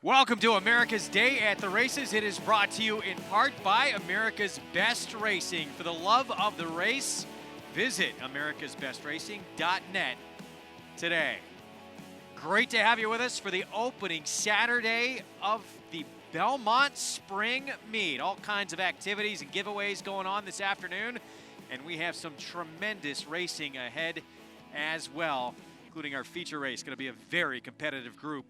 Welcome to America's Day at the Races. It is brought to you in part by America's Best Racing. For the love of the race, visit americasbestracing.net today. Great to have you with us for the opening Saturday of the Belmont Spring Meet. All kinds of activities and giveaways going on this afternoon, and we have some tremendous racing ahead as well, including our feature race. Going to be a very competitive group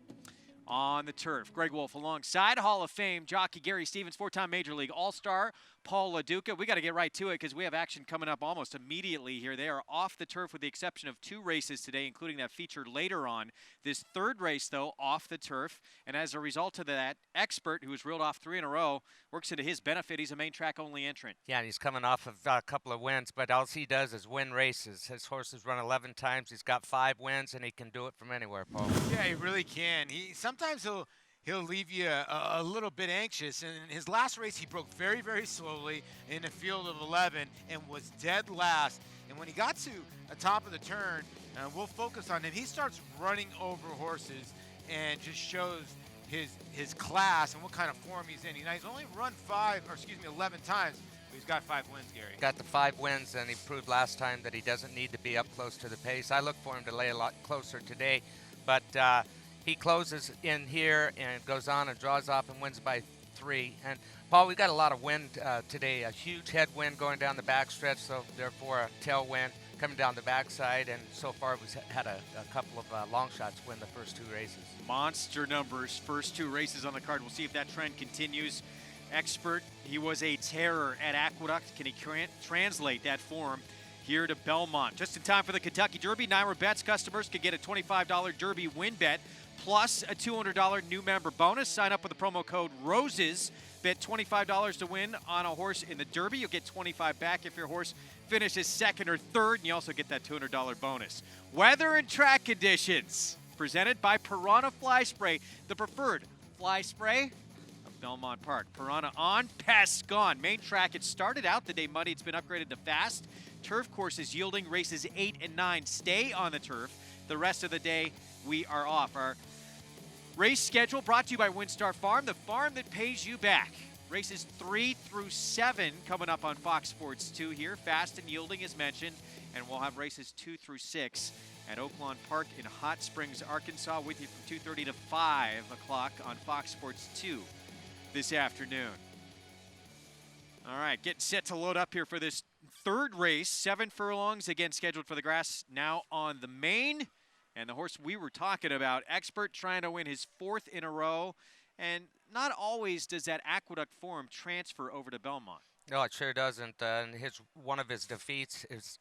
on the turf. Greg Wolf alongside Hall of Fame jockey Gary Stevens, four-time Major League All-Star Paul LaDuca. We got to get right to it because we have action coming up almost immediately here. They are off the turf with the exception of two races today, including that featured later on. This third race, though, off the turf. And as a result of that, Expert, who has reeled off three in a row, works into his benefit. He's a main track-only entrant. Yeah, and he's coming off of a couple of wins, but all he does is win races. His horse has run 11 times. He's got 5 wins, and he can do it from anywhere, Paul. Yeah, he really can. Sometimes he'll leave you a little bit anxious. And in his last race, he broke very, very slowly in a field of 11 and was dead last. And when he got to the top of the turn, we'll focus on him. He starts running over horses and just shows his class and what kind of form he's in. He's only run 11 times. But he's got 5 wins, Gary. Got the 5 wins, and he proved last time that he doesn't need to be up close to the pace. I look for him to lay a lot closer today, but he closes in here and goes on and draws off and wins by 3. And Paul, we got a lot of wind today, a huge headwind going down the backstretch, so therefore a tailwind coming down the backside. And so far we've had a couple of long shots win the first 2 races. Monster numbers, first 2 races on the card. We'll see if that trend continues. Expert, he was a terror at Aqueduct. Can he translate that form here to Belmont? Just in time for the Kentucky Derby, NYRA Bets customers could get a $25 Derby win bet plus a $200 new member bonus. Sign up with the promo code ROSES. Bet $25 to win on a horse in the Derby. You'll get $25 back if your horse finishes second or third, and you also get that $200 bonus. Weather and track conditions presented by Piranha Fly Spray, the preferred fly spray of Belmont Park. Piranha on, pests gone. Main track, it started out the day muddy. It's been upgraded to fast. Turf courses yielding races 8 and 9 stay on the turf. The rest of the day, we are off. Our race schedule brought to you by Windstar Farm, the farm that pays you back. Races 3 through 7 coming up on Fox Sports 2 here. Fast and yielding as mentioned. And we'll have races 2 through 6 at Oaklawn Park in Hot Springs, Arkansas, with you from 2:30 to 5 o'clock on Fox Sports 2 this afternoon. All right, getting set to load up here for this third race. 7 furlongs, again scheduled for the grass now on the main. And the horse we were talking about, Expert, trying to win his 4th in a row. And not always does that Aqueduct form transfer over to Belmont. No, it sure doesn't. And one of his defeats is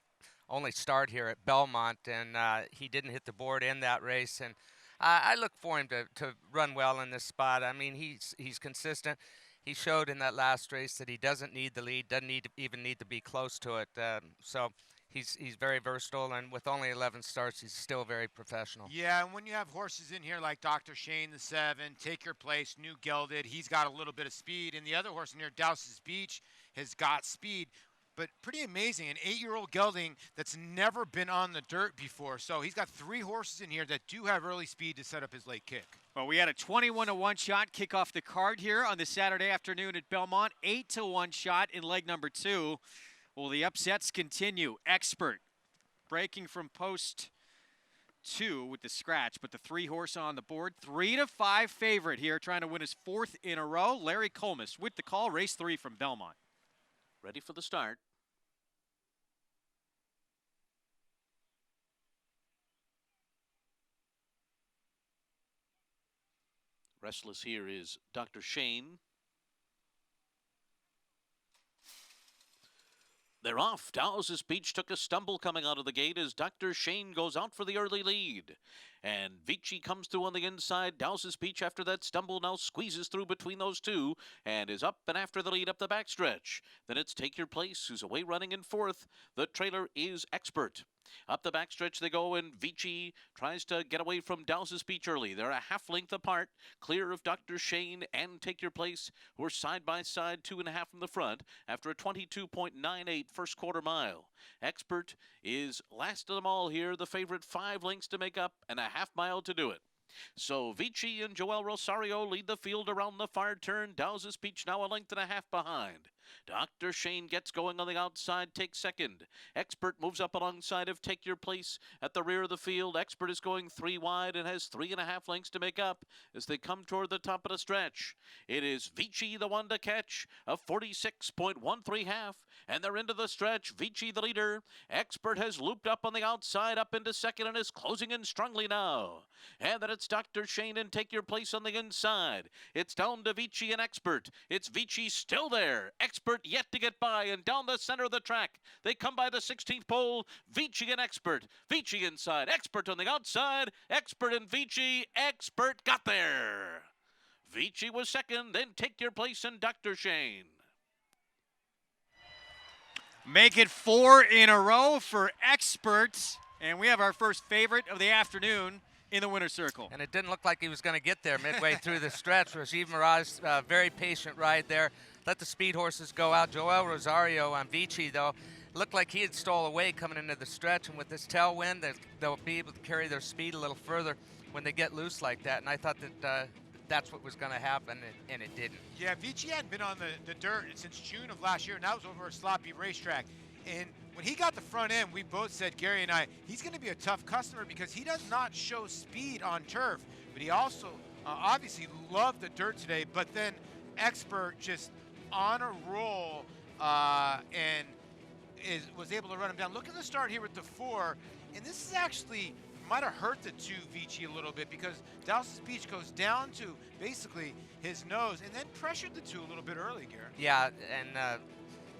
only start here at Belmont, and he didn't hit the board in that race. And I look for him to run well in this spot. I mean, he's consistent. He showed in that last race that he doesn't need the lead, doesn't even need to be close to it. So he's very versatile, and with only 11 starts, he's still very professional. Yeah, and when you have horses in here like Dr. Shane, the 7, Take Your Place, New Gelded, he's got a little bit of speed. And the other horse in here, Douse's Beach, has got speed. But pretty amazing, an 8-year-old gelding that's never been on the dirt before. So he's got 3 horses in here that do have early speed to set up his late kick. Well, we had a 21-1 shot kick off the card here on this Saturday afternoon at Belmont. 8-1 shot in leg number 2. Well, the upsets continue. Expert breaking from post 2 with the scratch, but the 3 horse on the board. 3-5 favorite here, trying to win his 4th in a row. Larry Colmus with the call, race 3 from Belmont. Ready for the start. Restless here is Dr. Shane. They're off. Dow's Beach took a stumble coming out of the gate as Dr. Shane goes out for the early lead. And Vici comes through on the inside. Dow's Beach after that stumble now squeezes through between those 2 and is up and after the lead up the backstretch. Then it's Take Your Place, who's away running in 4th. The trailer is Expert. Up the backstretch they go, and Vici tries to get away from Dow's Beach early. They're a half length apart, clear of Dr. Shane and Take Your Place, who are side by side, 2.5 from the front after a 22.98 first quarter mile. Expert is last of them all here, the favorite, 5 lengths to make up and a half mile to do it. So Vici and Joel Rosario lead the field around the far turn. Dow's Peach now a length and a half behind. Dr. Shane gets going on the outside, takes second. Expert moves up alongside of Take Your Place at the rear of the field. Expert is going 3 wide and has 3.5 lengths to make up as they come toward the top of the stretch. It is Vici the one to catch, a 46.13 half, and they're into the stretch. Vici the leader. Expert has looped up on the outside, up into second, and is closing in strongly now. And then it's Dr. Shane and Take Your Place on the inside. It's down to Vici and Expert. It's Vici still there. Expert yet to get by, and down the center of the track. They come by the 16th pole. Vici and Expert. Vici inside. Expert on the outside. Expert and Vici. Expert got there. Vici was second, then Take Your Place and Dr. Shane. Make it 4 in a row for Experts. And we have our first favorite of the afternoon in the winner's circle. And it didn't look like he was going to get there midway through the stretch. Rajiv Mirage, very patient ride there. Let the speed horses go out. Joel Rosario on Vici, though, looked like he had stole away coming into the stretch. And with this tailwind, they'll be able to carry their speed a little further when they get loose like that. And I thought that that's what was going to happen, and it didn't. Yeah, Vici hadn't been on the dirt since June of last year, and that was over a sloppy racetrack. And when he got the front end, we both said, Gary and I, he's going to be a tough customer because he does not show speed on turf. But he also obviously loved the dirt today. But then Expert just on a roll and was able to run him down. Look at the start here with the 4. And this is actually might have hurt the 2 Vici a little bit because Dow's Beach goes down to basically his nose and then pressured the 2 a little bit early, Garrett. Yeah, and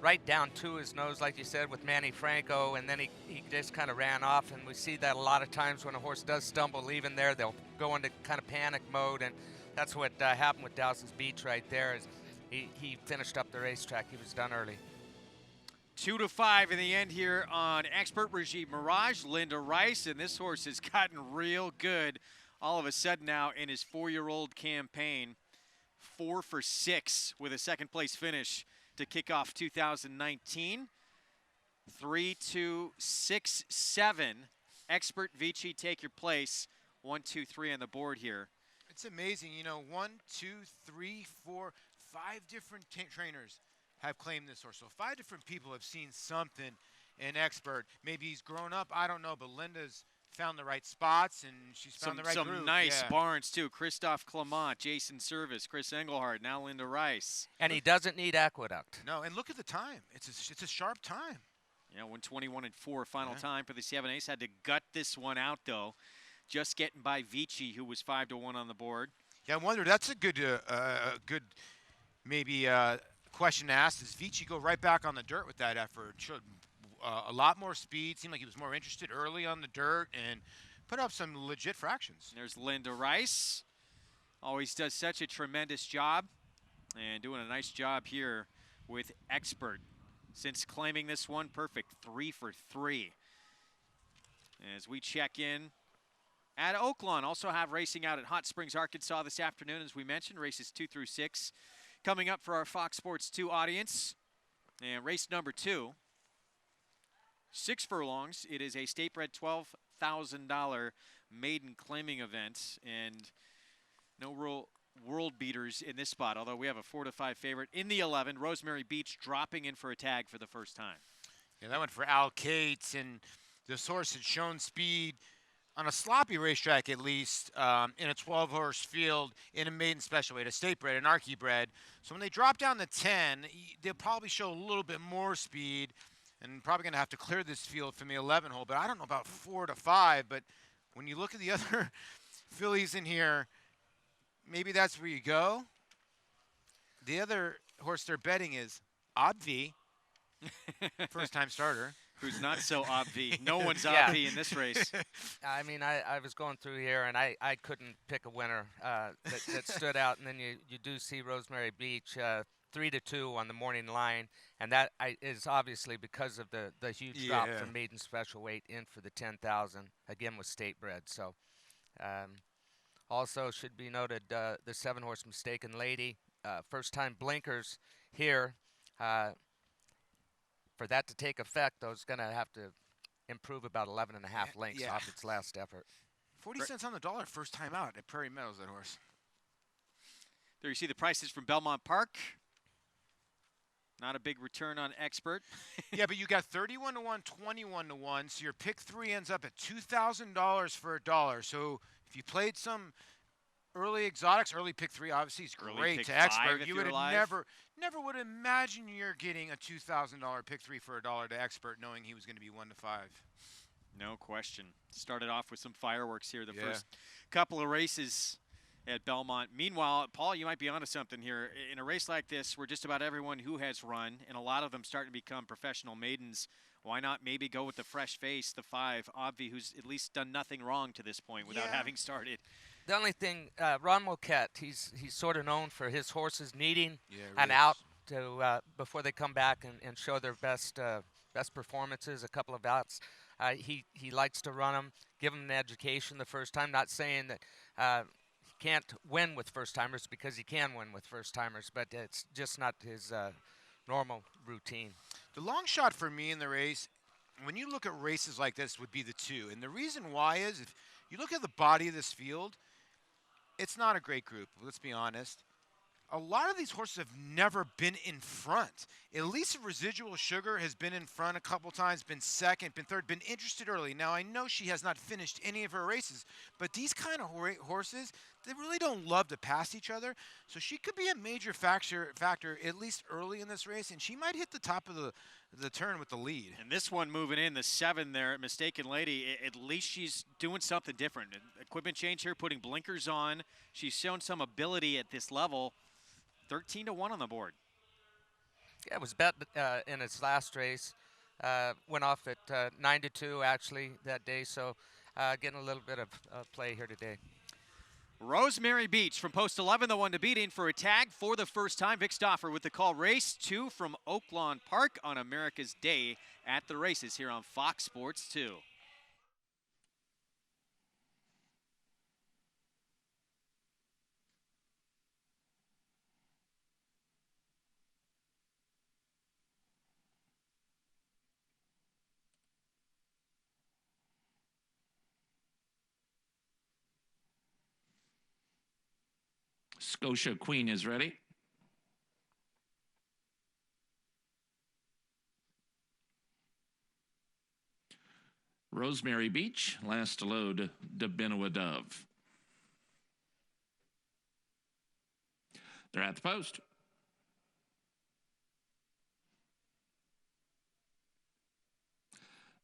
right down to his nose, like you said, with Manny Franco, and then he just kind of ran off, and we see that a lot of times when a horse does stumble leaving there, they'll go into kind of panic mode, and that's what happened with Dowson's Beach right there. Is he finished up the racetrack. He was done early. 2-5 in the end here on Expert. Rajiv Mirage, Linda Rice, and this horse has gotten real good all of a sudden now in his 4-year-old campaign. 4 for 6 with a second place finish to kick off 2019. 3, 2, 6, 7. Expert, Vici, Take Your Place. 1, 2, 3 on the board here. It's amazing, 1, 2, 3, 4, 5 different trainers have claimed this horse. So 5 different people have seen something in Expert. Maybe he's grown up, I don't know, but Linda's found the right spots and she's found the right groove. Some nice barns too. Christophe Clement, Jason Service, Chris Engelhardt, now Linda Rice. And he doesn't need Aqueduct. No, and look at the time. It's a sharp time. Yeah, 1:21.4 final time for the 7 Ace. Had to gut this one out though. Just getting by Vici, who was 5-1 on the board. Yeah, I wonder, that's a good maybe question to ask. Does Vici go right back on the dirt with that effort? Showed a lot more speed. Seemed like he was more interested early on the dirt and put up some legit fractions. There's Linda Rice. Always does such a tremendous job and doing a nice job here with Expert. Since claiming this one, perfect 3 for 3. As we check in at Oaklawn, also have racing out at Hot Springs, Arkansas this afternoon, as we mentioned, races 2 through 6. Coming up for our Fox Sports 2 audience. And race number 2, 6 furlongs. It is a state-bred $12,000 maiden claiming event. And no real world beaters in this spot, although we have a 4-5 favorite in the 11. Rosemary Beach dropping in for a tag for the first time. Yeah, that went for Al Cates, and this horse had shown speed on a sloppy racetrack at least, in a 12-horse field in a maiden special weight, a state bred, an Archie bred. So when they drop down to 10, they'll probably show a little bit more speed and probably going to have to clear this field from the 11 hole. But I don't know about 4-5, but when you look at the other fillies in here, maybe that's where you go. The other horse they're betting is Obvi, first-time starter. Who's not so obvi. No one's obvi in this race. I mean, I was going through here, and I couldn't pick a winner that stood out. And then you do see Rosemary Beach 3-2 on the morning line, and that is obviously because of the huge drop from maiden special weight in for the 10,000, again with state bred. So also should be noted the 7-horse Mistaken Lady, first-time blinkers here. For that to take effect, though, it's going to have to improve about 11.5 lengths off its last effort. 40 cents on the dollar first time out at Prairie Meadows, that horse. There you see the prices from Belmont Park. Not a big return on Expert. Yeah, but you got 31 to 1, 21 to 1, so your pick 3 ends up at $2,000 for a dollar. So if you played some early exotics, early pick 3 obviously is great to Expert. You would have never would imagine you're getting a $2,000 pick 3 for a dollar to Expert, knowing he was going to be 1 to 5. No question. Started off with some fireworks here the first couple of races at Belmont. Meanwhile, Paul, you might be onto something here. In a race like this, where just about everyone who has run, and a lot of them starting to become professional maidens, why not maybe go with the fresh face, the 5, Obvi, who's at least done nothing wrong to this point without having started. The only thing, Ron Moquette, he's sort of known for his horses needing an really out to before they come back and show their best performances, a couple of outs. He likes to run them, give them an education the first time. Not saying that he can't win with first-timers, because he can win with first-timers, but it's just not his normal routine. The long shot for me in the race, when you look at races like this, would be the 2. And the reason why is, if you look at the body of this field, it's not a great group, let's be honest. A lot of these horses have never been in front. At least Residual Sugar has been in front a couple times, been second, been third, been interested early. Now, I know she has not finished any of her races, but these kind of horses, they really don't love to pass each other. So she could be a major factor at least early in this race, and she might hit the top of the turn with the lead. And this one moving in, the 7 there at Mistaken Lady, at least she's doing something different. Equipment change here, putting blinkers on. She's shown some ability at this level. 13 to 1 on the board. Yeah, it was bet in its last race. Went off at 9 to 2 actually that day, so getting a little bit of play here today. Rosemary Beach from post 11, the one to beat in for a tag for the first time. Vic Stoffer with the call. Race 2 from Oaklawn Park on America's Day at the races here on Fox Sports 2. Scotia Queen is ready. Rosemary Beach, last to load, Dabinoa Dove. They're at the post.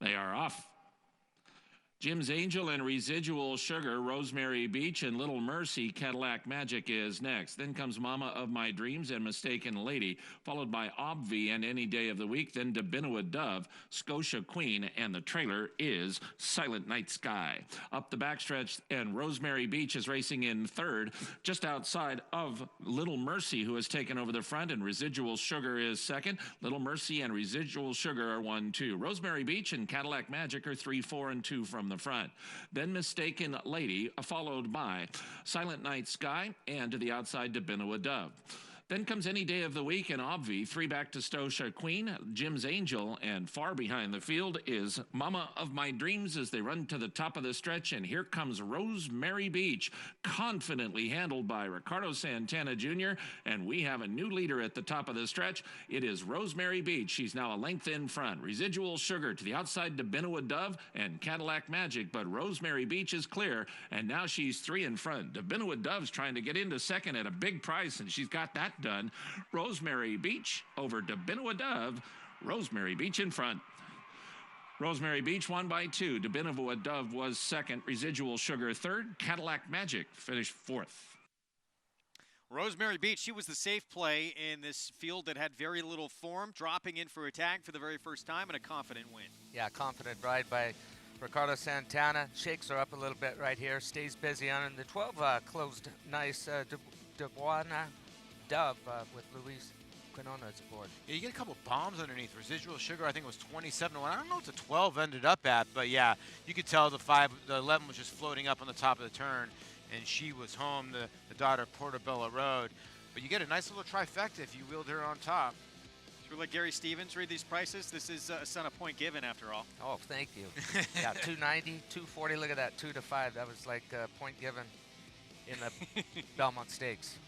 They are off. Jim's Angel and Residual Sugar, Rosemary Beach, and Little Mercy, Cadillac Magic is next. Then comes Mama of My Dreams and Mistaken Lady, followed by Obvi and Any Day of the Week, then Dabinoa Dove, Scotia Queen, and the trailer is Silent Night Sky. Up the backstretch, and Rosemary Beach is racing in third, just outside of Little Mercy, who has taken over the front, and Residual Sugar is second. Little Mercy and Residual Sugar are 1-2. Rosemary Beach and Cadillac Magic are 3, 4, and 2 from the front. Then Mistaken Lady, followed by Silent Night Sky, and to the outside Dabinoa Dove. Then comes Any Day of the Week and Obvi, 3 back to Scotia Queen, Jim's Angel, and far behind the field is Mama of My Dreams as they run to the top of the stretch, and here comes Rosemary Beach, confidently handled by Ricardo Santana Jr., and we have a new leader at the top of the stretch. It is Rosemary Beach. She's now a length in front. Residual Sugar to the outside, Dabinoa Dove and Cadillac Magic, but Rosemary Beach is clear, and now she's 3 in front. Dabinoa Dove's trying to get into second at a big price, and she's got that done. Rosemary Beach over Dabinoa Dove. Rosemary Beach in front. Rosemary Beach won by 2. Dabinoa Dove was second. Residual Sugar third. Cadillac Magic finished fourth. Rosemary Beach, she was the safe play in this field that had very little form, dropping in for a tag for the very first time and a confident win. Yeah, confident ride by Ricardo Santana. Shakes her up a little bit right here. Stays busy on it. The 12 closed nice. Dabinoa Dove with Luis Quinones aboard. Yeah, you get a couple bombs underneath. Residual Sugar, I think, was 27 to 1. I don't know what the 12 ended up at, but yeah, you could tell the 11 was just floating up on the top of the turn, and she was home, the daughter of Portobello Road. But you get a nice little trifecta if you wheeled her on top. Should we let Gary Stevens read these prices? This is a son of Point Given, after all. Oh, thank you. Yeah, 290, 240. Look at that, 2 to 5. That was like Point Given in the Belmont Stakes.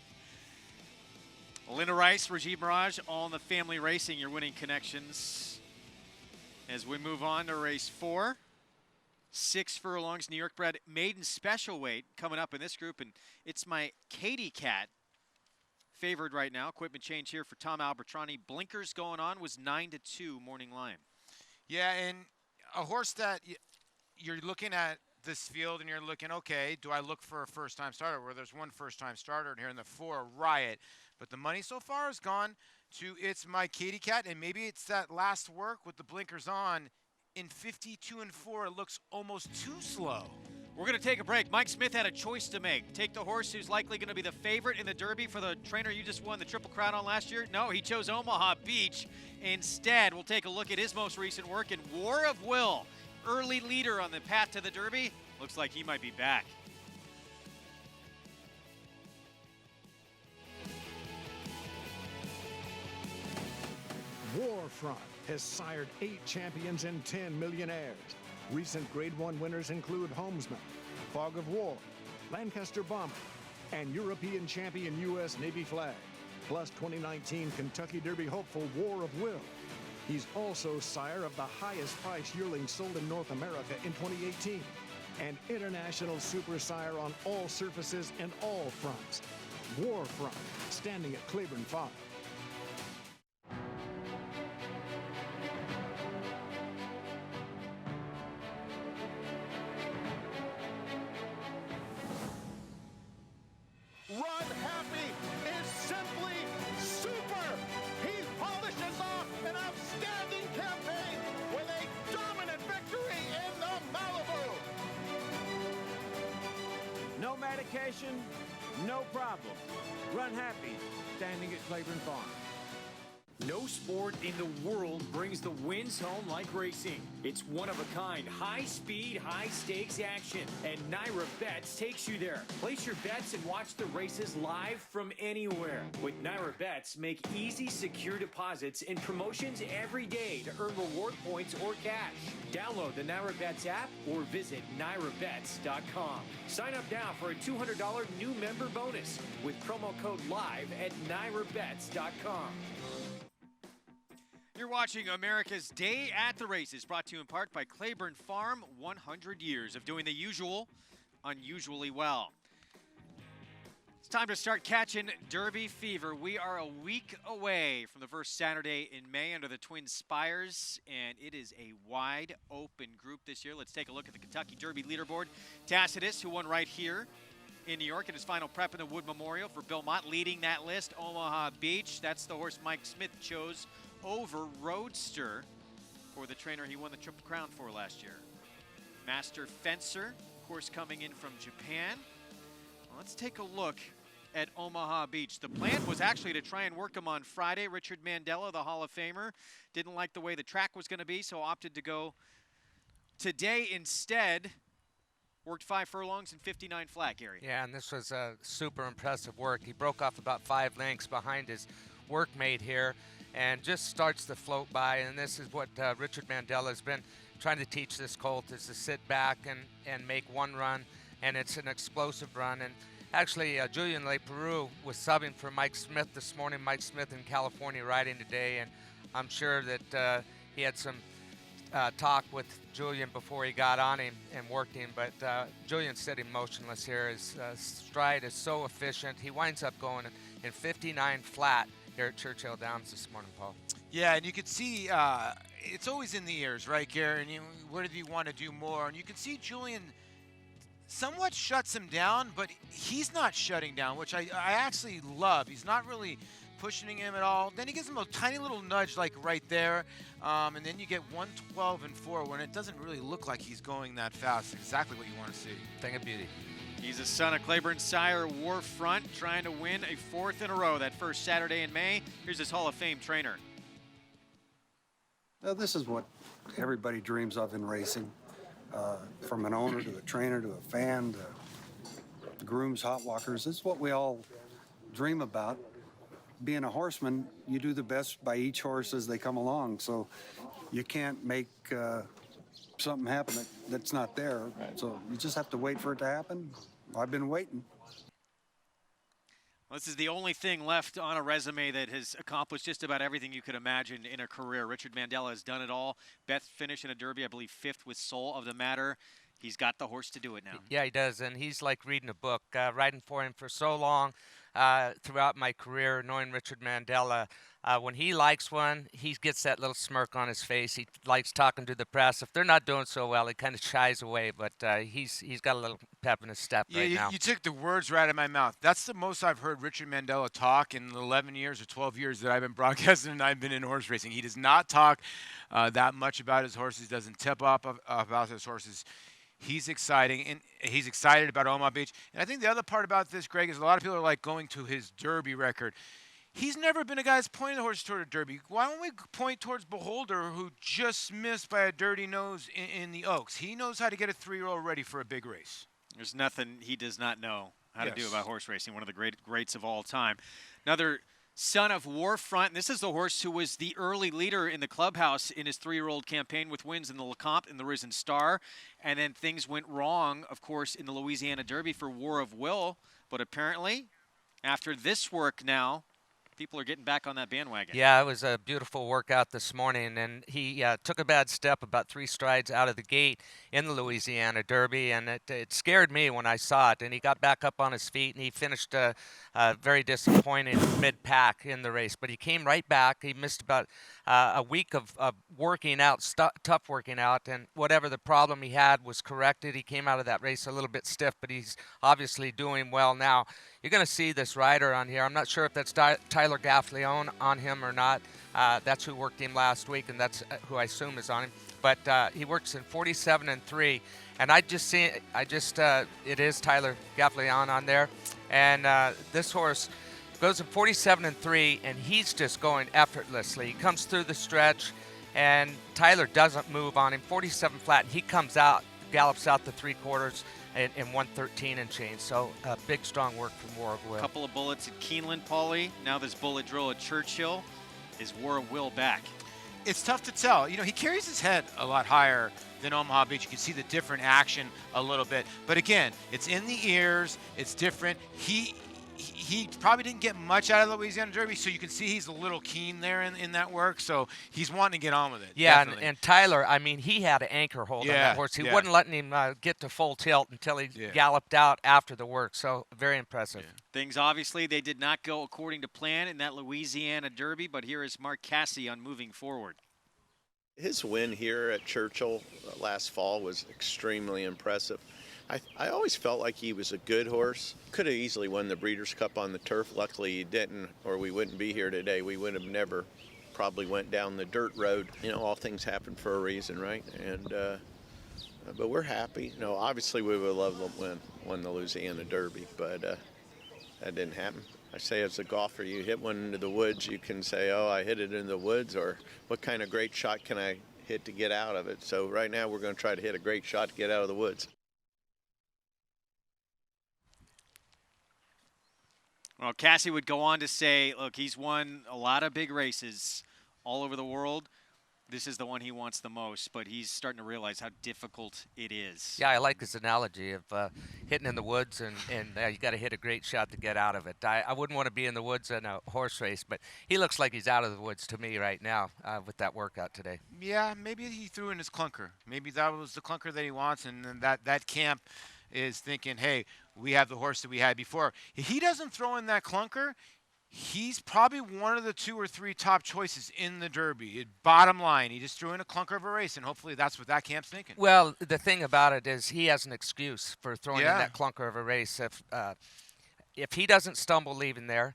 Linda Rice, Rajiv Mirage, all in the family racing, your winning connections. As we move on to race 4, 6 furlongs, New York bred maiden special weight coming up in this group, and it's my Katie Cat favored right now. Equipment change here for Tom Albertrani. Blinkers going on, was 9-2 Morning Lion. Yeah, and a horse that you're looking at this field and you're looking, okay, do I look for a first-time starter? Where there's one first-time starter in here in the 4, Riot. But the money so far has gone to It's My Katie Cat, and maybe it's that last work with the blinkers on. In 52 and 4, it looks almost too slow. We're going to take a break. Mike Smith had a choice to make. Take the horse who's likely going to be the favorite in the Derby for the trainer you just won the Triple Crown on last year. No, he chose Omaha Beach. Instead, we'll take a look at his most recent work in War of Will. Early leader on the path to the Derby. Looks like he might be back. Warfront has sired 8 champions and 10 millionaires. Recent Grade 1 winners include Homesman, Fog of War, Lancaster Bomber, and European champion U.S. Navy Flag, plus 2019 Kentucky Derby hopeful War of Will. He's also sire of the highest price yearling sold in North America in 2018, and international super sire on all surfaces and all fronts. Warfront, standing at Claiborne Farm. Run Happy is simply super. He polishes off an outstanding campaign with a dominant victory in the Malibu. No medication, no problem. Run Happy, standing at Claiborne Farm. No sport in the world brings the wins home like racing. It's one of a kind, high speed, high stakes action. And Naira Bets takes you there. Place your bets and watch the races live from anywhere. With Naira Bets, make easy, secure deposits and promotions every day to earn reward points or cash. Download the Naira Bets app or visit NairaBets.com. Sign up now for a $200 new member bonus with promo code LIVE at NairaBets.com. You're watching America's Day at the Races, brought to you in part by Claiborne Farm. 100 years of doing the usual unusually well. It's time to start catching Derby fever. We are a week away from the first Saturday in May under the Twin Spires, and it is a wide open group this year. Let's take a look at the Kentucky Derby leaderboard. Tacitus, who won right here in New York in his final prep in the Wood Memorial for Belmont, leading that list. Omaha Beach, that's the horse Mike Smith chose over Roadster for the trainer he won the Triple Crown for last year. Master Fencer, of course, coming in from Japan. Well, let's take a look at Omaha Beach. The plan was actually to try and work him on Friday. Richard Mandela, the Hall of Famer, didn't like the way the track was going to be, so opted to go today instead. Worked 5 furlongs and 59 flat, Gary. Yeah, and this was a super impressive work. He broke off about 5 lengths behind his workmate here and just starts to float by. And this is what Richard Mandela has been trying to teach this colt, is to sit back and make one run, and it's an explosive run. And actually, Julian Leperoux was subbing for Mike Smith this morning. Mike Smith in California riding today, and I'm sure that he had some talk with Julian before he got on him and worked him, but Julian's sitting motionless here. His stride is so efficient. He winds up going in 59 flat here at Churchill Downs this morning, Paul. Yeah, and you could see it's always in the ears, right, Gary? And where did he want to do more? And you can see Julian somewhat shuts him down, but he's not shutting down, which I actually love. He's not really pushing him at all. Then he gives him a tiny little nudge like right there, and then you get 112 and 4 when it doesn't really look like he's going that fast. Exactly what you want to see. Thing of beauty. He's a son of Claiborne sire Warfront, trying to win a 4th in a row that first Saturday in May. Here's his Hall of Fame trainer. Now, this is what everybody dreams of in racing, from an owner to a trainer to a fan to grooms, hot walkers. This is what we all dream about. being a horseman, you do the best by each horse as they come along. So you can't make something happen that's not there. So you just have to wait for it to happen. I've been waiting. Well, this is the only thing left on a resume that has accomplished just about everything you could imagine in a career. Richard Mandella has done it all. Beth finished in a Derby, I believe, 5th with Soul of the Matter. He's got the horse to do it now. Yeah, he does, and he's like reading a book. Riding for him for so long throughout my career, knowing Richard Mandella. When he likes one, he gets that little smirk on his face. He likes talking to the press. If they're not doing so well, he kind of shies away, but he's got a little pep in his step right now. You took the words right out of my mouth. That's the most I've heard Richard Mandella talk in the 11 years or 12 years that I've been broadcasting and I've been in horse racing. He does not talk that much about his horses, doesn't tip up about his horses. He's exciting, and he's excited about Omaha Beach. And I think the other part about this, Greg, is a lot of people are like going to his Derby record. He's never been a guy that's pointing the horse toward a Derby. Why don't we point towards Beholder, who just missed by a dirty nose in the Oaks? He knows how to get a 3-year-old ready for a big race. There's nothing he does not know how to do about horse racing, one of the greats of all time. Another son of Warfront. This is the horse who was the early leader in the clubhouse in his 3-year-old campaign with wins in the Lecomte and the Risen Star. And then things went wrong, of course, in the Louisiana Derby for War of Will. But apparently, after this work now, people are getting back on that bandwagon. Yeah, it was a beautiful workout this morning, and he took a bad step about 3 strides out of the gate in the Louisiana Derby, and it scared me when I saw it. And he got back up on his feet, and he finished very disappointing mid-pack in the race. But he came right back. He missed about a week of working out, tough working out, and whatever the problem he had was corrected. He came out of that race a little bit stiff, but he's obviously doing well now. You're going to see this rider on here. I'm not sure if that's Tyler Gaffleone on him or not. That's who worked him last week, and that's who I assume is on him. But he works in 47-3, and it is Tyler Gaffleone on there. And this horse goes in 47-3, and he's just going effortlessly. He comes through the stretch, and Tyler doesn't move on him. 47 flat, and he comes out, gallops out the 3/4 in 113 and change. So big, strong work from War of Will. A couple of bullets at Keeneland, Paulie. Now this bullet drill at Churchill. Is War of Will back? It's tough to tell. You know, he carries his head a lot higher than Omaha Beach. You can see the different action a little bit. But again, it's in the ears. It's different. He probably didn't get much out of the Louisiana Derby, so you can see he's a little keen there in that work. So he's wanting to get on with it. Yeah, and Tyler, I mean, he had an anchor hold on that horse. He wasn't letting him get to full tilt until he galloped out after the work. So very impressive. Yeah. Things, obviously, they did not go according to plan in that Louisiana Derby, but here is Mark Casse on moving forward. His win here at Churchill last fall was extremely impressive. I always felt like he was a good horse. Could have easily won the Breeders' Cup on the turf. Luckily he didn't, or we wouldn't be here today. We would have never probably went down the dirt road. You know, all things happen for a reason, right? And but we're happy. You know, obviously we would love to win the Louisiana Derby, but that didn't happen. I say as a golfer, you hit one into the woods, you can say, oh, I hit it in the woods, or what kind of great shot can I hit to get out of it? So right now we're going to try to hit a great shot to get out of the woods. Well, Casse would go on to say, look, he's won a lot of big races all over the world. This is the one he wants the most, but he's starting to realize how difficult it is. Yeah, I like his analogy of hitting in the woods, and you got to hit a great shot to get out of it. I wouldn't want to be in the woods in a horse race, but he looks like he's out of the woods to me right now with that workout today. Yeah, maybe he threw in his clunker. Maybe that was the clunker that he wants, and then that camp is thinking, hey, we have the horse that we had before. If he doesn't throw in that clunker, he's probably one of the 2 or 3 top choices in the Derby. Bottom line, he just threw in a clunker of a race, and hopefully that's what that camp's thinking. Well, the thing about it is he has an excuse for throwing in that clunker of a race. If he doesn't stumble leaving there,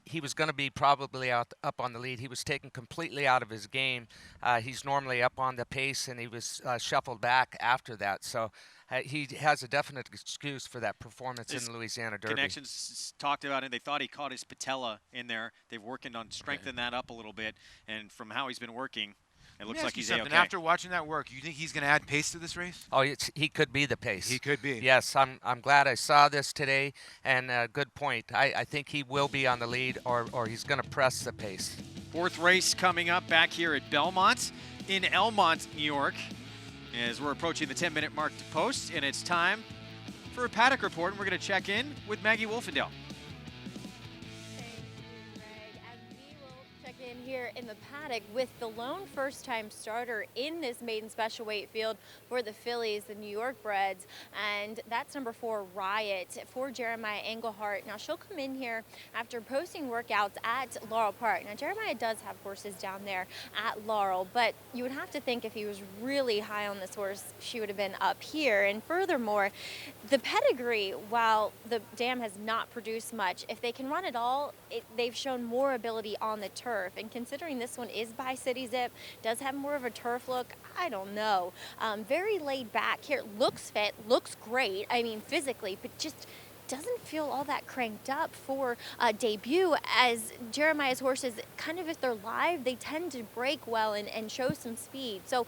he was going to be probably up on the lead. He was taken completely out of his game. He's normally up on the pace, and he was shuffled back after that. So he has a definite excuse for that performance in the Louisiana Derby. Connections talked about it. They thought he caught his patella in there. They've working on strengthening that up a little bit, and from how he's been working. It looks like he's something. okay. After watching that work, you think he's going to add pace to this race? Oh, he could be the pace. He could be. Yes, I'm glad I saw this today, and good point. I think he will be on the lead, or he's going to press the pace. Fourth race coming up back here at Belmont in Elmont, New York, as we're approaching the 10-minute mark to post, and it's time for a Paddock report, and we're going to check in with Maggie Wolfendale. Here in the paddock with the lone first-time starter in this maiden special weight field for the fillies, the New York breds, and that's number 4, Riot, for Jeremiah Englehart. Now she'll come in here after posting workouts at Laurel Park. Now Jeremiah does have horses down there at Laurel, but you would have to think if he was really high on this horse, she would have been up here. And furthermore, the pedigree, while the dam has not produced much, if they can run it all, they've shown more ability on the turf. And considering this one is by City Zip, does have more of a turf look, I don't know. Very laid back here, looks fit, looks great, I mean physically, but just doesn't feel all that cranked up for a debut, as Jeremiah's horses, kind of if they're live, they tend to break well and show some speed. So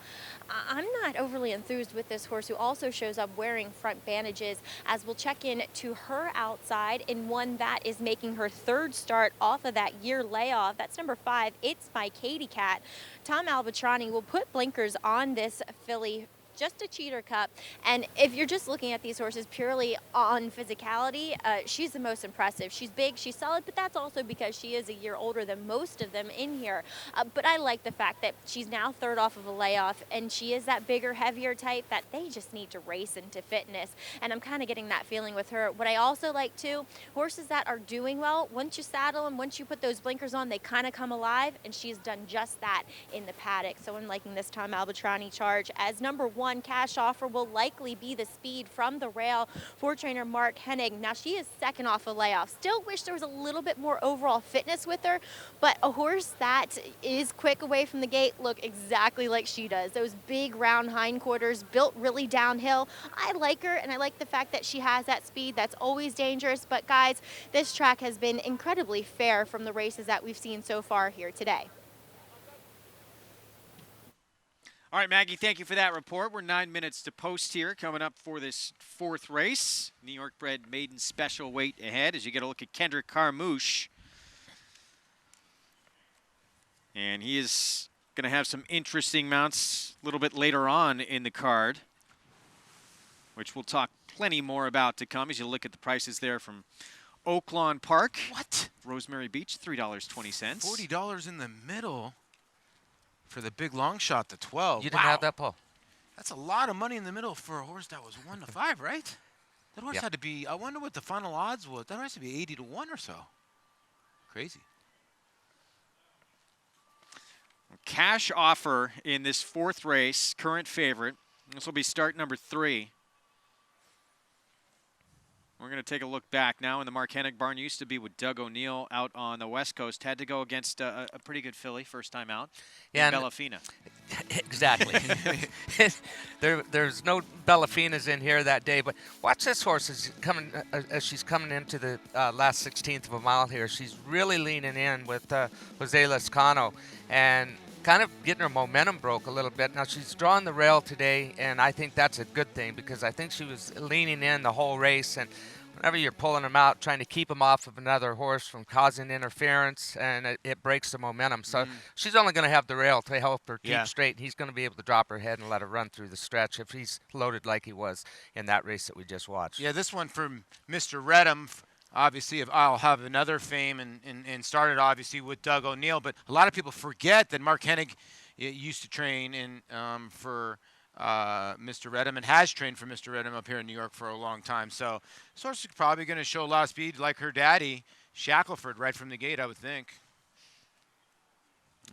I'm not overly enthused with this horse, who also shows up wearing front bandages, as we'll check in to her outside in one that is making her 3rd start off of that year layoff. That's number 5, It's My Katie Cat. Tom Albatrani will put blinkers on this filly, just a cheater cup. And if you're just looking at these horses purely on physicality, she's the most impressive. She's big, she's solid, but that's also because she is a year older than most of them in here. But I like the fact that she's now 3rd off of a layoff, and she is that bigger, heavier type that they just need to race into fitness. And I'm kind of getting that feeling with her. What I also like too, horses that are doing well, once you saddle them, once you put those blinkers on, they kind of come alive, and she's done just that in the paddock. So I'm liking this Tom Albatrani charge. As number 1, Cash Offer will likely be the speed from the rail for trainer Mark Hennig. Now she is 2nd off a layoff. Still wish there was a little bit more overall fitness with her, but a horse that is quick away from the gate look exactly like she does. Those big round hindquarters, built really downhill. I like her, and I like the fact that she has that speed. That's always dangerous, but guys, this track has been incredibly fair from the races that we've seen so far here today. All right, Maggie, thank you for that report. We're 9 minutes to post here, coming up for this 4th race. New York bred maiden special weight ahead as you get a look at Kendrick Carmouche. And he is going to have some interesting mounts a little bit later on in the card, which we'll talk plenty more about to come as you look at the prices there from Oaklawn Park. What? Rosemary Beach, $3.20. $40 in the middle for the big long shot to 12. You didn't have that, Paul? That's a lot of money in the middle for a horse that was 1 to 5, right? That horse had to be, I wonder what the final odds was. That has to be 80 to 1 or so. Crazy. Cash Offer in this 4th race, current favorite. This will be start number 3. We're going to take a look back now in the Mark Hennig barn. Used to be with Doug O'Neill out on the West Coast. Had to go against a pretty good filly first time out. Yeah, Bellafina. Exactly. There's no Bellafinas in here that day, but watch this horse as she's coming into the last 16th of a mile here. She's really leaning in with Jose Lescano and kind of getting her momentum broke a little bit. Now she's drawn the rail today, and I think that's a good thing because I think she was leaning in the whole race, and whenever you're pulling them out, trying to keep them off of another horse from causing interference, and it breaks the momentum. So she's only going to have the rail to help her keep straight. He's going to be able to drop her head and let her run through the stretch if he's loaded like he was in that race that we just watched. Yeah, this one from Mr. Redham. Obviously, I'll have another fame and started obviously with Doug O'Neill, but a lot of people forget that Mark Hennig used to train for Mr. Redham and has trained for Mr. Redham up here in New York for a long time. So this horse is probably going to show a lot of speed like her daddy, Shackelford, right from the gate, I would think.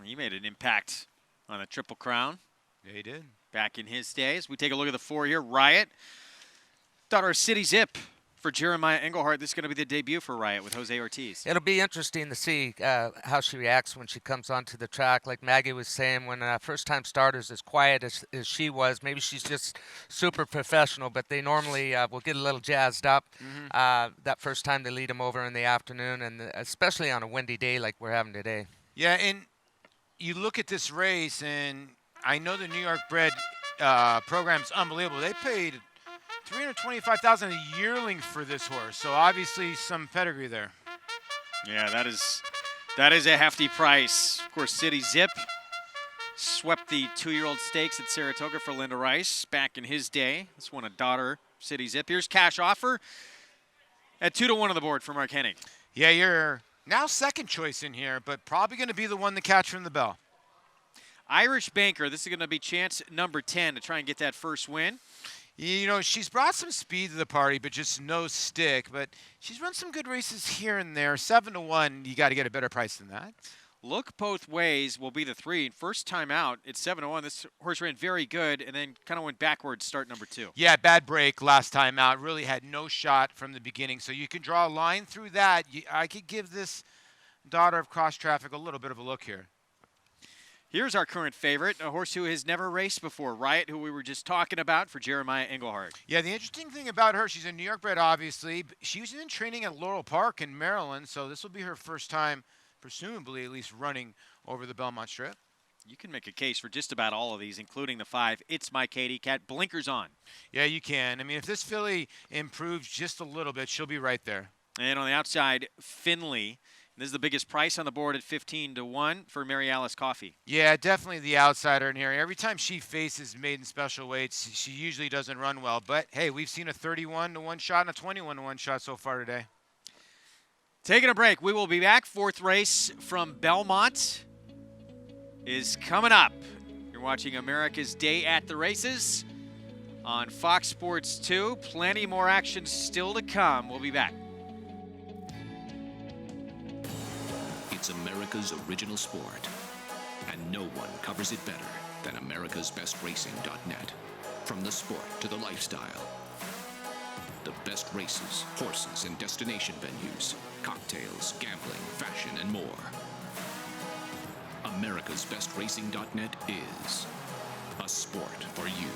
He made an impact on a Triple Crown. Yeah, he did. Back in his days. We take a look at the 4 here. Riot. Thought our City Zip for Jeremiah Englehart. This is going to be the debut for Riot with Jose Ortiz. It'll be interesting to see how she reacts when she comes onto the track. Like Maggie was saying, when first-time starters as quiet as she was, maybe she's just super professional, but they normally will get a little jazzed up that first time they lead them over in the afternoon, and especially on a windy day like we're having today. Yeah, and you look at this race, and I know the New York bred program's unbelievable. They paid $325,000 a yearling for this horse, so obviously some pedigree there. Yeah, that is a hefty price. Of course, City Zip swept the 2-year-old stakes at Saratoga for Linda Rice back in his day. This one a daughter, City Zip. Here's Cash Offer at 2-1 on the board for Mark Hennig. Yeah, you're now second choice in here, but probably going to be the one to catch from the bell. Irish Banker, this is going to be chance number 10 to try and get that first win. You know, she's brought some speed to the party, but just no stick. But she's run some good races here and there. 7-1, you got to get a better price than that. Look Both Ways will be the 3. First time out, it's 7-1. This horse ran very good and then kind of went backwards start number 2. Yeah, bad break last time out. Really had no shot from the beginning. So you can draw a line through that. I could give this Daughter of Cross Traffic a little bit of a look here. Here's our current favorite, a horse who has never raced before, Riot, who we were just talking about for Jeremiah Englehart. Yeah, the interesting thing about her, she's a New York bred, obviously. She was in training at Laurel Park in Maryland, so this will be her first time, presumably at least, running over the Belmont Strip. You can make a case for just about all of these, including the 5, It's My Katie Cat, blinkers on. Yeah, you can. I mean, if this filly improves just a little bit, she'll be right there. And on the outside, Finley. This is the biggest price on the board at 15-1 for Mary Alice Coffey. Yeah, definitely the outsider in here. Every time she faces maiden special weights, she usually doesn't run well. But, hey, we've seen a 31-1 shot and a 21-1 shot so far today. Taking a break. We will be back. 4th race from Belmont is coming up. You're watching America's Day at the Races on Fox Sports 2. Plenty more action still to come. We'll be back. It's America's original sport, and no one covers it better than americasbestracing.net. From the sport to the lifestyle, the best races, horses, and destination venues, cocktails, gambling, fashion, and more. americasbestracing.net is a sport for you.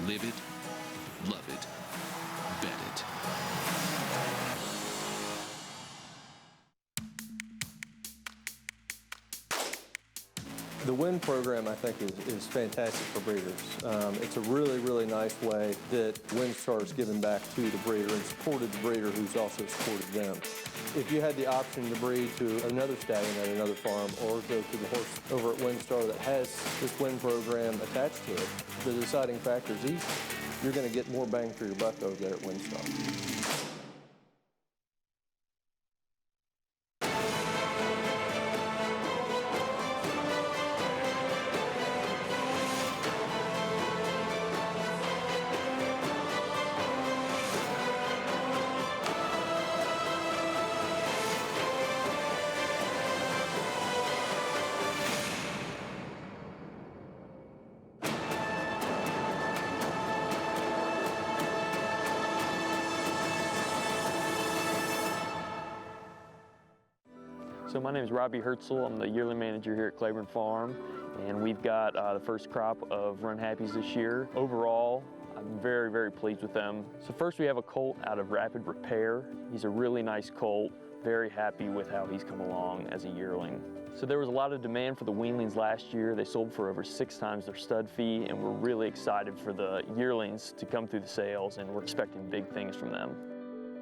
Live it, love it, bet it. The WIN program, I think, is fantastic for breeders. It's a really, really nice way that WinStar's given back to the breeder and supported the breeder who's also supported them. If you had the option to breed to another stallion at another farm or go to the horse over at WinStar that has this WIN program attached to it, the deciding factor is easy. You're going to get more bang for your buck over there at WinStar. So my name is Robbie Herzl. I'm the yearly manager here at Claiborne Farm, and we've got the first crop of Run Happies this year. Overall, I'm very, very pleased with them. So first we have a colt out of Rapid Repair. He's a really nice colt. Very happy with how he's come along as a yearling. So there was a lot of demand for the weanlings last year. They sold for over 6 times their stud fee, and we're really excited for the yearlings to come through the sales, and we're expecting big things from them.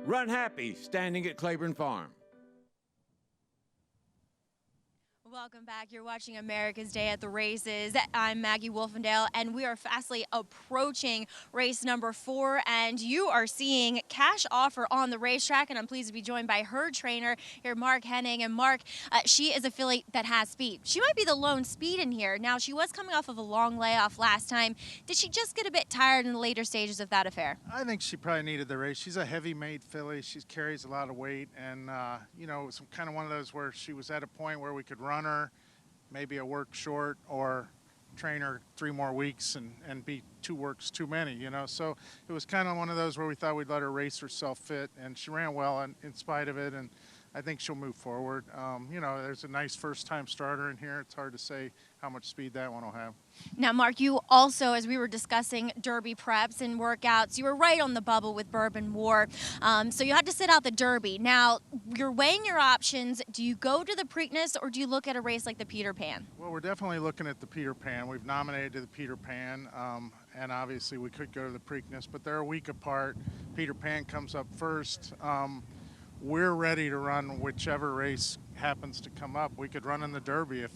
Run Happy, standing at Claiborne Farm. Welcome back. You're watching America's Day at the Races. I'm Maggie Wolfendale, and we are fastly approaching race number 4, and you are seeing Cash Offer on the racetrack, and I'm pleased to be joined by her trainer here, Mark Hennig. And Mark, she is a filly that has speed. She might be the lone speed in here. Now, she was coming off of a long layoff last time. Did she just get a bit tired in the later stages of that affair? I think she probably needed the race. She's a heavy-made filly. She carries a lot of weight, and, you know, it's kind of one of those where she was at a point where we could run her, maybe a work short, or train her 3 more weeks and be 2 works too many, you know. So it was kind of one of those where we thought we'd let her race herself fit, and she ran well in spite of it. And I think she'll move forward. You know, there's a nice first-time starter in here. It's hard to say how much speed that one will have. Now, Mark, you also, as we were discussing Derby preps and workouts, you were right on the bubble with Bourbon War. So you had to sit out the Derby. Now, you're weighing your options. Do you go to the Preakness or do you look at a race like the Peter Pan? Well, we're definitely looking at the Peter Pan. We've nominated to the Peter Pan, and obviously we could go to the Preakness, but they're a week apart. Peter Pan comes up first. We're ready to run whichever race happens to come up. We could run in the Derby if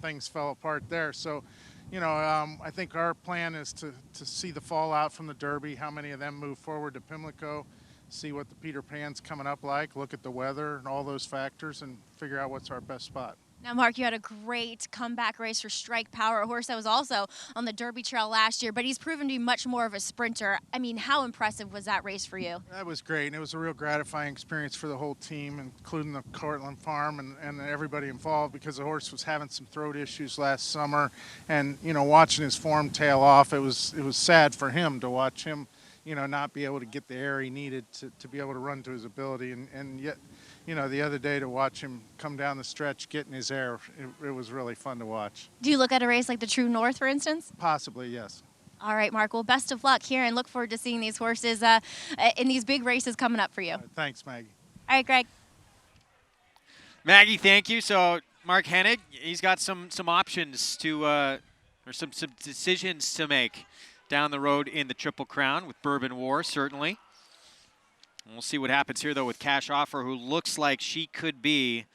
things fell apart there. So, you know, I think our plan is to see the fallout from the Derby, how many of them move forward to Pimlico, see what the Peter Pan's coming up like, look at the weather and all those factors, and figure out what's our best spot. Now, Mark, you had a great comeback race for Strike Power, a horse that was also on the Derby Trail last year, but he's proven to be much more of a sprinter. I mean, how impressive was that race for you? That was great, and it was a real gratifying experience for the whole team, including the Cortland Farm and everybody involved, because the horse was having some throat issues last summer, and, you know, watching his form tail off, it was sad for him to watch him, you know, not be able to get the air he needed to be able to run to his ability, and yet, you know, the other day to watch him come down the stretch, getting his air, it was really fun to watch. Do you look at a race like the True North, for instance? Possibly, yes. All right, Mark. Well, best of luck here, and look forward to seeing these horses in these big races coming up for you. Thanks, Maggie. All right, Greg. Maggie, thank you. So Mark Hennig, he's got some options to, or some decisions to make down the road in the Triple Crown with Bourbon War, certainly. We'll see what happens here, though, with Cash Offer, who looks like she could be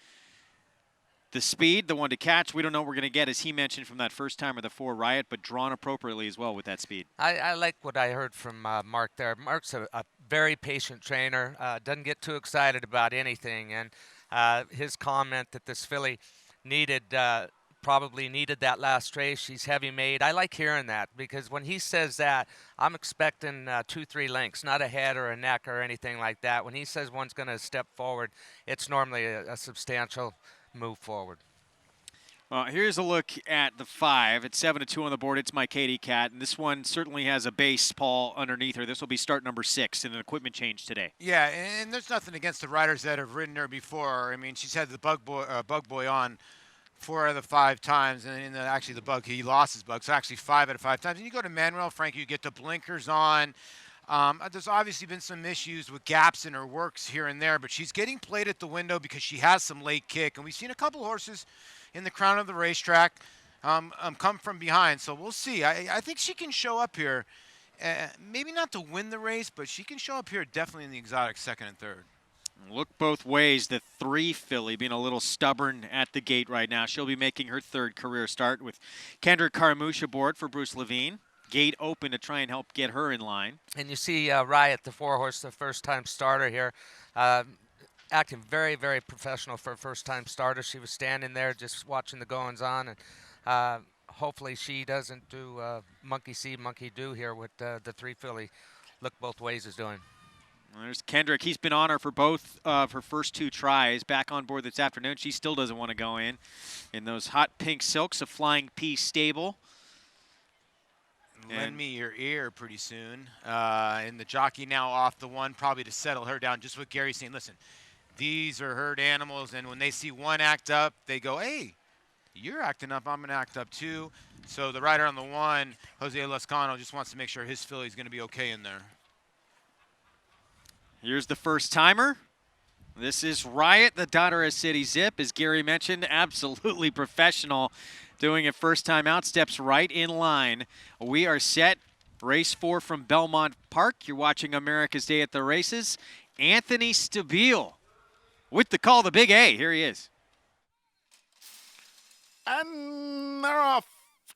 the speed, the one to catch. We don't know what we're going to get, as he mentioned, from that first time of the 4 Riot, but drawn appropriately as well with that speed. I like what I heard from Mark there. Mark's a very patient trainer, doesn't get too excited about anything, and his comment that this filly probably needed that last race. She's heavy made. I like hearing that, because when he says that, I'm expecting 2-3 lengths, not a head or a neck or anything like that. When he says one's going to step forward, it's normally a substantial move forward. Well, here's a look at the 5. It's 7-2 on the board. It's My Katie Cat, and this one certainly has a base, Paul, underneath her. This will be start number 6 in an equipment change today. Yeah, and there's nothing against the riders that have ridden her before. I mean, she's had the Bug Boy on 4 out of the 5 times, and actually the Bug, he lost his Bug, so actually 5 out of 5 times. And you go to Manuel Frank, you get the blinkers on. There's obviously been some issues with gaps in her works here and there, but she's getting played at the window because she has some late kick. And we've seen a couple horses in the crown of the racetrack come from behind, so we'll see. I think she can show up here, maybe not to win the race, but she can show up here definitely in the exotic 2nd and 3rd. Look both ways. The 3 filly being a little stubborn at the gate right now. She'll be making her 3rd career start with Kendrick Carmouche aboard for Bruce Levine. Gate open to try and help get her in line. And you see Riot, the 4-horse, the first-time starter here, acting very, very professional for a first-time starter. She was standing there just watching the goings-on, and hopefully she doesn't do monkey see, monkey do here with the 3 filly. Look both ways is doing. There's Kendrick. He's been on her for both of her first 2 tries. Back on board this afternoon. She still doesn't want to go in those hot pink silks of Flying P stable. Lend me your ear pretty soon. And the jockey now off the 1, probably to settle her down. Just what Gary's saying. Listen, these are herd animals, and when they see one act up, they go, hey, you're acting up, I'm going to act up too. So the rider on the 1, Jose Lascano, just wants to make sure his filly's going to be okay in there. Here's the first timer. This is Riot, the daughter of City Zip. As Gary mentioned, absolutely professional. Doing it first time out, steps right in line. We are set. Race 4 from Belmont Park. You're watching America's Day at the Races. Anthony Stabile with the call, the big A. Here he is. And they're off.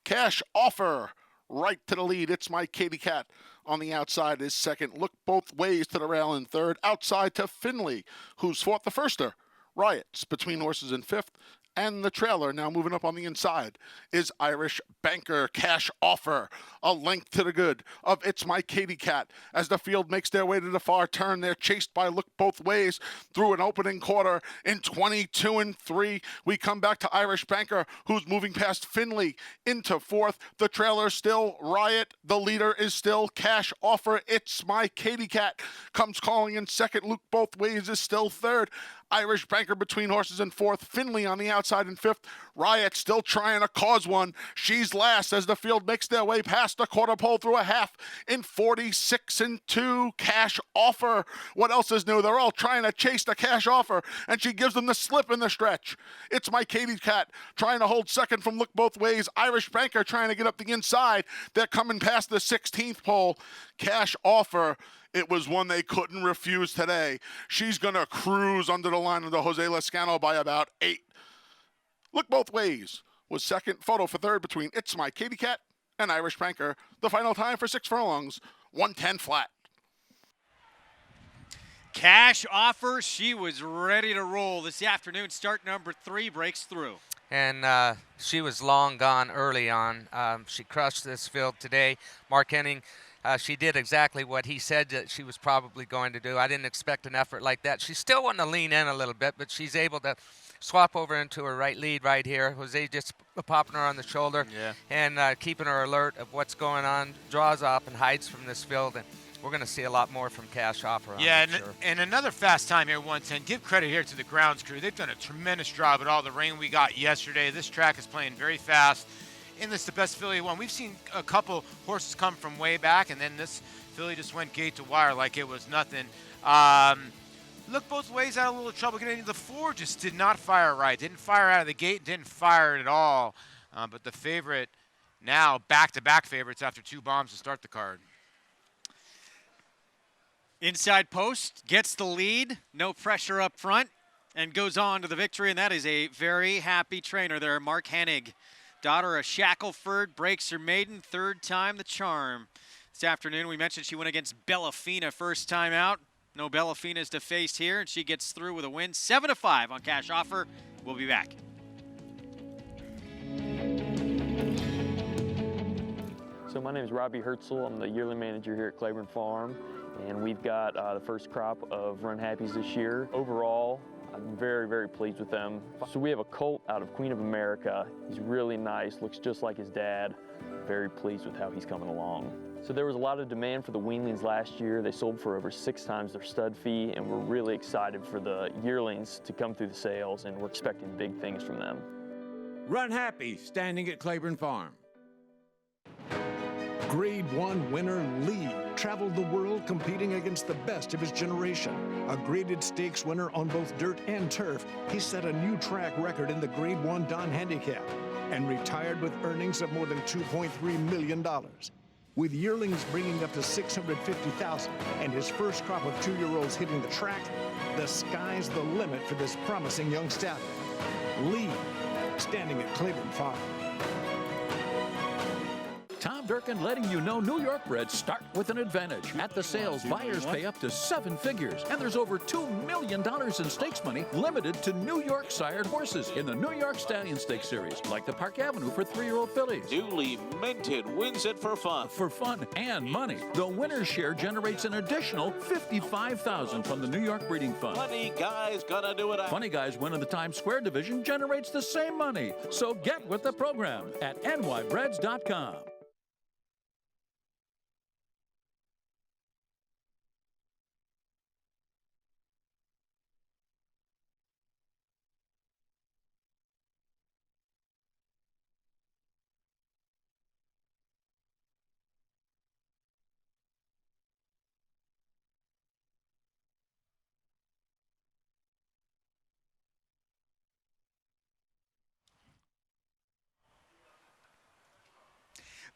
Cash Offer right to the lead. It's My Katie Cat. On the outside is 2nd. Look both ways to the rail in 3rd. Outside to Finley, who's 4th. The firster. Riots between horses in 5th. And the trailer, now moving up on the inside, is Irish Banker. Cash Offer. A length to the good of It's My Katie Cat. As the field makes their way to the far turn, they're chased by Look Both Ways through an opening quarter in 22 and 3. We come back to Irish Banker, who's moving past Finley into 4th. The trailer still Riot. The leader is still Cash Offer. It's My Katie Cat comes calling in 2nd. Look Both Ways is still 3rd. Irish Banker between horses in fourth. Finley on the outside in fifth. Riot still trying to cause one. She's last as the field makes their way past the quarter pole through a half in 46 and 2. Cash Offer. What else is new? They're all trying to chase the Cash Offer, and she gives them the slip in the stretch. It's My Katie Cat trying to hold second from Look Both Ways. Irish Banker trying to get up the inside. They're coming past the 16th pole. Cash Offer. It was one they couldn't refuse today. She's going to cruise under the line of the Jose Lezcano by about 8. Look Both Ways was second. Photo for third between It's My Katie Cat and Irish Banker. The final time for 6 furlongs, 1:10 flat. Cash Offer, she was ready to roll this afternoon. Start number 3 breaks through. And she was long gone early on. She crushed this field today. Mark Hennig, she did exactly what he said that she was probably going to do. I didn't expect an effort like that. She's still wanting to lean in a little bit, but she's able to swap over into her right lead right here. Jose just popping her on the shoulder and keeping her alert of what's going on. Draws off and hides from this field, and we're going to see a lot more from Cash Offer. And another fast time here, 1:10. Give credit here to the grounds crew. They've done a tremendous job with all the rain we got yesterday. This track is playing very fast. And this is the best filly one. We've seen a couple horses come from way back, and then this filly just went gate to wire like it was nothing. Look Both Ways, had a little trouble getting. The 4 just did not fire right. Didn't fire out of the gate, didn't fire it at all. But the favorite now, back-to-back favorites after 2 bombs to start the card. Inside post, gets the lead, no pressure up front, and goes on to the victory. And that is a very happy trainer there, Mark Hennig. Daughter of Shackelford, breaks her maiden, 3rd time the charm. This afternoon, we mentioned she went against Bellafina first time out. No Bellafinas to face here, and she gets through with a win. 7-5 on Cash Offer. We'll be back. So my name is Robbie Herzl. I'm the yearling manager here at Claiborne Farm, and we've got the first crop of Run Happies this year. Overall, I'm very, very pleased with them. So we have a colt out of Queen of America. He's really nice, looks just like his dad. Very pleased with how he's coming along. So there was a lot of demand for the weanlings last year. They sold for over 6 times their stud fee, and we're really excited for the yearlings to come through the sales, and we're expecting big things from them. Run Happy, standing at Claiborne Farm. Grade 1 winner Lee traveled the world competing against the best of his generation. A graded stakes winner on both dirt and turf, he set a new track record in the Grade 1 Don Handicap and retired with earnings of more than $2.3 million. With yearlings bringing up to $650,000 and his first crop of 2-year-olds hitting the track, the sky's the limit for this promising young stallion. Lee, standing at Claiborne Farm. Tom Durkin letting you know New York breds start with an advantage. At the sales, buyers pay up to 7 figures, and there's over $2 million in stakes money limited to New York sired horses in the New York Stallion Stakes Series, like the Park Avenue for 3-year-old fillies. Newly minted wins it for fun. For fun and money. The winner's share generates an additional $55,000 from the New York Breeding Fund. Funny Guy's gonna do it. Funny Guy's win in the Times Square division generates the same money. So get with the program at nybreds.com.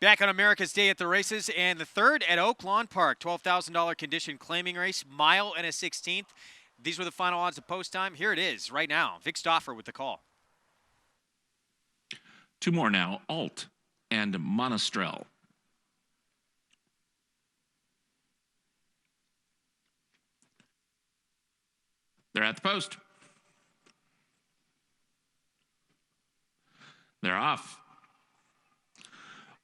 Back on America's Day at the Races, and the 3rd at Oaklawn Park, $12,000 condition claiming race, mile and a 16th. These were the final odds of post time. Here it is right now. Vic Stauffer with the call. 2 more now, Alt and Monastrell. They're at the post. They're off.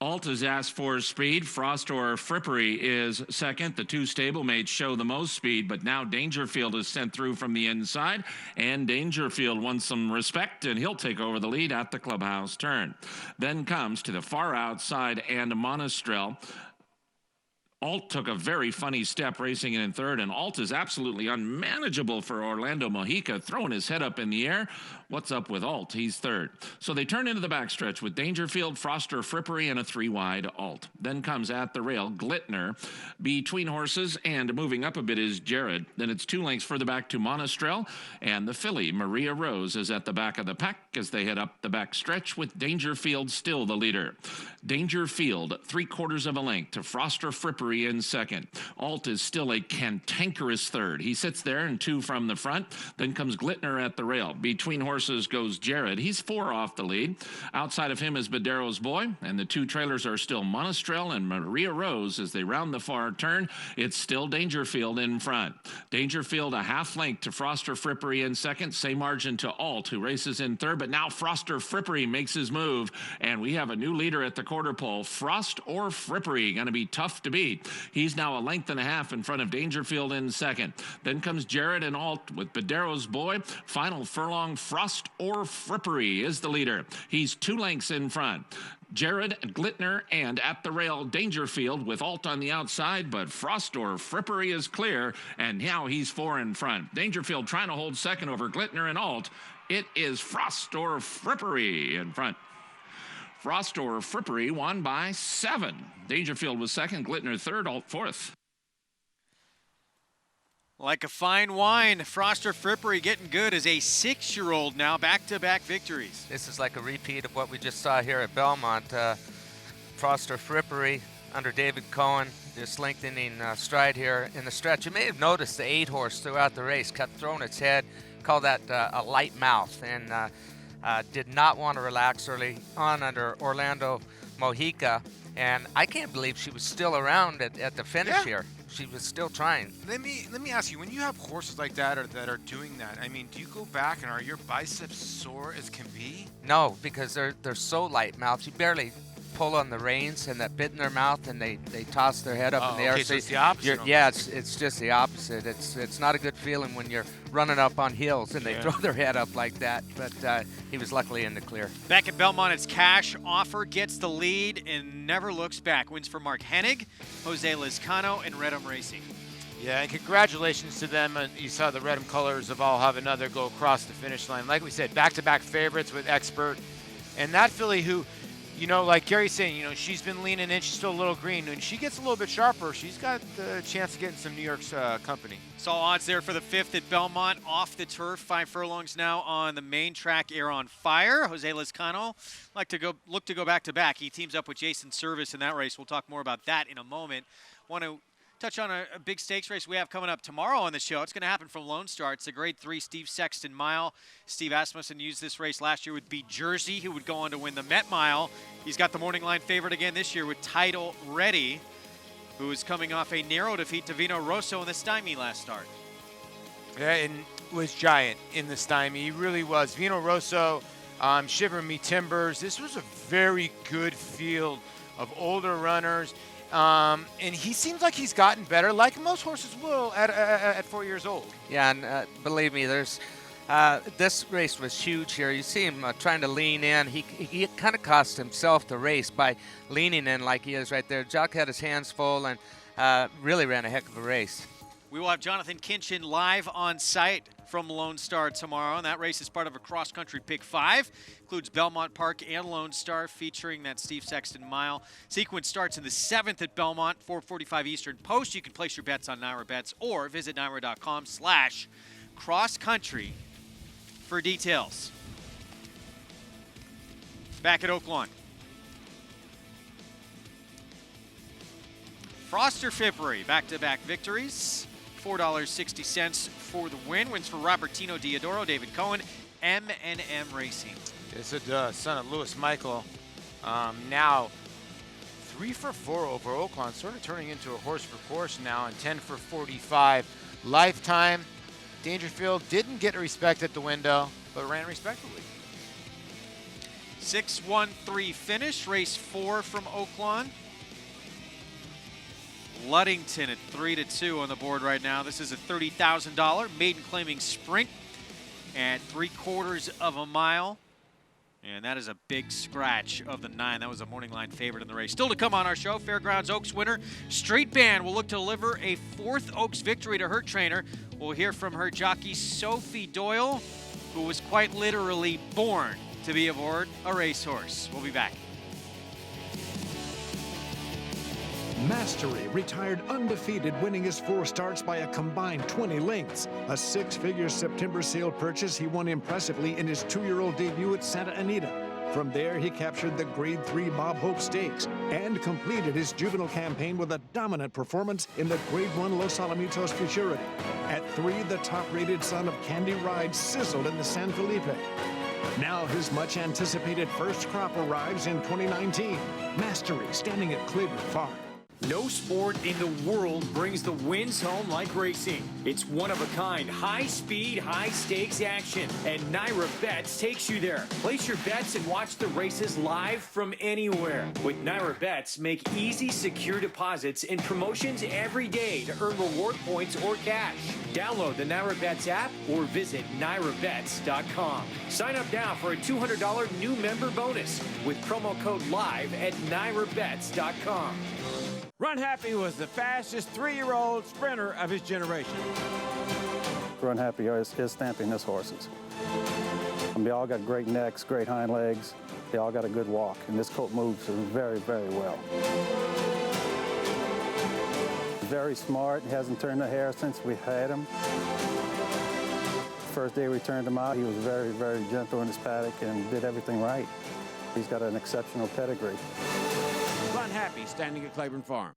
Alt has asked for speed. Frost or Frippery is second. The 2 stablemates show the most speed, but now Dangerfield is sent through from the inside, and Dangerfield wants some respect, and he'll take over the lead at the clubhouse turn. Then comes to the far outside and Monastrell. Alt took a very funny step racing in third, and Alt is absolutely unmanageable for Orlando Mojica, throwing his head up in the air. What's up with Alt? He's third. So they turn into the backstretch with Dangerfield, Froster, Frippery, and a 3-wide Alt. Then comes at the rail Glittner. Between horses and moving up a bit is Jared. Then it's 2 lengths further back to Monastrell, and the filly Maria Rose is at the back of the pack as they head up the backstretch with Dangerfield still the leader. Dangerfield 3/4 of a length to Froster, Frippery in second. Alt is still a cantankerous third. He sits there and 2 from the front. Then comes Glittner at the rail. Between horses goes Jared. He's 4 off the lead. Outside of him is Badero's Boy, and the 2 trailers are still Monastrell and Maria Rose as they round the far turn. It's still Dangerfield in front. Dangerfield a half length to Froster, Frippery in second. Same margin to Alt, who races in third, but now Froster, Frippery makes his move, and we have a new leader at the quarter pole. Frost or Frippery, going to be tough to beat. He's now a length and a half in front of Dangerfield in second. Then comes Jared and Alt with Badero's Boy. Final furlong, Frost or Frippery is the leader. He's 2 lengths in front. Jared, Glittner, and at the rail, Dangerfield with Alt on the outside, but Frost or Frippery is clear, and now he's 4 in front. Dangerfield trying to hold second over Glittner and Alt. It is Frost or Frippery in front. Frost or Frippery won by 7. Dangerfield was second, Glittner third, Alt fourth. Like a fine wine, Froster Frippery getting good as a 6-year-old now, back-to-back victories. This is like a repeat of what we just saw here at Belmont. Froster Frippery under David Cohen, just lengthening stride here in the stretch. You may have noticed the 8-horse throughout the race kept throwing its head, call that a light mouth, and did not want to relax early on under Orlando Mojica. And I can't believe she was still around at the finish here. She was still trying. Let me ask you, when you have horses like that or that are doing that, I mean, do you go back and are your biceps sore as can be? No, because they're so light mouthed. You barely pull on the reins and that bit in their mouth, and they toss their head up in the air. Okay, so it's the opposite. Yeah, it's just the opposite. It's not a good feeling when you're running up on hills and they throw their head up like that. But he was luckily in the clear. Back at Belmont, it's Cash Offer gets the lead and never looks back. Wins for Mark Hennig, Jose Lizcano, and Redham Racing. Yeah, and congratulations to them. You saw the Redham colors of All Have Another go across the finish line. Like we said, back-to-back favorites with Expert. And that filly who, you know, like Gary's saying, you know, she's been leaning in. She's still a little green. When she gets a little bit sharper, she's got the chance of getting some New York's company. Saw odds there for the 5th at Belmont. Off the turf, 5 furlongs now on the main track. Air on Fire. Jose Lizcano look to go back-to-back. He teams up with Jason Service in that race. We'll talk more about that in a moment. Want to touch on a big stakes race we have coming up tomorrow on the show. It's going to happen from Lone Star. It's a Grade 3 Steve Sexton Mile. Steve Asmussen used this race last year with Beat Jersey, who would go on to win the Met Mile. He's got the morning line favorite again this year with Title Ready, who is coming off a narrow defeat to Vino Rosso in the Stymie last start. Yeah, and was giant in the Stymie. He really was. Vino Rosso, Shiver Me Timbers. This was a very good field of older runners. And he seems like he's gotten better, like most horses will at 4 years old. Yeah, and believe me, there's this race was huge here. You see him trying to lean in. He kind of cost himself the race by leaning in like he is right there. Jock had his hands full and really ran a heck of a race. We will have Jonathan Kinchin live on site from Lone Star tomorrow, and that race is part of a cross-country Pick 5. Includes Belmont Park and Lone Star, featuring that Steve Sexton Mile. Sequence starts in the 7th at Belmont, 4:45 Eastern Post. You can place your bets on Naira Bets or visit naira.com/cross-country for details. Back at Oaklawn. Froster Frippery, back-to-back victories. $4.60 for the win. Wins for Robertino Diodoro, David Cohen, M&M Racing. This is the son of Louis Michael. Now 3 for 4 over Oaklawn, sort of turning into a horse for course now, and 10 for 45 lifetime. Dangerfield didn't get respect at the window, but ran respectably. 6-1-3 finish, race 4 from Oaklawn. Luddington at 3-2 on the board right now. This is a $30,000 maiden claiming sprint at 3/4 of a mile. And that is a big scratch of the 9. That was a morning line favorite in the race. Still to come on our show, Fairgrounds Oaks winner Street Band will look to deliver a 4th Oaks victory to her trainer. We'll hear from her jockey Sophie Doyle, who was quite literally born to be aboard a racehorse. We'll be back. Mastery retired undefeated, winning his 4 starts by a combined 20 lengths. A 6-figure September sale purchase he won impressively in his 2-year-old debut at Santa Anita. From there, he captured the Grade 3 Bob Hope Stakes and completed his juvenile campaign with a dominant performance in the Grade 1 Los Alamitos Futurity. At 3, the top-rated son of Candy Ride sizzled in the San Felipe. Now his much-anticipated first crop arrives in 2019. Mastery standing at Claiborne Farm. No sport in the world brings the wins home like racing. It's one-of-a-kind, high-speed, high-stakes action, and Naira Bets takes you there. Place your bets and watch the races live from anywhere. With Naira Bets, make easy, secure deposits and promotions every day to earn reward points or cash. Download the Naira Bets app or visit NairaBets.com. Sign up now for a $200 new member bonus with promo code LIVE at NairaBets.com. Run Happy was the fastest 3-year-old sprinter of his generation. Run Happy is stamping his horses. They all got great necks, great hind legs. They all got a good walk, and this colt moves very, very well. Very smart. He hasn't turned a hair since we've had him. First day we turned him out, he was very, very gentle in his paddock and did everything right. He's got an exceptional pedigree. Run Happy, standing at Claiborne Farm.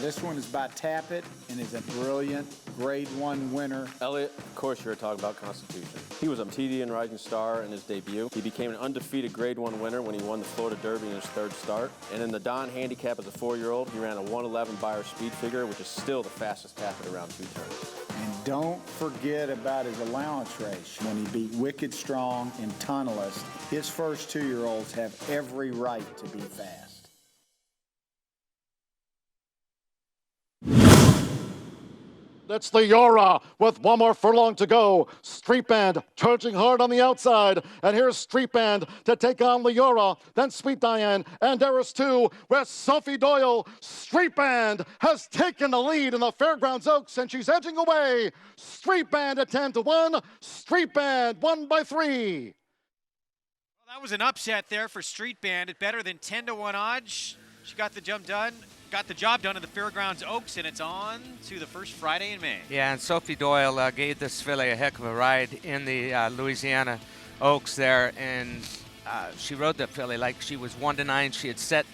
This one is by Tappet and is a brilliant Grade 1 winner. Elliott, of course you're talking about Constitution. He was a TD and Rising Star in his debut. He became an undefeated Grade 1 winner when he won the Florida Derby in his 3rd start. And in the Don Handicap as a 4-year-old, he ran a 111 Beyer speed figure, which is still the fastest Tappet around 2 turns. And don't forget about his allowance race when he beat Wicked Strong and Tunnelist. His first 2-year-olds have every right to be fast. It's the Yora with 1 more furlong to go. Street Band charging hard on the outside. And here's Street Band to take on Leora, then Sweet Diane, and Eris 2, where Sophie Doyle. Street Band has taken the lead in the Fairgrounds Oaks, and she's edging away. Street Band at 10-1. Street Band won by 3. Well, that was an upset there for Street Band at better than 10-1 odds. She got the job done at the Fairgrounds Oaks, and it's on to the first Friday in May. Yeah, and Sophie Doyle gave this filly a heck of a ride in the Louisiana Oaks there, and she rode that filly like she was 1-9. She had set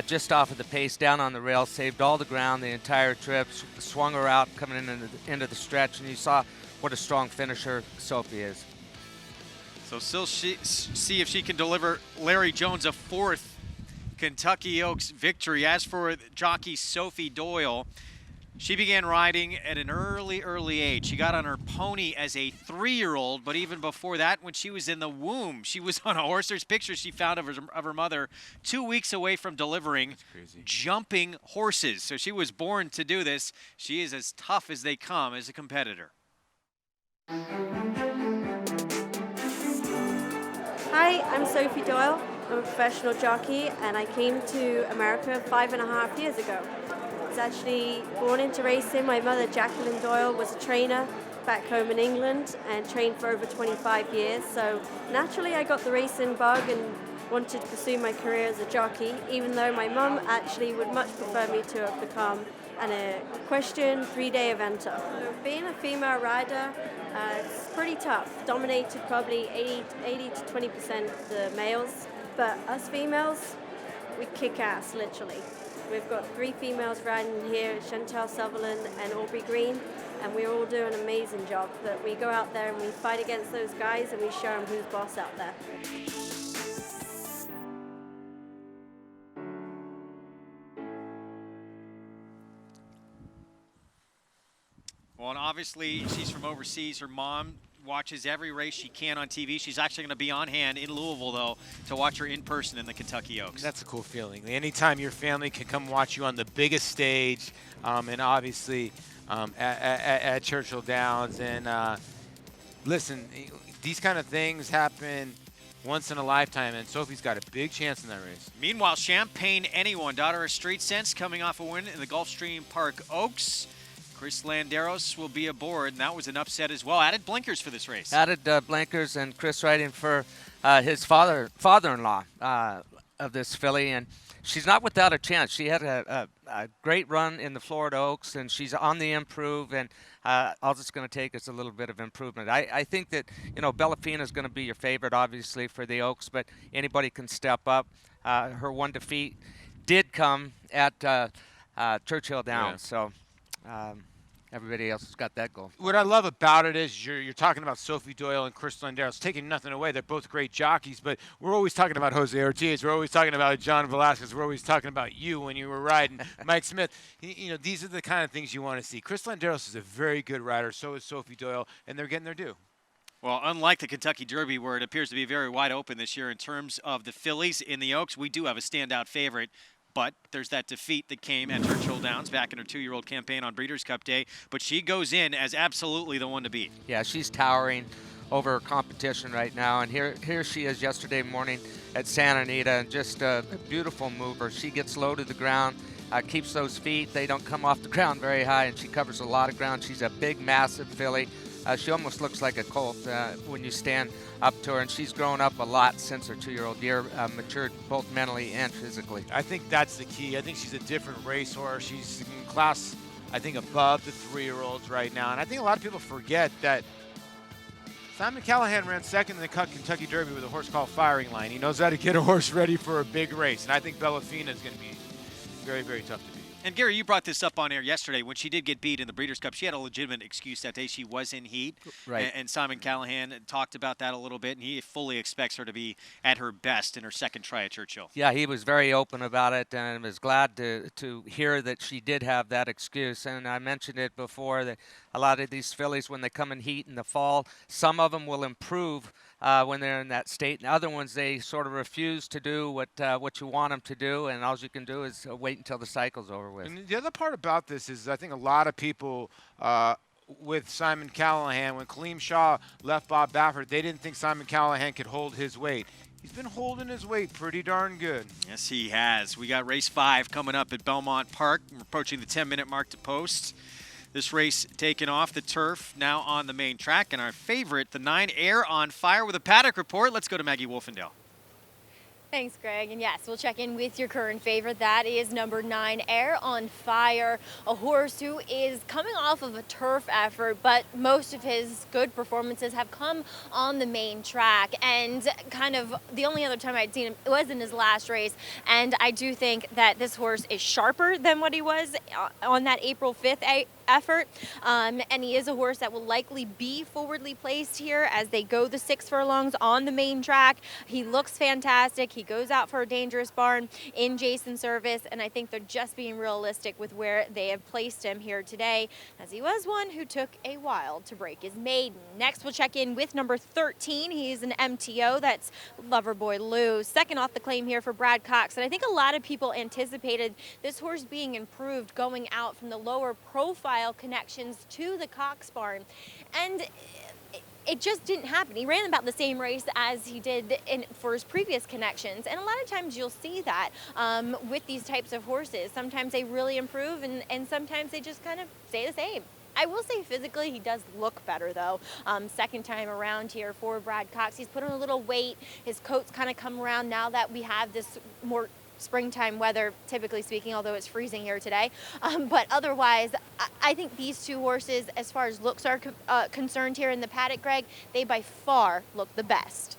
just off of the pace, down on the rail, saved all the ground the entire trip, swung her out coming into the stretch, and you saw what a strong finisher Sophie is. So still see if she can deliver Larry Jones a 4th Kentucky Oaks victory. As for jockey Sophie Doyle, she began riding at an early age. She got on her pony as a 3-year-old, but even before that, when she was in the womb, she was on a horse. There's pictures she found of her mother 2 weeks away from delivering, jumping horses. So she was born to do this. She is as tough as they come as a competitor. Hi, I'm Sophie Doyle. I'm a professional jockey, and I came to America 5.5 years ago. I was actually born into racing. My mother, Jacqueline Doyle, was a trainer back home in England and trained for over 25 years. So naturally I got the racing bug and wanted to pursue my career as a jockey, even though my mum actually would much prefer me to have become an equestrian 3-day eventer. So being a female rider, it's pretty tough. Dominated probably 80 to 20% of the males. But us females, we kick ass, literally. We've got 3 females riding here, Chantel Sutherland and Aubrey Green, and we all do an amazing job. But we go out there and we fight against those guys and we show them who's boss out there. Well, and obviously she's from overseas. Her mom watches every race she can on TV. She's actually going to be on hand in Louisville, though, to watch her in person in the Kentucky Oaks. That's a cool feeling. Anytime your family can come watch you on the biggest stage, and obviously at Churchill Downs. And listen, these kind of things happen once in a lifetime, and Sophie's got a big chance in that race. Meanwhile, Champagne Anyone, daughter of Street Sense, coming off a win in the Gulfstream Park Oaks. Chris Landeros will be aboard, and that was an upset as well. Added blinkers for this race. Added blinkers, and Chris riding for his father-in-law of this filly, and she's not without a chance. She had a great run in the Florida Oaks, and she's on the improve, and all it's going to take is a little bit of improvement. I think that, Bellafina is going to be your favorite, obviously, for the Oaks, but anybody can step up. Her one defeat did come at Churchill Downs, so everybody else has got that goal. What I love about it is you're talking about Sophie Doyle and Chris Landeros, taking nothing away. They're both great jockeys, but we're always talking about Jose Ortiz. We're always talking about John Velasquez. We're always talking about you when you were riding Mike Smith. These are the kind of things you want to see. Chris Landeros is a very good rider. So is Sophie Doyle, and they're getting their due. Well, unlike the Kentucky Derby, where it appears to be very wide open this year in terms of the fillies in the Oaks, we do have a standout favorite. But there's that defeat that came at Churchill Downs back in her 2-year-old campaign on Breeders' Cup Day. But she goes in as absolutely the one to beat. Yeah, she's towering over her competition right now. And here she is yesterday morning at Santa Anita, and just a beautiful mover. She gets low to the ground, keeps those feet. They don't come off the ground very high, and she covers a lot of ground. She's a big, massive filly. She almost looks like a colt when you stand up to her, and she's grown up a lot since her 2-year-old year, matured both mentally and physically. I think that's the key. I think she's a different racehorse. She's in class, I think, above the 3-year-olds right now. And I think a lot of people forget that Simon Callahan ran second in the Kentucky Derby with a horse called Firing Line. He knows how to get a horse ready for a big race, and I think Bellafina is going to be very, very tough to beat. And Gary, you brought this up on air yesterday. When she did get beat in the Breeders' Cup, she had a legitimate excuse that day. She was in heat. Right. And Simon Callahan talked about that a little bit, and he fully expects her to be at her best in her second try at Churchill. Yeah, he was very open about it, and was glad to hear that she did have that excuse. And I mentioned it before that a lot of these fillies, when they come in heat in the fall, some of them will improve when they're in that state, and other ones they sort of refuse to do what you want them to do, and all you can do is wait until the cycle's over with. And the other part about this is I think a lot of people with Simon Callahan, when Kaleem Shaw left Bob Baffert, they didn't think Simon Callahan could hold his weight. He's been holding his weight pretty darn good. Yes, he has. We got race 5 coming up at Belmont Park. We're approaching the 10-minute mark to post. This race taken off the turf, now on the main track. And our favorite, the 9 Air on Fire with a Paddock report. Let's go to Maggie Wolfendale. Thanks, Greg. And yes, we'll check in with your current favorite. That is number 9, Air on Fire, a horse who is coming off of a turf effort, but most of his good performances have come on the main track. And kind of the only other time I'd seen him was in his last race. And I do think that this horse is sharper than what he was on that April 5th effort. And he is a horse that will likely be forwardly placed here as they go the 6 furlongs on the main track. He looks fantastic. He goes out for a dangerous barn in Jason's service, and I think they're just being realistic with where they have placed him here today, as he was one who took a while to break his maiden. Next, we'll check in with number 13. He's an MTO. That's Loverboy Lou. Second off the claim here for Brad Cox, and I think a lot of people anticipated this horse being improved going out from the lower profile connections to the Cox barn, and it just didn't happen. He ran about the same race as he did for his previous connections, and a lot of times you'll see that with these types of horses. Sometimes they really improve, and sometimes they just kind of stay the same. I will say physically he does look better, though. Second time around here for Brad Cox. He's put on a little weight. His coat's kind of come around now that we have this more springtime weather, typically speaking, although it's freezing here today. But otherwise, I think these two horses, as far as looks are concerned here in the paddock, Greg, they by far look the best.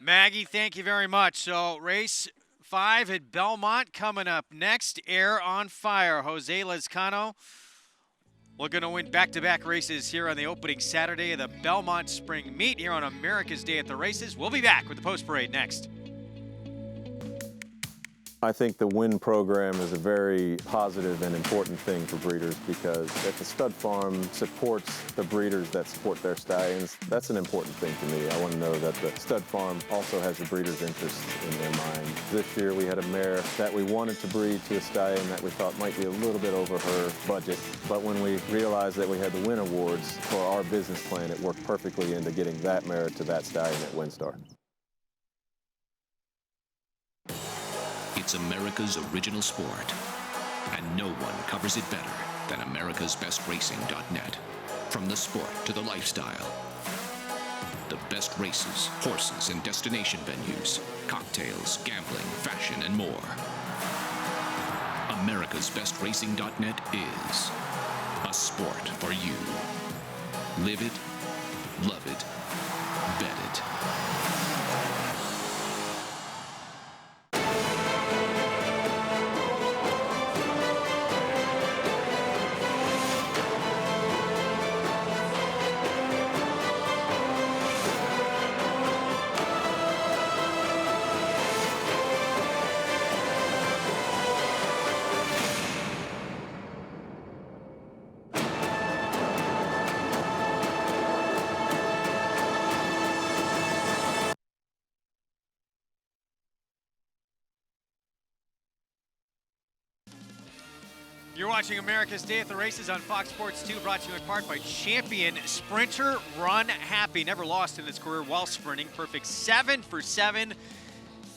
Maggie, thank you very much. So race 5 at Belmont coming up next. Air on Fire. Jose Lezcano looking to win back-to-back races here on the opening Saturday of the Belmont Spring Meet here on America's Day at the Races. We'll be back with the post parade next. I think the win program is a very positive and important thing for breeders because if the stud farm supports the breeders that support their stallions, that's an important thing to me. I want to know that the stud farm also has the breeder's interest in their mind. This year we had a mare that we wanted to breed to a stallion that we thought might be a little bit over her budget, but when we realized that we had the win awards for our business plan, it worked perfectly into getting that mare to that stallion at WinStar. It's America's original sport, and no one covers it better than americasbestracing.net. From the sport to the lifestyle, the best races, horses, and destination venues, cocktails, gambling, fashion, and more. americasbestracing.net is a sport for you. Live it, love it, bet it. You're watching America's Day at the Races on Fox Sports 2, brought to you in part by champion sprinter Run Happy. Never lost in his career while sprinting. Perfect 7 for 7.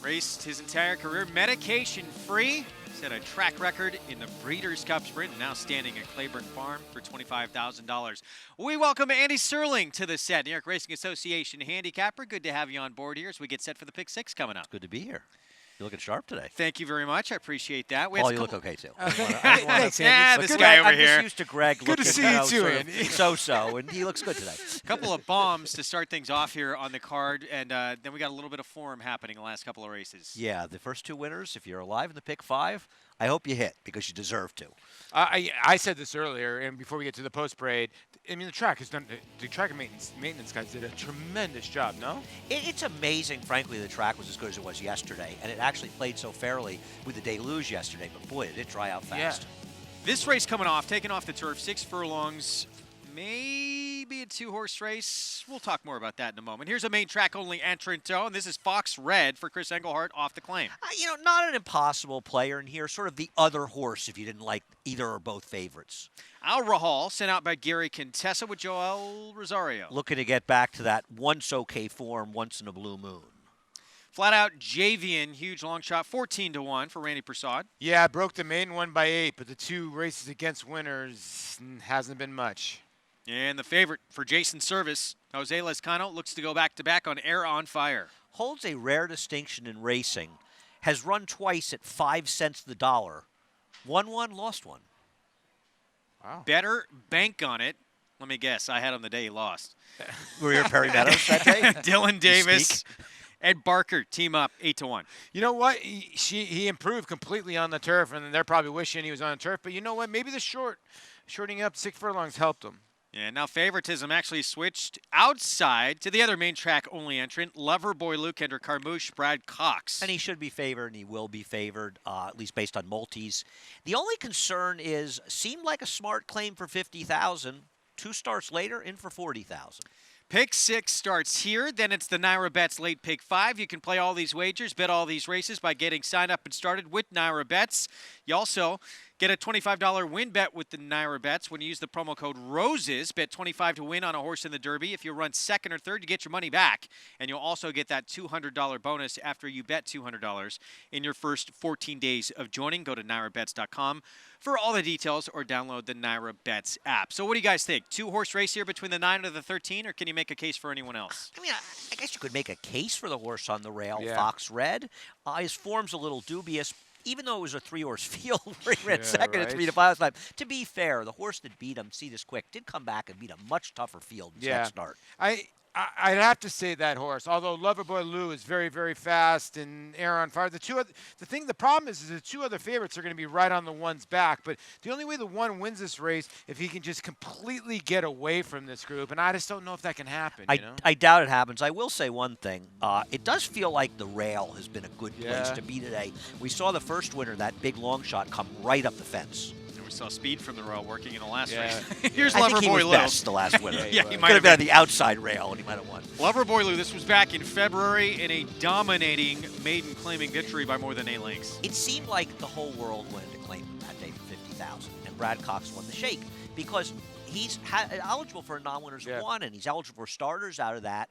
Raced his entire career medication-free. Set a track record in the Breeders' Cup Sprint, and now standing at Claiborne Farm for $25,000. We welcome Andy Serling to the set. New York Racing Association handicapper. Good to have you on board here as we get set for the Pick 6 coming up. Good to be here. You're looking sharp today. Thank you very much. I appreciate that. Paul, you look okay, too. Thanks, Andy. This guy over I'm here. just used to Greg looking Good to see you, too, Andy. So-so, and he looks good today. A couple of bombs to start things off here on the card, and then we got a little bit of form happening the last couple of races. Yeah, the first two winners, if you're alive in the pick 5, I hope you hit because you deserve to. I said this earlier, and before we get to the post parade, I mean the track has done. The track and maintenance guys did a tremendous job. No, It's amazing, frankly, the track was as good as it was yesterday, and it actually played so fairly with the deluge yesterday. But boy, did it dry out fast. Yeah. This race coming off, taking off the turf, 6 furlongs. Maybe a 2-horse race. We'll talk more about that in a moment. Here's a main track only entrant, though, and this is Fox Red for Chris Englehart off the claim. Not an impossible player in here, sort of the other horse if you didn't like either or both favorites. Al Rahal, sent out by Gary Contessa with Joel Rosario. Looking to get back to that once okay form, once in a blue moon. Flat out Javian, huge long shot, 14-1 for Randy Prasad. Yeah, broke the main one by 8, but the 2 races against winners hasn't been much. And the favorite for Jason Service, Jose Lezcano, looks to go back-to-back on Air on Fire. Holds a rare distinction in racing. Has run twice at 5 cents the dollar. Won one, lost one. Wow. Better bank on it. Let me guess. I had him the day he lost. Were you at Perry Meadows that day? Dylan Davis, Ed Barker team up 8-1. You know what? He improved completely on the turf, and they're probably wishing he was on the turf. But you know what? Maybe the shorting up 6 furlongs helped him. Yeah, now favoritism actually switched outside to the other main track only entrant, Loverboy Luke Hendrick Carmouche, Brad Cox. And he should be favored, and he will be favored, at least based on multis. The only concern is, seemed like a smart claim for $50,000. 2 starts later, in for $40,000. Pick 6 starts here. Then it's the Naira Bets late pick 5. You can play all these wagers, bet all these races by getting signed up and started with Naira Bets. You also get a $25 win bet with the Naira Bets when you use the promo code ROSES. Bet $25 to win on a horse in the Derby. If you run second or third, you get your money back. And you'll also get that $200 bonus after you bet $200 in your first 14 days of joining. Go to NairaBets.com for all the details or download the Naira Bets app. So what do you guys think? 2-horse race here between the 9 and the 13, or can you make a case for anyone else? I mean, I guess you could make a case for the horse on the rail, Yeah. Fox Red. His form's a little dubious, even though it was a 3-horse field where he ran second at 3 to 5 time. To be fair, the horse that beat him, See This Quick, did come back and beat a much tougher field in that start. I I'd have to say that horse, although Loverboy Lou is very, very fast and Air on Fire. The problem is the two other favorites are going to be right on the one's back. But the only way the one wins this race if he can just completely get away from this group, and I just don't know if that can happen. I doubt it happens. I will say one thing. It does feel like the rail has been a good place Yeah. to be today. We saw the first winner, that big long shot, come right up the fence. And we saw speed from the rail working in the last Yeah. race. Here's I think he Loverboy was Lou. best the last winner. Yeah, he might could have been on been. the outside rail, and he might have won. Loverboy Lou, this was back in February in a dominating maiden claiming victory by more than 8 lengths. It seemed like the whole world wanted to claim him that day for 50,000, and Brad Cox won the shake because he's eligible for a non-winners of one, and he's eligible for starters out of that.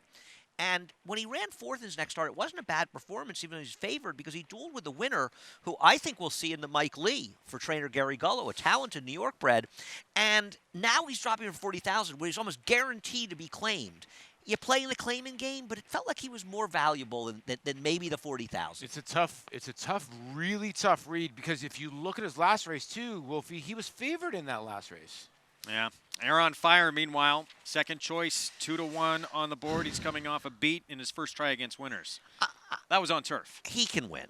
And when he ran fourth in his next start, it wasn't a bad performance, even though he's favored, because he dueled with the winner, who I think we'll see in the Mike Lee for trainer Gary Gullo, a talented New York bred. And now he's dropping for 40,000, where he's almost guaranteed to be claimed. You play in the claiming game, but it felt like he was more valuable than maybe the 40,000. It's a tough, really tough read, because if you look at his last race too, Wolfie, he was favored in that last race. Yeah. Air on Fire, meanwhile, second choice, 2-1 on the board. He's coming off a beat in his first try against winners. That was on turf. He can win.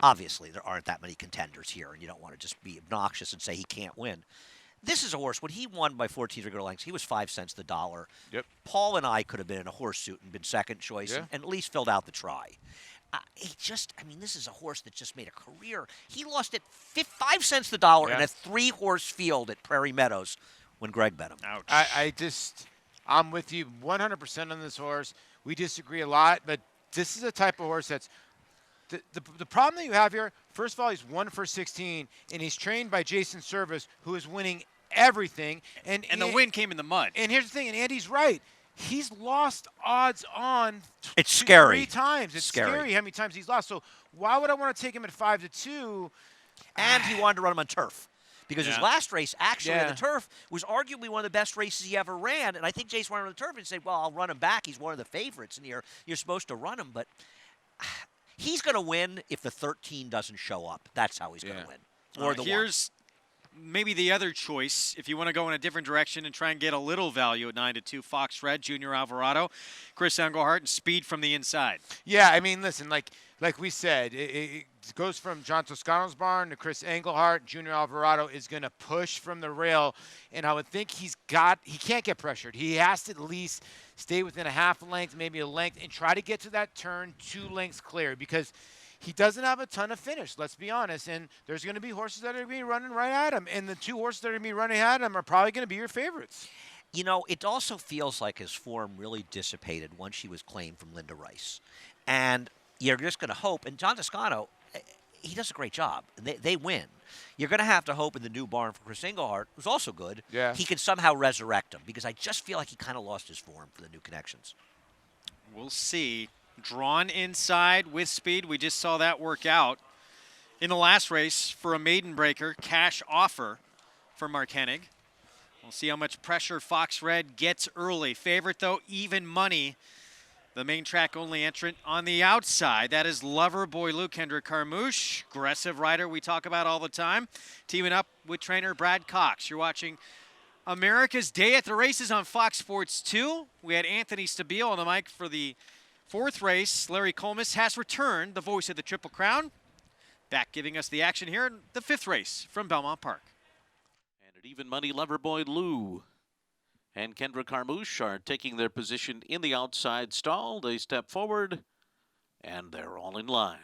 Obviously, there aren't that many contenders here, and you don't want to just be obnoxious and say he can't win. This is a horse. When he won by 14 regular lengths, he was 5 cents the dollar. Yep. Paul and I could have been in a horse suit and been second choice and at least filled out the try. This is a horse that just made a career. He lost at 5 cents the dollar in a 3-horse field at Prairie Meadows when Greg bet him. Ouch. I'm with you 100% on this horse. We disagree a lot, but this is a type of horse that's the problem that you have here. First of all, he's 1 for 16, and he's trained by Jason Service, who is winning everything. And the win came in the mud. And here's the thing, and Andy's right. He's lost odds on It's scary. 3 times. It's scary how many times he's lost. So why would I want to take him at 5-2? And he wanted to run him on turf. Because his last race, actually, on Yeah. the turf, was arguably one of the best races he ever ran. And I think Jason wanted him on the turf and said, well, I'll run him back. He's one of the favorites, and you're supposed to run him. But he's going to win if the 13 doesn't show up. That's how he's going to win. Or the Here's maybe the other choice, if you want to go in a different direction and try and get a little value at 9-2, Fox Red, Junior Alvarado, Chris Englehart, and speed from the inside. Yeah, listen, like we said, it goes from John Toscano's barn to Chris Englehart. Junior Alvarado is going to push from the rail, and I would think he can't get pressured. He has to at least stay within a half a length, maybe a length, and try to get to that turn 2 lengths clear, because he doesn't have a ton of finish, let's be honest, and there's going to be horses that are going to be running right at him, and the 2 horses that are going to be running at him are probably going to be your favorites. You know, it also feels like his form really dissipated once she was claimed from Linda Rice. And you're just going to hope, and John Toscano, he does a great job. They win. You're going to have to hope in the new barn for Chris Englehart, who's also good, he can somehow resurrect him, because I just feel like he kind of lost his form for the new connections. We'll see. Drawn inside with speed. We just saw that work out in the last race for a maiden breaker. Cash offer for Mark Hennig. We'll see how much pressure Fox Red gets early. Favorite, though, even money. The main track only entrant on the outside. That is Loverboy Lou, Kendrick Carmouche. Aggressive rider we talk about all the time. Teaming up with trainer Brad Cox. You're watching America's Day at the Races on Fox Sports 2. We had Anthony Stabile on the mic for the 4th race. Larry Colmus has returned, the voice of the Triple Crown. Back giving us the action here in the 5th race from Belmont Park. And at even money, Loverboy Lou and Kendra Carmouche are taking their position in the outside stall. They step forward, and they're all in line.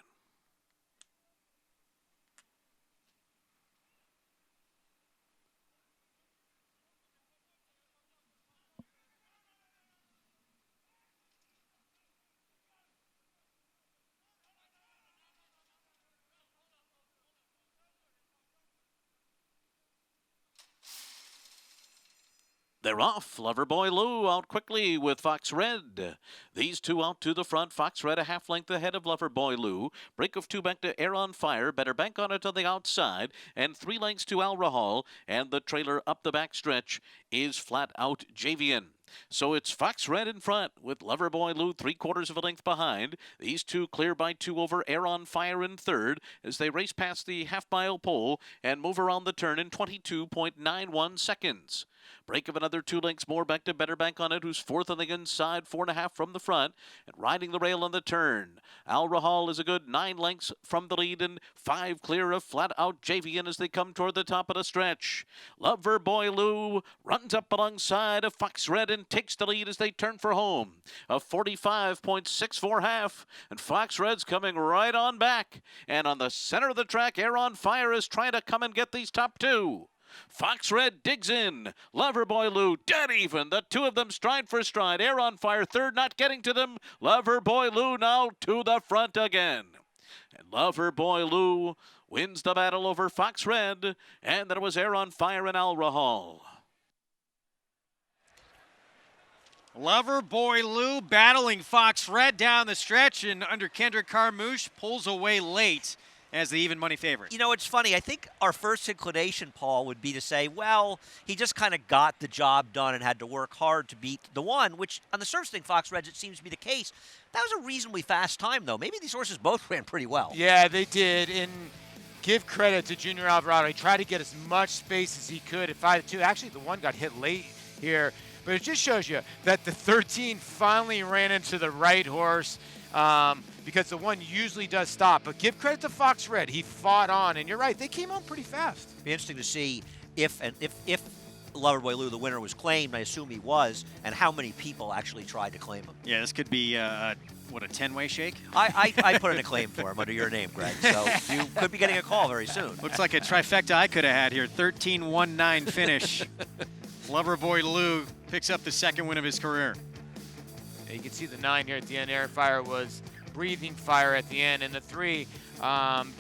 They're off. Loverboy Lou out quickly with Fox Red. These 2 out to the front. Fox Red a half length ahead of Loverboy Lou. Break of 2 back to Air on Fire. Better bank on it on the outside. And 3 lengths to Al Rahal. And the trailer up the back stretch is Flat Out Javian. So it's Fox Red in front with Loverboy Lou 3/4 of a length behind. These 2 clear by 2 over Air on Fire in third as they race past the half-mile pole and move around the turn in 22.91 seconds. Break of another 2 lengths more back to Better Bank on it, who's fourth on the inside, 4.5 from the front, and riding the rail on the turn. Al Rahal is a good 9 lengths from the lead and 5 clear of Flat Out Javian as they come toward the top of the stretch. Lover Boy Lou runs up alongside of Fox Red and takes the lead as they turn for home. A 45.64 half, and Fox Red's coming right on back. And on the center of the track, Air on Fire is trying to come and get these top 2. Fox Red digs in. Loverboy Lou dead even. The 2 of them stride for stride. Air on Fire third, not getting to them. Loverboy Lou now to the front again. And Loverboy Lou wins the battle over Fox Red. And there was Air on Fire and Al Rahal. Loverboy Lou battling Fox Red down the stretch, and under Kendrick Carmouche pulls away late as the even money favorite. You know, it's funny. I think our first inclination, Paul, would be to say, well, he just kind of got the job done and had to work hard to beat the one, which on the surface thing, Fox Reds, it seems to be the case. That was a reasonably fast time, though. Maybe these horses both ran pretty well. Yeah, they did. And give credit to Junior Alvarado. He tried to get as much space as he could at 5-2. Actually, the one got hit late here. But it just shows you that the 13 finally ran into the right horse. Because the one usually does stop. But give credit to Fox Red. He fought on, and you're right, they came on pretty fast. Be interesting to see if Loverboy Lou, the winner, was claimed. I assume he was, and how many people actually tried to claim him. Yeah, this could be, a 10-way shake? I put in a claim for him under your name, Greg, so you could be getting a call very soon. Looks like a trifecta I could have had here. 13-1-9 finish. Loverboy Lou picks up the second win of his career. Yeah, you can see the 9 here at the end. Air Fire was breathing fire at the end, and the 3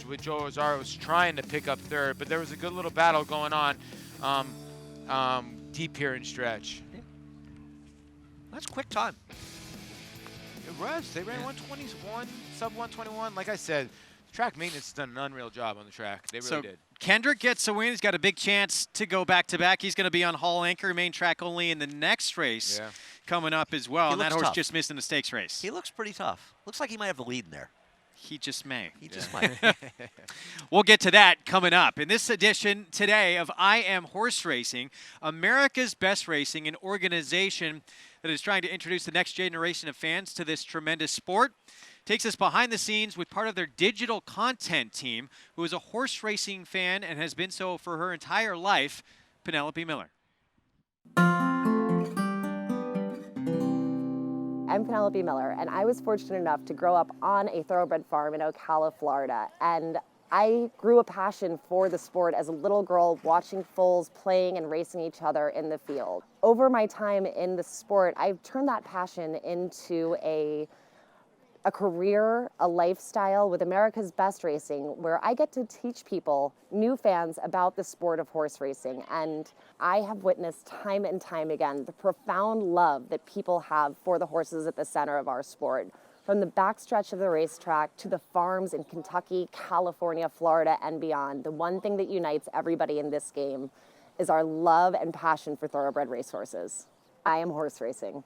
with Joe Rosario was trying to pick up third, but there was a good little battle going on deep here in stretch. Yeah. That's a quick time. It was. They ran 121, sub 121. Like I said, track maintenance has done an unreal job on the track. They really did. Kendrick gets a win. He's got a big chance to go back-to-back. He's going to be on Hall Anchor, main track only in the next race coming up as well. And that horse just missed in the stakes race. He looks pretty tough. Looks like he might have the lead in there. He just may. He just might. We'll get to that coming up. In this edition today of I Am Horse Racing, America's Best Racing, an organization that is trying to introduce the next generation of fans to this tremendous sport, takes us behind the scenes with part of their digital content team, who is a horse racing fan and has been so for her entire life, Penelope Miller. I'm Penelope Miller, and I was fortunate enough to grow up on a thoroughbred farm in Ocala, Florida. And I grew a passion for the sport as a little girl, watching foals playing and racing each other in the field. Over my time in the sport, I've turned that passion into a career, a lifestyle with America's Best Racing, where I get to teach people, new fans, about the sport of horse racing. And I have witnessed time and time again the profound love that people have for the horses at the center of our sport. From the backstretch of the racetrack to the farms in Kentucky, California, Florida, and beyond, the one thing that unites everybody in this game is our love and passion for thoroughbred racehorses. I Am Horse Racing.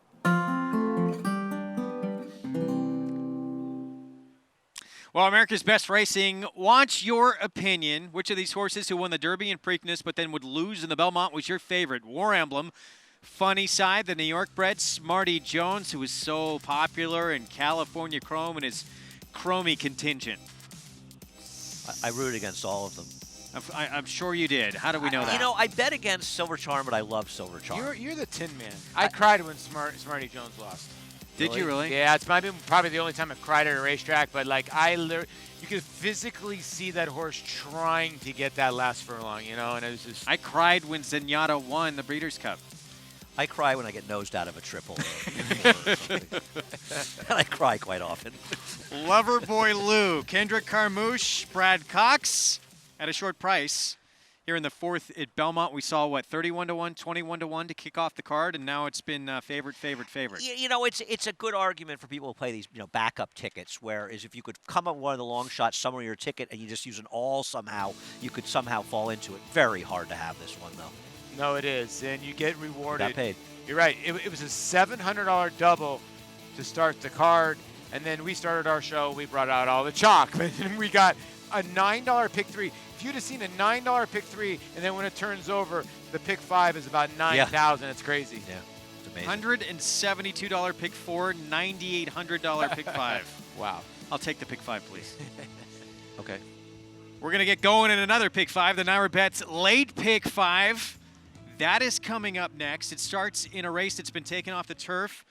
Well, America's Best Racing wants your opinion. Which of these horses who won the Derby and Preakness but then would lose in the Belmont was your favorite? War Emblem, Funny Side, the New York bred Smarty Jones, who was so popular in California Chrome and his Chromie contingent. I rooted against all of them. I'm sure you did. How do we know that? You know, I bet against Silver Charm, but I love Silver Charm. You're the Tin Man. I cried when Smarty Jones lost. Did you really? Yeah, it's probably the only time I've cried at a racetrack, but like you could physically see that horse trying to get that last furlong, you know, and it was just... I cried when Zenyatta won the Breeders' Cup. I cry when I get nosed out of a triple. And I cry quite often. Loverboy Lou, Kendrick Carmouche, Brad Cox at a short price. Here in the fourth at Belmont, we saw, 31-1, 21-1 to kick off the card, and now it's been favorite. You know, it's a good argument for people who play these, backup tickets, whereas if you could come up with one of the long shots somewhere in your ticket and you just use an all somehow, you could somehow fall into it. Very hard to have this one, though. No, it is, and you get rewarded. Got paid. You're right. It was a $700 double to start the card, and then we started our show. We brought out all the chalk, and we got a $9 pick 3. if you'd have seen a $9 pick 3, and then when it turns over, the pick 5 is about $9,000. It's crazy. Yeah, it's amazing. $172 pick 4, $9,800 pick 5. Wow. I'll take the pick 5, please. Okay. We're going to get going in another pick 5, the Naira Bets late pick 5. That is coming up next. It starts in a race that's been taken off the turf.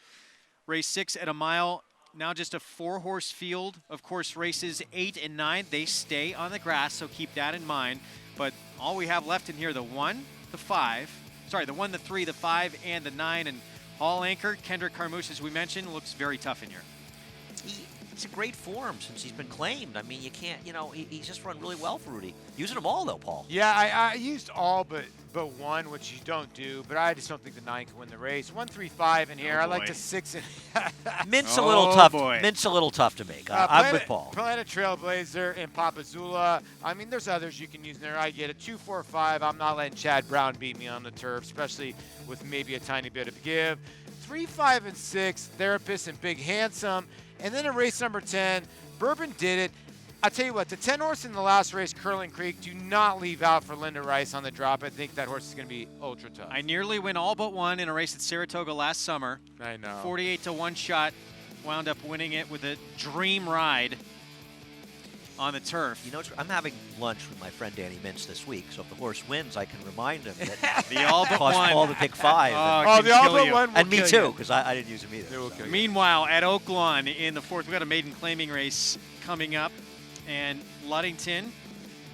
Race 6 at a mile. Now just a 4-horse field. Of course, races 8 and 9, they stay on the grass, so keep that in mind. But all we have left in here, the 1, the 5, sorry, the 1, the 3, the 5, and the 9. And Hall anchor, Kendrick Carmouche, as we mentioned, looks very tough in here. It's a great form since he's been claimed. I mean, you can't, he's just run really well for Rudy. Using them all, though, Paul. Yeah, I used all but 1, which you don't do, but I just don't think the 9 can win the race. 1, 3, 5 in here. I like the 6. Mint's a little tough. Mint's a little tough to make. I'm with Paul. Planet Trailblazer and Papazula. I mean, there's others you can use in there. I get it. 2, 4, 5. I'm not letting Chad Brown beat me on the turf, especially with maybe a tiny bit of give. 3, 5, and 6. Therapist and Big Handsome. And then in race number 10, Bourbon did it. I'll tell you what, the 10 horse in the last race, Curling Creek, do not leave out for Linda Rice on the drop. I think that horse is going to be ultra tough. I nearly win all but one in a race at Saratoga last summer. I know. 48 to 1 shot. Wound up winning it with a dream ride on the turf. You know, I'm having lunch with my friend Danny Mintz this week, so if the horse wins, I can remind him that the all but cost one. Paul the pick 5. The all but one will and me kill too, you. because I didn't use him either. So. Meanwhile, at Oaklawn in the 4th, we've got a maiden claiming race coming up. And Luddington,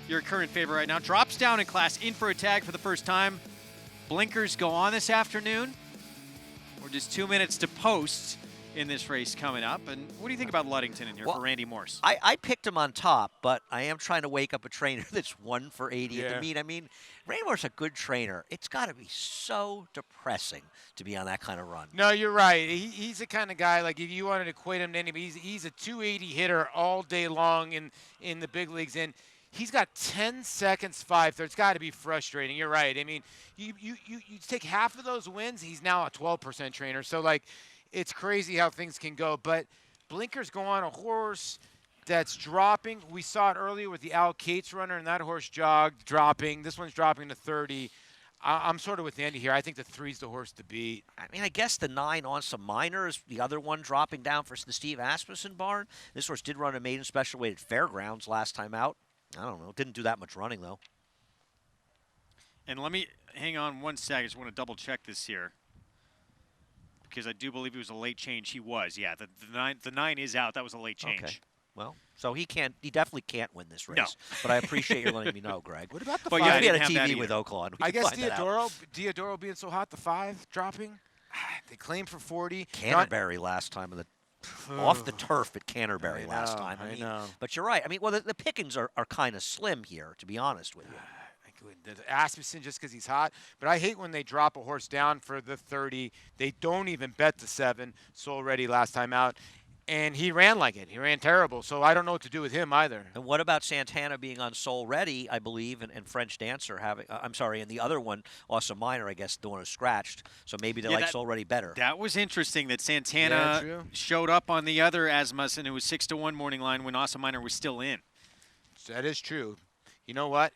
your current favorite right now, drops down in class, in for a tag for the first time. Blinkers go on this afternoon. We're just 2 minutes to post in this race coming up. And what do you think about Luddington in here for Randy Morse? I picked him on top, but I am trying to wake up a trainer that's 1 for 80 at the meet. I mean, Randy Morse is a good trainer. It's got to be so depressing to be on that kind of run. No, you're right. He's the kind of guy, like, if you wanted to equate him to anybody, he's a 280 hitter all day long in the big leagues. And he's got 10 seconds, 5/3. It's got to be frustrating. You're right. I mean, you take half of those wins, he's now a 12% trainer. So, like, it's crazy how things can go. But Blinkers go on a horse that's dropping. We saw it earlier with the Al Cates runner, and that horse jogged, dropping. This one's dropping to 30. I'm sort of with Andy here. I think the 3's the horse to beat. I mean, I guess the 9 on some minors, the other one dropping down for the Steve Asmussen barn. This horse did run a maiden special weight at Fairgrounds last time out. I don't know. Didn't do that much running, though. And let me hang on one sec. I just want to double check this here, because I do believe he was a late change. He was, yeah. The 9 is out. That was a late change. Okay. Well, so he definitely can't win this race. No. But I appreciate you letting me know, Greg. What about the 5? Yeah, we had a TV with Oaklawn. I guess Diodoro being so hot, the 5 dropping. They claimed for 40. Canterbury last time off the turf at Canterbury last time. I know. But you're right. I mean, well, the pickings are kind of slim here, to be honest with you. Asmussen just because he's hot. But I hate when they drop a horse down for the 30. They don't even bet the 7. Soul Ready last time out. And he ran like it. He ran terrible. So I don't know what to do with him either. And what about Santana being on Soul Ready, I believe, and French Dancer having, and the other one, Awesome Minor, I guess, the one who scratched. So maybe they like Soul Ready better. That was interesting that Santana showed up on the other Asmussen, who was 6 to 1 morning line when Awesome Minor was still in. That is true. You know what?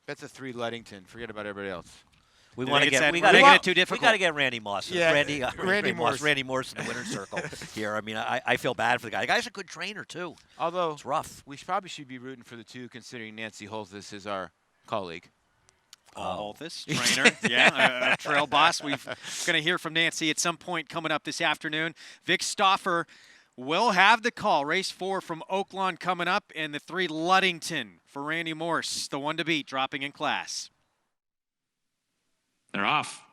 That's a 3 Luddington. Forget about everybody else. We got to get Randy Moss. Yeah, Randy Morse in the winner's circle here. I mean, I feel bad for the guy. The guy's a good trainer too. Although it's rough. We probably should be rooting for the 2, considering Nancy Holthus is our colleague. Holthus, trainer, a trail boss. We're going to hear from Nancy at some point coming up this afternoon. Vic Stauffer will have the call. Race 4 from Oaklawn coming up, and the 3 Luddington for Randy Morse, the 1 to beat, dropping in class. They're off.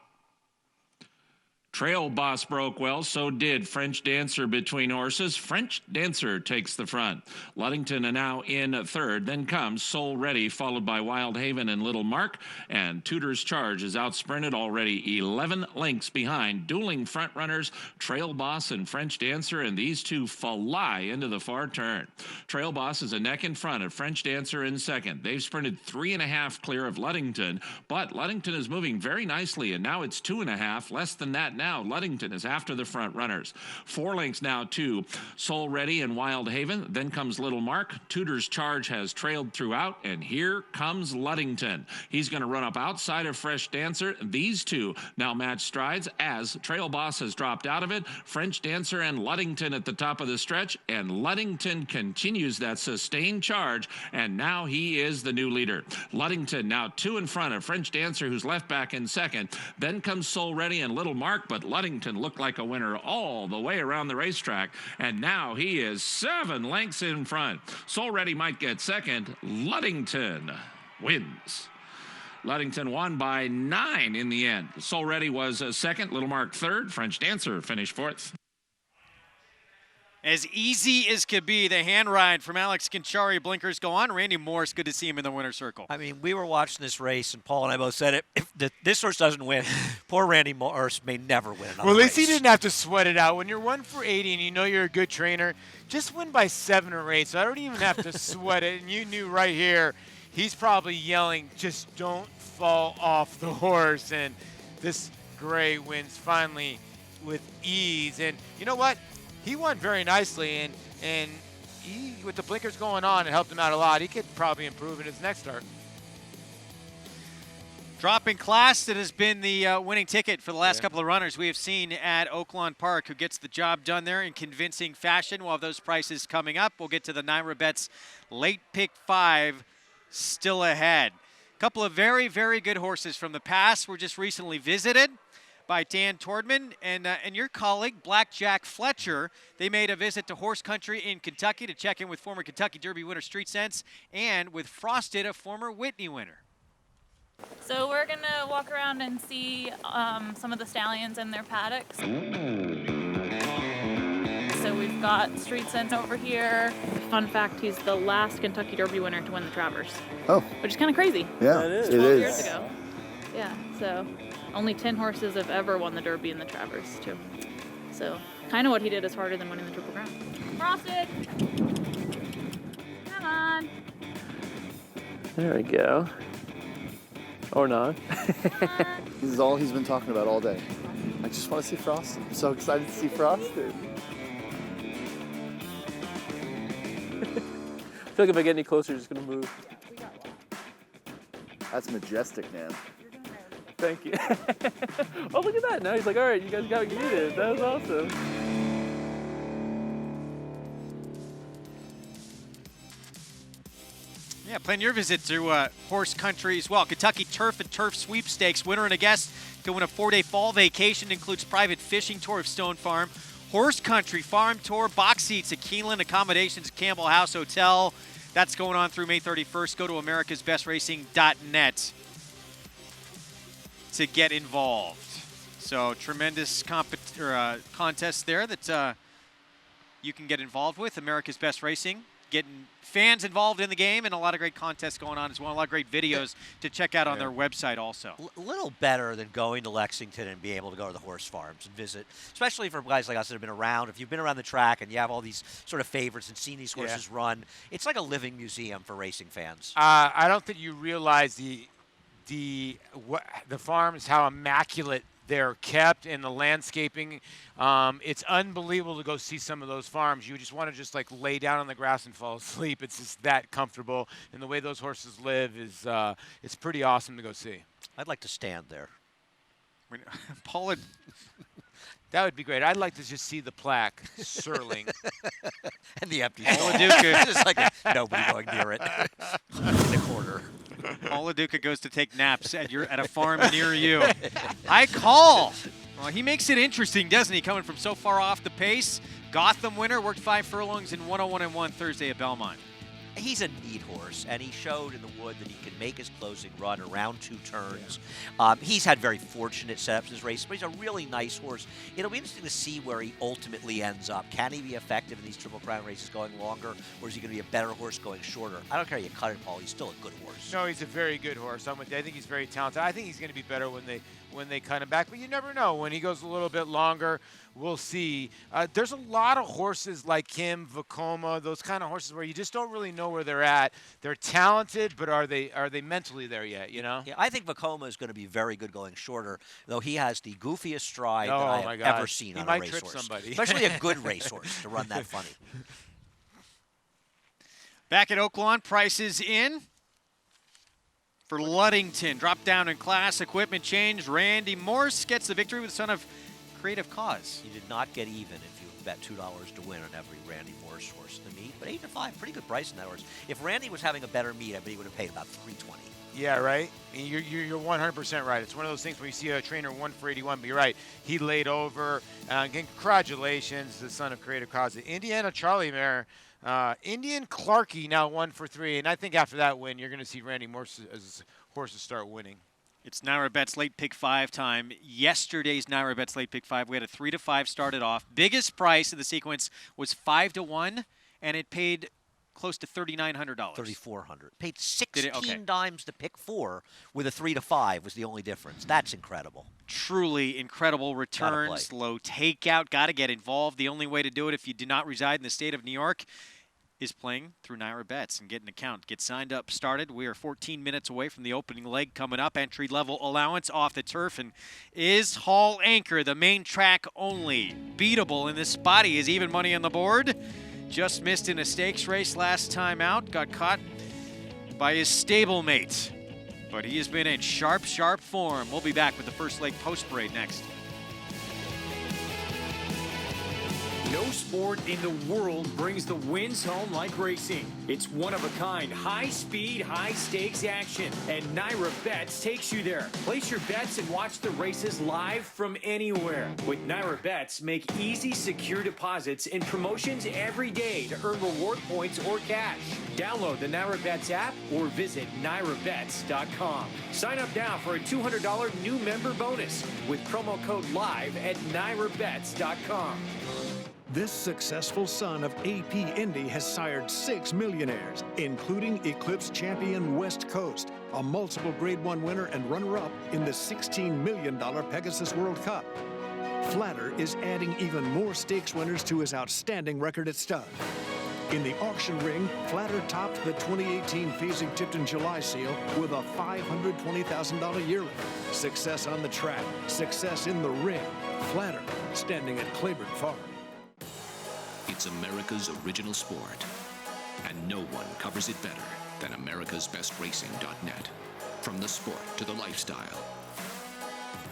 Trail Boss broke well, so did French Dancer between horses. French Dancer takes the front. Luddington are now in 3rd. Then comes Soul Ready, followed by Wild Haven and Little Mark. And Tudor's Charge is outsprinted already 11 lengths behind. Dueling front runners, Trail Boss and French Dancer, and these 2 fly into the far turn. Trail Boss is a neck in front of French Dancer in 2nd. They've sprinted 3.5 clear of Luddington, but Luddington is moving very nicely, and now it's 2.5, less than that now. now. Ludington is after the front runners. 4 lengths now to Soul Ready and Wild Haven. Then comes Little Mark. Tudor's Charge has trailed throughout, and here comes Ludington. He's going to run up outside of Fresh Dancer. These two now match strides as Trail Boss has dropped out of it. French Dancer and Ludington at the top of the stretch, and Ludington continues that sustained charge, and now he is the new leader. Ludington now 2 in front of French Dancer, who's left back in second. Then comes Soul Ready and Little Mark, but Ludington looked like a winner all the way around the racetrack, and now he is 7 lengths in front. Soul Ready might get second. Ludington wins. Ludington won by 9 in the end. Soul Ready was second, Little Mark third, French Dancer finished fourth. As easy as could be, the hand ride from Alex Conchari. Blinkers go on. Randy Morse, good to see him in the winner's circle. I mean, we were watching this race, and Paul and I both said it. If this horse doesn't win, poor Randy Morse may never win another Well, at least race. he didn't have to sweat it out. When you're 1 for 80 and you know you're a good trainer, just win by 7 or 8. So I don't even have to sweat it. And you knew right here, he's probably yelling, just don't fall off the horse. And this gray wins finally with ease. And you know what? He won very nicely, and he, with the blinkers going on, it helped him out a lot. He could probably improve in his next start. Dropping class, that has been the winning ticket for the last couple of runners we have seen at Oaklawn Park, who gets the job done there in convincing fashion. We'll have those prices coming up. We'll get to the Naira Bets late pick 5 still ahead. A couple of very, very good horses from the past were just recently visited by Dan Tordman and your colleague, Blackjack Fletcher. They made a visit to horse country in Kentucky to check in with former Kentucky Derby winner Street Sense and with Frosted, a former Whitney winner. So we're going to walk around and see some of the stallions and their paddocks. So we've got Street Sense over here. Fun fact, he's the last Kentucky Derby winner to win the Travers. Oh. Which is kind of crazy. Yeah, it is. 12 years ago. Yeah, so only 10 horses have ever won the Derby and the Travers, too. So kind of what he did is harder than winning the Triple Crown. Frosted! Come on! There we go. Or not. This is all he's been talking about all day. I just want to see Frosted. I'm so excited to see Frosted. I feel like if I get any closer, he's just going to move. That's majestic, man. Thank you. Oh, look at that. Now he's like, all right, you guys got what you needed. That was awesome. Yeah, plan your visit to horse country as well. Kentucky Turf and Turf Sweepstakes. Winner and a guest to win a 4-day fall vacation. Includes private fishing tour of Stone Farm, horse country farm tour, box seats at Keeneland, accommodations at Campbell House Hotel. That's going on through May 31st. Go to americasbestracing.net to get involved. So tremendous contest there that you can get involved with. America's Best Racing, getting fans involved in the game, and a lot of great contests going on as well. A lot of great videos to check out on their website also. A little better than going to Lexington and being able to go to the horse farms and visit, especially for guys like us that have been around. If you've been around the track and you have all these sort of favorites and seen these horses run, it's like a living museum for racing fans. I don't think you realize the farms, how immaculate they're kept, and the landscaping. It's unbelievable to go see some of those farms. You just want to just like lay down on the grass and fall asleep. It's just that comfortable, and the way those horses live is it's pretty awesome to go see. I'd like to stand there. Paul, that would be great. I'd like to just see the plaque, Serling. And the empty Paul stall. LaDuca. Just like nobody going near it in the corner. Paul LaDuca goes to take naps at a farm near you. I call. Well, he makes it interesting, doesn't he? Coming from so far off the pace. Gotham winner, worked 5 furlongs in 101-1 Thursday at Belmont. He's a neat horse, and he showed in the Wood that he can make his closing run around 2 turns. He's had very fortunate setups in his race, but he's a really nice horse. It'll be interesting to see where he ultimately ends up. Can he be effective in these Triple Crown races going longer, or is he going to be a better horse going shorter? I don't care how you cut it, Paul. He's still a good horse. No, he's a very good horse. I'm with you. I think he's very talented. I think he's going to be better when when they cut him back, but you never know. When he goes a little bit longer, we'll see. There's a lot of horses like him, Vekoma, those kind of horses where you just don't really know where they're at. They're talented, but are they mentally there yet, you know? Yeah, I think Vekoma is going to be very good going shorter, though he has the goofiest stride that Oh, I my have gosh. ever seen He on might a trip racehorse. somebody. Especially a good racehorse to run that funny. Back at Oaklawn, prices in for Ludington. Drop down in class, equipment change. Randy Morse gets the victory with the son of Creative Cause. You did not get even if you bet $2 to win on every Randy Morse horse in the meet, but 8-5, pretty good price in that horse. If Randy was having a better meet, I bet he would have paid about $320. Yeah, right. You're 100% right. It's one of those things where you see a trainer 1 for 81, but you're right. He laid over. Again, congratulations, the son of Creative Cause. Indiana Charlie mare. Indian Clarkey now 1 for 3, and I think after that win, you're going to see Randy Morse's horses start winning. It's Naira Bet's late pick 5 time. Yesterday's Naira Bet's late pick 5, we had a 3-5 started off. Biggest price of the sequence was 5-1, and it paid close to $3,900. $3,400. Paid 16 okay. dimes to pick 4 with a 3-5 was the only difference. That's incredible. Truly incredible returns, low takeout. Got to get involved. The only way to do it if you do not reside in the state of New York is playing through Naira Bets and get an account. Get signed up, started. We are 14 minutes away from the opening leg coming up. Entry level allowance off the turf. And is Hall Anchor the main track only? Beatable in this spot. He is even money on the board. Just missed in a stakes race last time out. Got caught by his stablemate. But he has been in sharp form. We'll be back with the first leg post-parade next. No sport in the world brings the wins home like racing. It's one-of-a-kind, high-speed, high-stakes action, and Naira Bets takes you there. Place your bets and watch the races live from anywhere. With Naira Bets, make easy, secure deposits and promotions every day to earn reward points or cash. Download the Naira Bets app or visit NairaBets.com. Sign up now for a $200 new member bonus with promo code LIVE at NairaBets.com. This successful son of AP Indy has sired 6 millionaires, including Eclipse champion West Coast, a multiple Grade 1 winner and runner-up in the $16 million Pegasus World Cup. Flatter is adding even more stakes winners to his outstanding record at stud. In the auction ring, Flatter topped the 2018 Fasig-Tipton July Seal with a $520,000 yearly. Success on the track, success in the ring. Flatter, standing at Claiborne Farm. It's America's original sport, and no one covers it better than americasbestracing.net. From the sport to the lifestyle,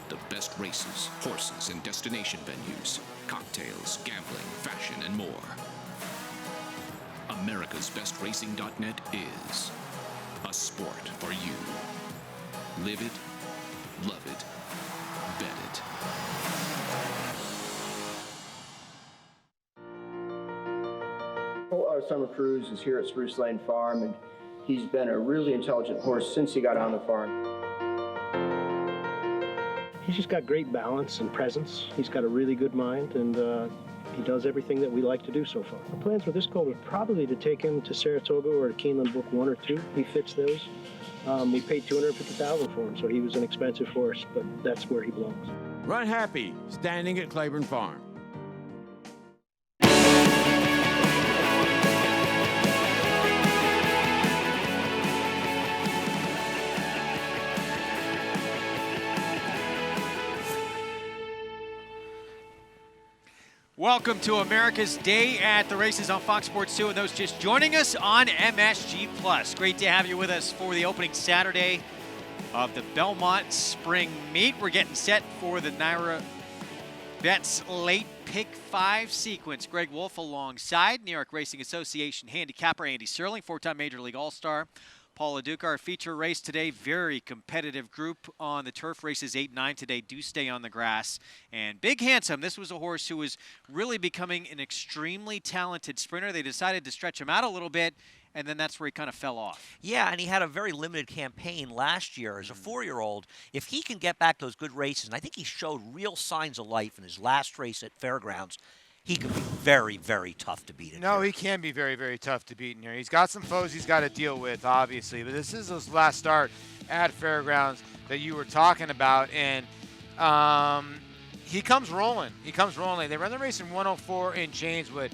the best races, horses, and destination venues, cocktails, gambling, fashion, and more. americasbestracing.net is a sport for you. Live it, love it, bet it. Our summer cruise is here at Spruce Lane Farm, and he's been a really intelligent horse since he got on the farm. He's just got great balance and presence. He's got a really good mind, and he does everything that we like to do so far. Our plans with this colt are probably to take him to Saratoga or to Keeneland Book 1 or 2. He fits those. We paid $250,000 for him, so he was an expensive horse, but that's where he belongs. Run happy, standing at Claiborne Farm. Welcome to America's Day at the Races on Fox Sports 2, and those just joining us on MSG+. Great to have you with us for the opening Saturday of the Belmont Spring Meet. We're getting set for the Naira Bets late pick 5 sequence. Greg Wolf alongside New York Racing Association handicapper Andy Serling, 4-time Major League All-Star. Paula Duke, our feature race today, very competitive group on the turf. Races 8 and 9 today do stay on the grass. And Big Handsome, this was a horse who was really becoming an extremely talented sprinter. They decided to stretch him out a little bit, and then that's where he kind of fell off. Yeah, and he had a very limited campaign last year as a 4-year-old. If he can get back those good races, and I think he showed real signs of life in his last race at Fairgrounds, he could be very, very tough to beat. No, he can be very, very tough to beat in here. He's got some foes he's got to deal with, obviously. But this is his last start at Fairgrounds that you were talking about. And He comes rolling. He comes rolling. They run the race in 104 in change with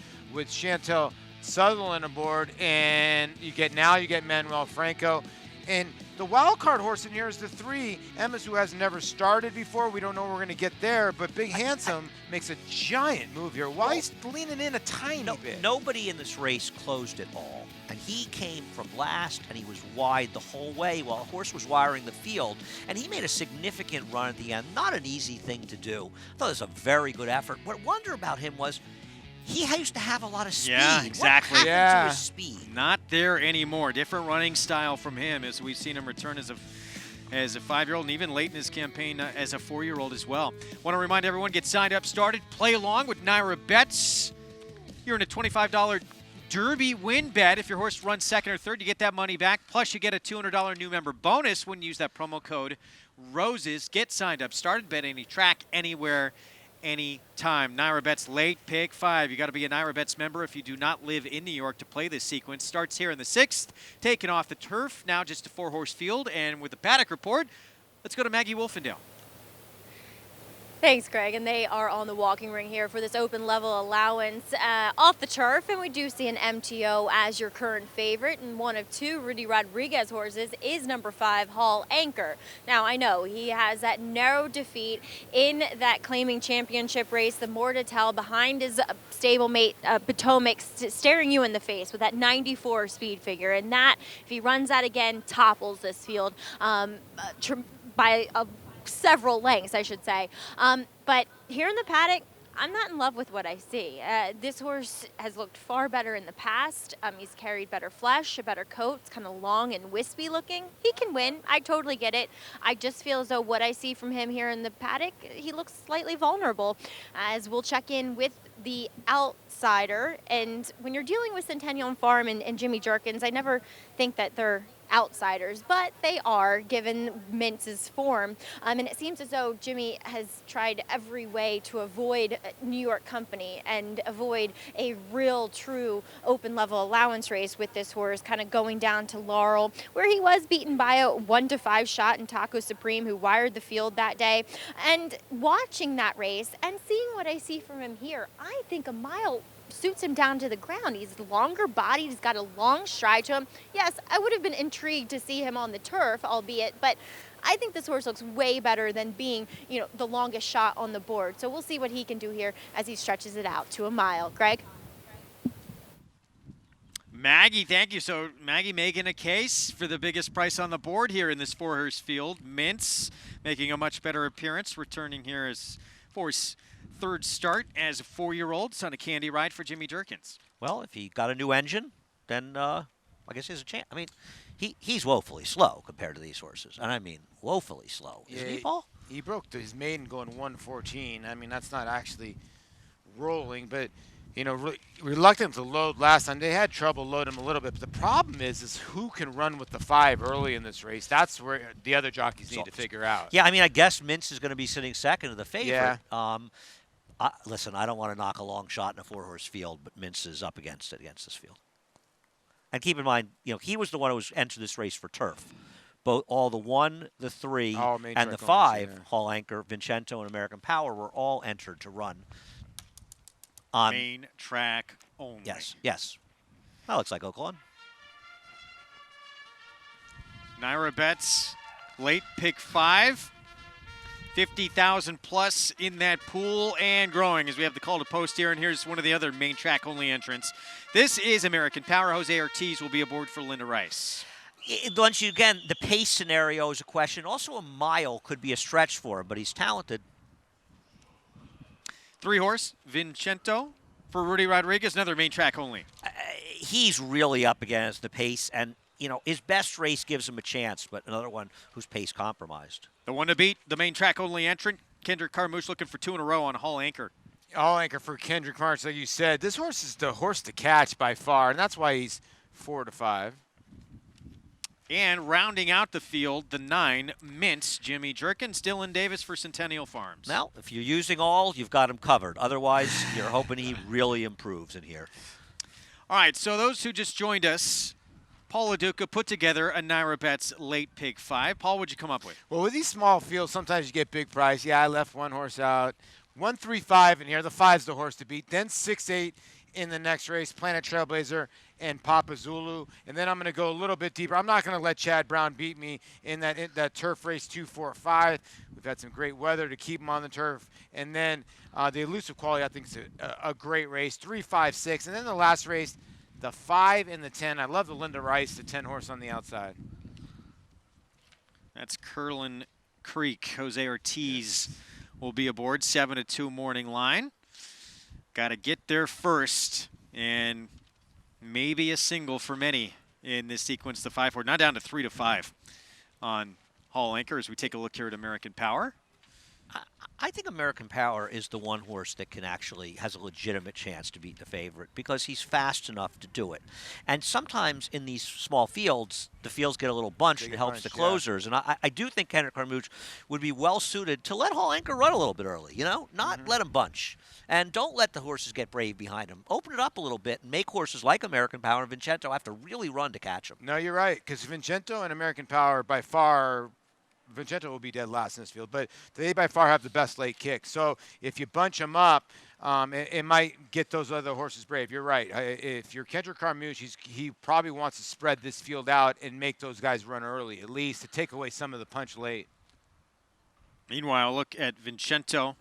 Chantel Sutherland aboard, and you get Manuel Franco. And the wild card horse in here is the 3, Emma's, who has never started before. We don't know where we're going to get there, but Big Handsome makes a giant move here. Why he's leaning in a tiny bit? Nobody in this race closed it all. And he came from last, and he was wide the whole way while the horse was wiring the field. And he made a significant run at the end. Not an easy thing to do. I thought it was a very good effort. What I wonder about him was he used to have a lot of speed. Yeah, exactly. What happened to his speed? Not there anymore. Different running style from him, as we've seen him return as a 5-year-old and even late in his campaign as a 4-year-old as well. Want to remind everyone, get signed up, started, play along with Naira Bets. You're in a $25 Derby win bet. If your horse runs second or third, you get that money back. Plus, you get a $200 new member bonus when you use that promo code ROSES. Get signed up, started, bet any track, anywhere, anytime. Naira Bets late pick 5. You got to be a Naira Bets member if you do not live in New York to play this sequence. Starts here in the 6th, taken off the turf. Now just a 4-horse field, and with the Paddock report, let's go to Maggie Wolfendale. Thanks, Greg. And they are on the walking ring here for this open level allowance off the turf. And we do see an MTO as your current favorite. And one of 2 Rudy Rodriguez horses is number 5, Hall Anchor. Now, I know he has that narrow defeat in that claiming championship race. The more to tell behind his stablemate Potomac staring you in the face with that 94 speed figure. And that, if he runs that again, topples this field by several lengths, I should say. But here in the paddock, I'm not in love with what I see. This horse has looked far better in the past. He's carried better flesh, a better coat. It's kind of long and wispy looking. He can win. I totally get it. I just feel as though what I see from him here in the paddock, he looks slightly vulnerable. As we'll check in with the outsider. And when you're dealing with Centennial Farm and Jimmy Jerkins, I never think that they're outsiders, but they are, given Mintz's form. And it seems as though Jimmy has tried every way to avoid New York company and avoid a real, true open-level allowance race with this horse, kind of going down to Laurel, where he was beaten by a 1-5 shot in Taco Supreme, who wired the field that day. And watching that race and seeing what I see from him here, I think a mile suits him down to the ground. He's longer bodied. He's got a long stride to him. Yes, I would have been intrigued to see him on the turf, albeit, but I think this horse looks way better than being, the longest shot on the board. So we'll see what he can do here as he stretches it out to a mile. Greg? Maggie, thank you. So Maggie making a case for the biggest price on the board here in this 4-horse field. Mintz making a much better appearance, returning here as for his 3rd start as a 4-year-old. Son of Candy Ride for Jimmy Jerkins. Well, if he got a new engine, then I guess he has a chance. I mean, he's woefully slow compared to these horses. And I mean, woefully slow. Isn't he, Paul? He broke his maiden going 114. I mean, that's not actually rolling, but, reluctant to load last time. They had trouble loading him a little bit. But the problem is who can run with the 5 early in this race. That's where the other jockeys need to figure out. Yeah, I mean, I guess Mintz is going to be sitting second to the favorite. Yeah. Listen, I don't want to knock a long shot in a 4-horse field, but Mintz is up against this field. And keep in mind, he was the one who was entered this race for turf. All the 1, the 3, and the 5, Hall Anchor, Vincento, and American Power were all entered to run on main track only. Yes. That looks like Oaklawn. Naira Bets, late pick 5. 50,000 plus in that pool and growing as we have the call to post here. And here's one of the other main track only entrants. This is American Power. Jose Ortiz will be aboard for Linda Rice. Once again, the pace scenario is a question. Also, a mile could be a stretch for him, but he's talented. 3-horse, Vincento for Rudy Rodriguez, another main track only. He's really up against the pace, and his best race gives him a chance, but another one whose pace compromised. The one to beat, the main track only entrant, Kendrick Carmouche, looking for 2 in a row on Hall Anchor. Hall Anchor for Kendrick March, like you said. This horse is the horse to catch by far, and that's why he's 4-5. And rounding out the field, the 9, Mintz, Jimmy Jerkins, Dylan Davis for Centennial Farms. Now, if you're using all, you've got him covered. Otherwise, you're hoping he really improves in here. All right, so those who just joined us, Paul LaDuca put together a Naira Bets late pick 5. Paul, what'd you come up with? Well, with these small fields, sometimes you get big price. Yeah, I left one horse out. 1-3-5 in here. The 5's the horse to beat. Then 6-8 in the next race, Planet Trailblazer and Papa Zulu. And then I'm going to go a little bit deeper. I'm not going to let Chad Brown beat me in that turf race 2-4-5. We've had some great weather to keep him on the turf. And then the Elusive Quality, I think, is a great race, 3-5-6. And then the last race, the 5 and the 10. I love the Linda Rice, the 10 horse on the outside. That's Curlin Creek. Jose Ortiz will be aboard. 7-2 morning line. Got to get there first, and maybe a single for many in this sequence. The 5-4, not down to 3-5 on Hall Anchor as we take a look here at American Power. I think American Power is the one horse that has a legitimate chance to beat the favorite because he's fast enough to do it. And sometimes in these small fields, the fields get a little bunched and it helps the closers. Yeah. And I do think Henrik Carmouche would be well suited to let Hall Anchor run a little bit early, not let him bunch. And don't let the horses get brave behind him. Open it up a little bit and make horses like American Power and Vincento have to really run to catch him. No, you're right, because Vincento and American Power by far – Vincento will be dead last in this field, but they by far have the best late kick. So if you bunch them up, it might get those other horses brave. You're right. If you're Kendrick Carmouche, he probably wants to spread this field out and make those guys run early, at least to take away some of the punch late. Meanwhile, look at Vincento.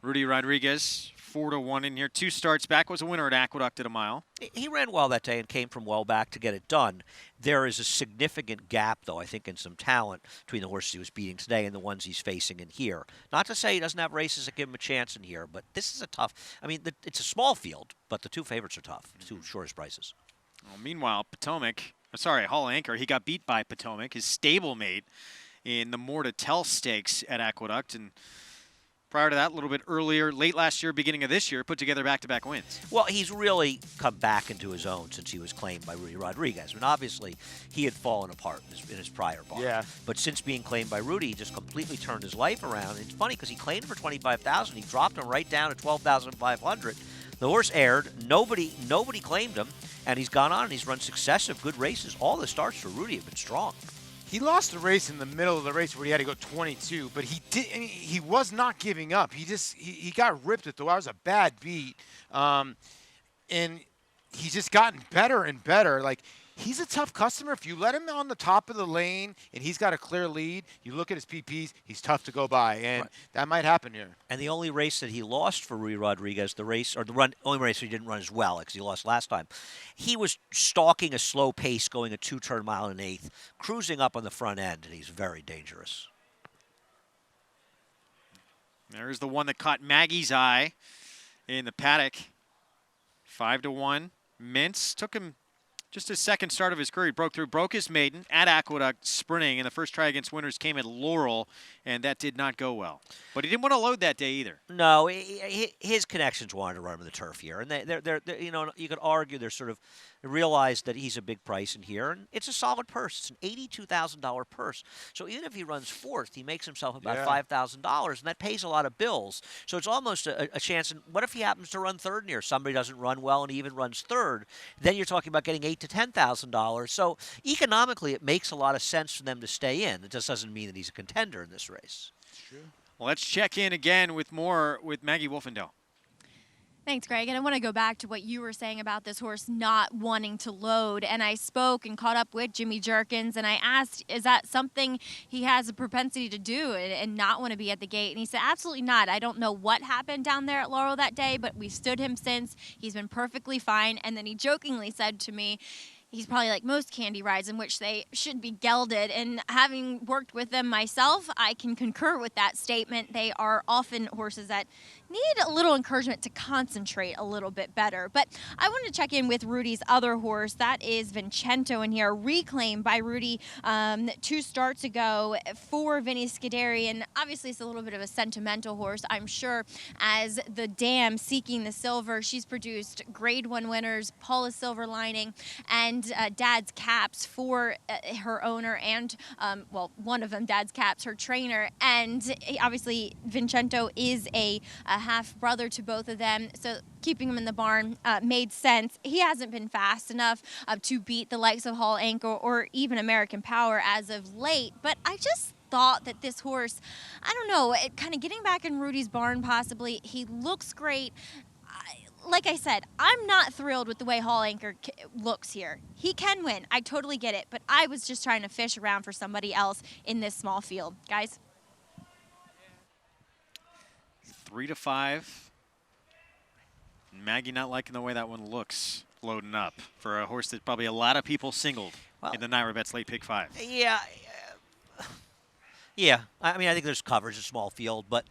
Rudy Rodriguez, 4-1 in here. 2 starts back, was a winner at Aqueduct at a mile. He ran well that day and came from well back to get it done. There is a significant gap, though, I think, in some talent between the horses he was beating today and the ones he's facing in here. Not to say he doesn't have races that give him a chance in here, but this is a tough – I mean, it's a small field, but the 2 favorites are tough, the 2 shortest prices. Well, meanwhile, Hall Anchor, he got beat by Potomac, his stablemate in the More to Tell Stakes at Aqueduct, and prior to that, a little bit earlier, late last year, beginning of this year, put together back-to-back wins. Well, he's really come back into his own since he was claimed by Rudy Rodriguez. I mean, obviously, he had fallen apart in his prior barn. Yeah. But since being claimed by Rudy, he just completely turned his life around. It's funny because he claimed for $25,000. He dropped him right down to $12,500. The horse aired. Nobody claimed him, and he's gone on and he's run successive good races. All the starts for Rudy have been strong. He lost the race in the middle of the race where he had to go 22, but he was not giving up. He got ripped at the wire. It was a bad beat, and he's just gotten better and better. Like, he's a tough customer. If you let him on the top of the lane and he's got a clear lead, you look at his PPs, he's tough to go by, and that might happen here. And the only race that he lost for Rudy Rodriguez, only race he didn't run as well because he lost last time, he was stalking a slow pace going a 2-turn mile and 1/8, cruising up on the front end, and he's very dangerous. There's the one that caught Maggie's eye in the Paddock. 5-1. Mintz took him just his second start of his career. He broke his maiden at Aqueduct sprinting, and the first try against Winners came at Laurel, and that did not go well. But he didn't want to load that day either. No, his connections wanted to run him in the turf here, and they're you could argue they're sort of realized that he's a big price in here, and it's a solid purse. It's an $82,000 purse. So even if he runs 4th, he makes himself about $5,000, and that pays a lot of bills. So it's almost a chance. And what if he happens to run 3rd in here? Somebody doesn't run well and he even runs 3rd. Then you're talking about getting $8,000 to $10,000. So economically, it makes a lot of sense for them to stay in. It just doesn't mean that he's a contender in this race. True. Well, let's check in again with more with Maggie Wolfendale. Thanks, Greg. And I want to go back to what you were saying about this horse not wanting to load. And I spoke and caught up with Jimmy Jerkins, and I asked, is that something he has a propensity to do and not want to be at the gate? And he said, absolutely not. I don't know what happened down there at Laurel that day, but we've stood him since. He's been perfectly fine. And then he jokingly said to me, he's probably like most candy rides in which they should be gelded. And having worked with them myself, I can concur with that statement. They are often horses that need a little encouragement to concentrate a little bit better. But I want to check in with Rudy's other horse. That is Vincento in here, reclaimed by Rudy 2 starts ago for Vinny Scuderi. And obviously it's a little bit of a sentimental horse, I'm sure, as the dam Seeking the Silver. She's produced Grade 1 winners, Paula Silver Lining, and Dad's Caps for her owner and, one of them, Dad's Caps, her trainer. And obviously Vincento is half-brother to both of them, so keeping him in the barn made sense. He hasn't been fast enough to beat the likes of Hall Anchor or even American Power as of late, but I just thought that this horse, I don't know, kind of getting back in Rudy's barn possibly, he looks great. Like I said, I'm not thrilled with the way Hall Anchor looks here. He can win. I totally get it, but I was just trying to fish around for somebody else in this small field. Guys? 3-5. Maggie not liking the way that one looks loading up for a horse that probably a lot of people singled in the Naira Betts late pick 5. Yeah. Yeah. I mean, I think there's coverage, a small field, but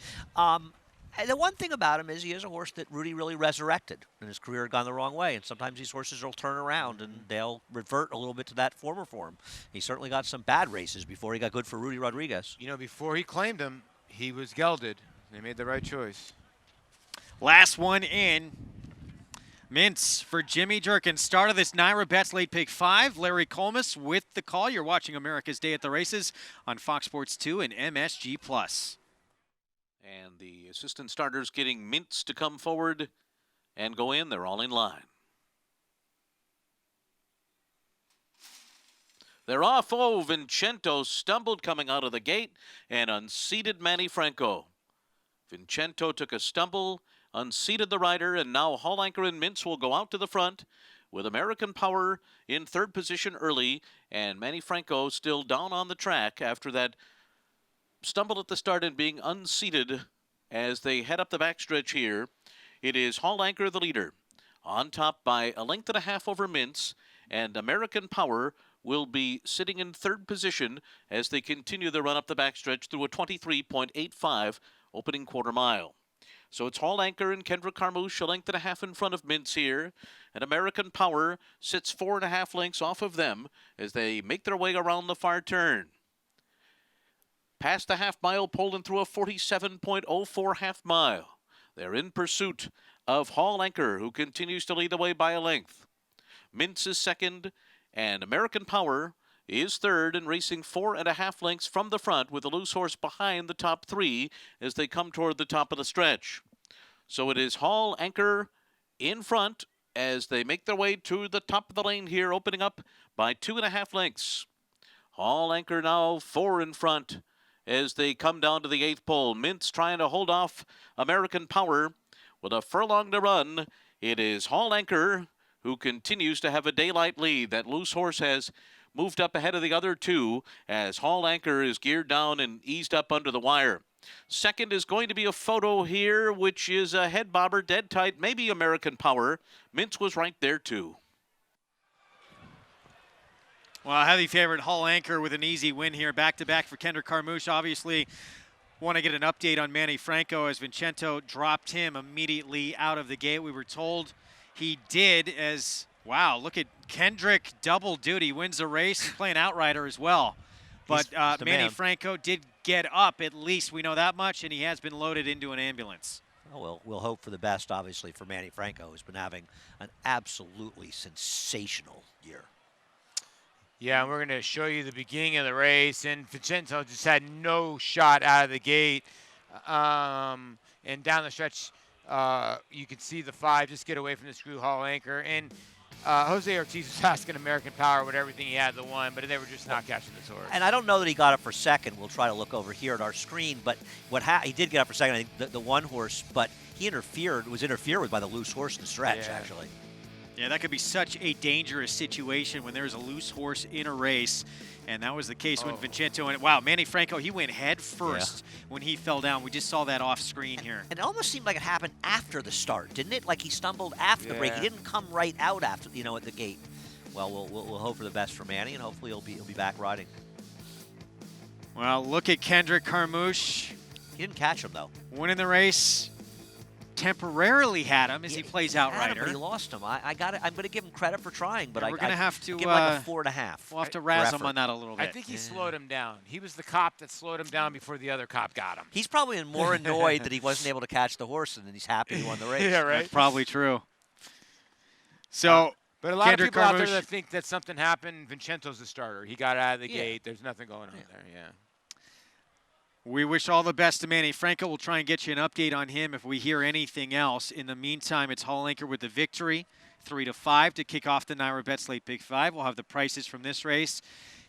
the one thing about him is he is a horse that Rudy really resurrected, and his career had gone the wrong way. And sometimes these horses will turn around and they'll revert a little bit to that former form. He certainly got some bad races before he got good for Rudy Rodriguez. You know, before he claimed him, he was gelded. They made the right choice. Last one in. Mintz for Jimmy Jerkin. Start of this Naira Betts late pick 5. Larry Colmus with the call. You're watching America's Day at the Races on Fox Sports 2 and MSG+. And the assistant starters getting Mintz to come forward and go in. They're all in line. They're off. Oh, Vincento stumbled coming out of the gate and unseated Manny Franco. Vincento took a stumble, unseated the rider, and now Hall Anchor and Mintz will go out to the front with American Power in third position early, and Manny Franco still down on the track after that stumble at the start and being unseated as they head up the backstretch here. It is Hall Anchor, the leader, on top by a length and a half over Mintz, and American Power will be sitting in third position as they continue their run up the backstretch through a 23.85 opening quarter mile. So it's Hall Anchor and Kendrick Carmouche a length and a half in front of Mintz here, and American Power sits 4.5 lengths off of them as they make their way around the far turn. Past the half mile, Poland through a 47.04 half mile. They're in pursuit of Hall Anchor, who continues to lead the way by a length. Mintz is second, and American Power is third and racing 4.5 lengths from the front with a loose horse behind the top 3 as they come toward the top of the stretch. So it is Hall Anchor in front as they make their way to the top of the lane here, opening up by 2.5 lengths. Hall Anchor now 4 in front as they come down to the 8th pole. Mintz trying to hold off American Power with a furlong to run. It is Hall Anchor who continues to have a daylight lead. That loose horse has moved up ahead of the other two as Hall Anchor is geared down and eased up under the wire. Second is going to be a photo here, which is a head bobber, dead tight, maybe American Power. Mintz was right there too. Well, heavy favorite Hall Anchor with an easy win here, back-to-back for Kendrick Carmouche. Obviously, want to get an update on Manny Franco as Vincento dropped him immediately out of the gate. We were told he did as, wow, look at Kendrick double duty, wins the race, and playing outrider as well. But He's Manny Franco did get up, at least we know that much, and he has been loaded into an ambulance. Oh, we'll hope for the best, obviously, for Manny Franco, who's been having an absolutely sensational year. Yeah, and we're going to show you the beginning of the race, and Vincento just had no shot out of the gate. And down the stretch, you can see the 5 just get away from the screw Hall Anchor. And Jose Ortiz was asking American Power with everything he had the one, but they were just not catching this horse. And I don't know that he got up for second. We'll try to look over here at our screen. But he did get up for second, I think, the one horse, but he was interfered with by the loose horse in the stretch, actually. Yeah, that could be such a dangerous situation when there's a loose horse in a race. And that was the case when Vincento, and wow, Manny Franco, he went head first when he fell down. We just saw that off screen here. And it almost seemed like it happened after the start, didn't it? Like he stumbled after the break. He didn't come right out after, at the gate. Well, we'll hope for the best for Manny, and hopefully he'll be back riding. Well, look at Kendrick Carmouche. He didn't catch him, though. Winning the race. Temporarily had him as he plays outrider. But he lost him. I'm going to give him credit for trying, but we're going to have to give him like a 4.5. We'll have to razz him on that a little bit. I think he slowed him down. He was the cop that slowed him down before the other cop got him. He's probably more annoyed that he wasn't able to catch the horse, and then he's happy he won the race. Yeah, right. That's probably true. So, but a lot Kendrick of people out there Carmouche, that think that something happened. Vincento's the starter. He got out of the gate. There's nothing going on there. Yeah. We wish all the best to Manny Franco. We'll try and get you an update on him if we hear anything else. In the meantime, it's Hall Anchor with the victory, 3-5 to kick off the Naira Bet Slate Big Five. We'll have the prices from this race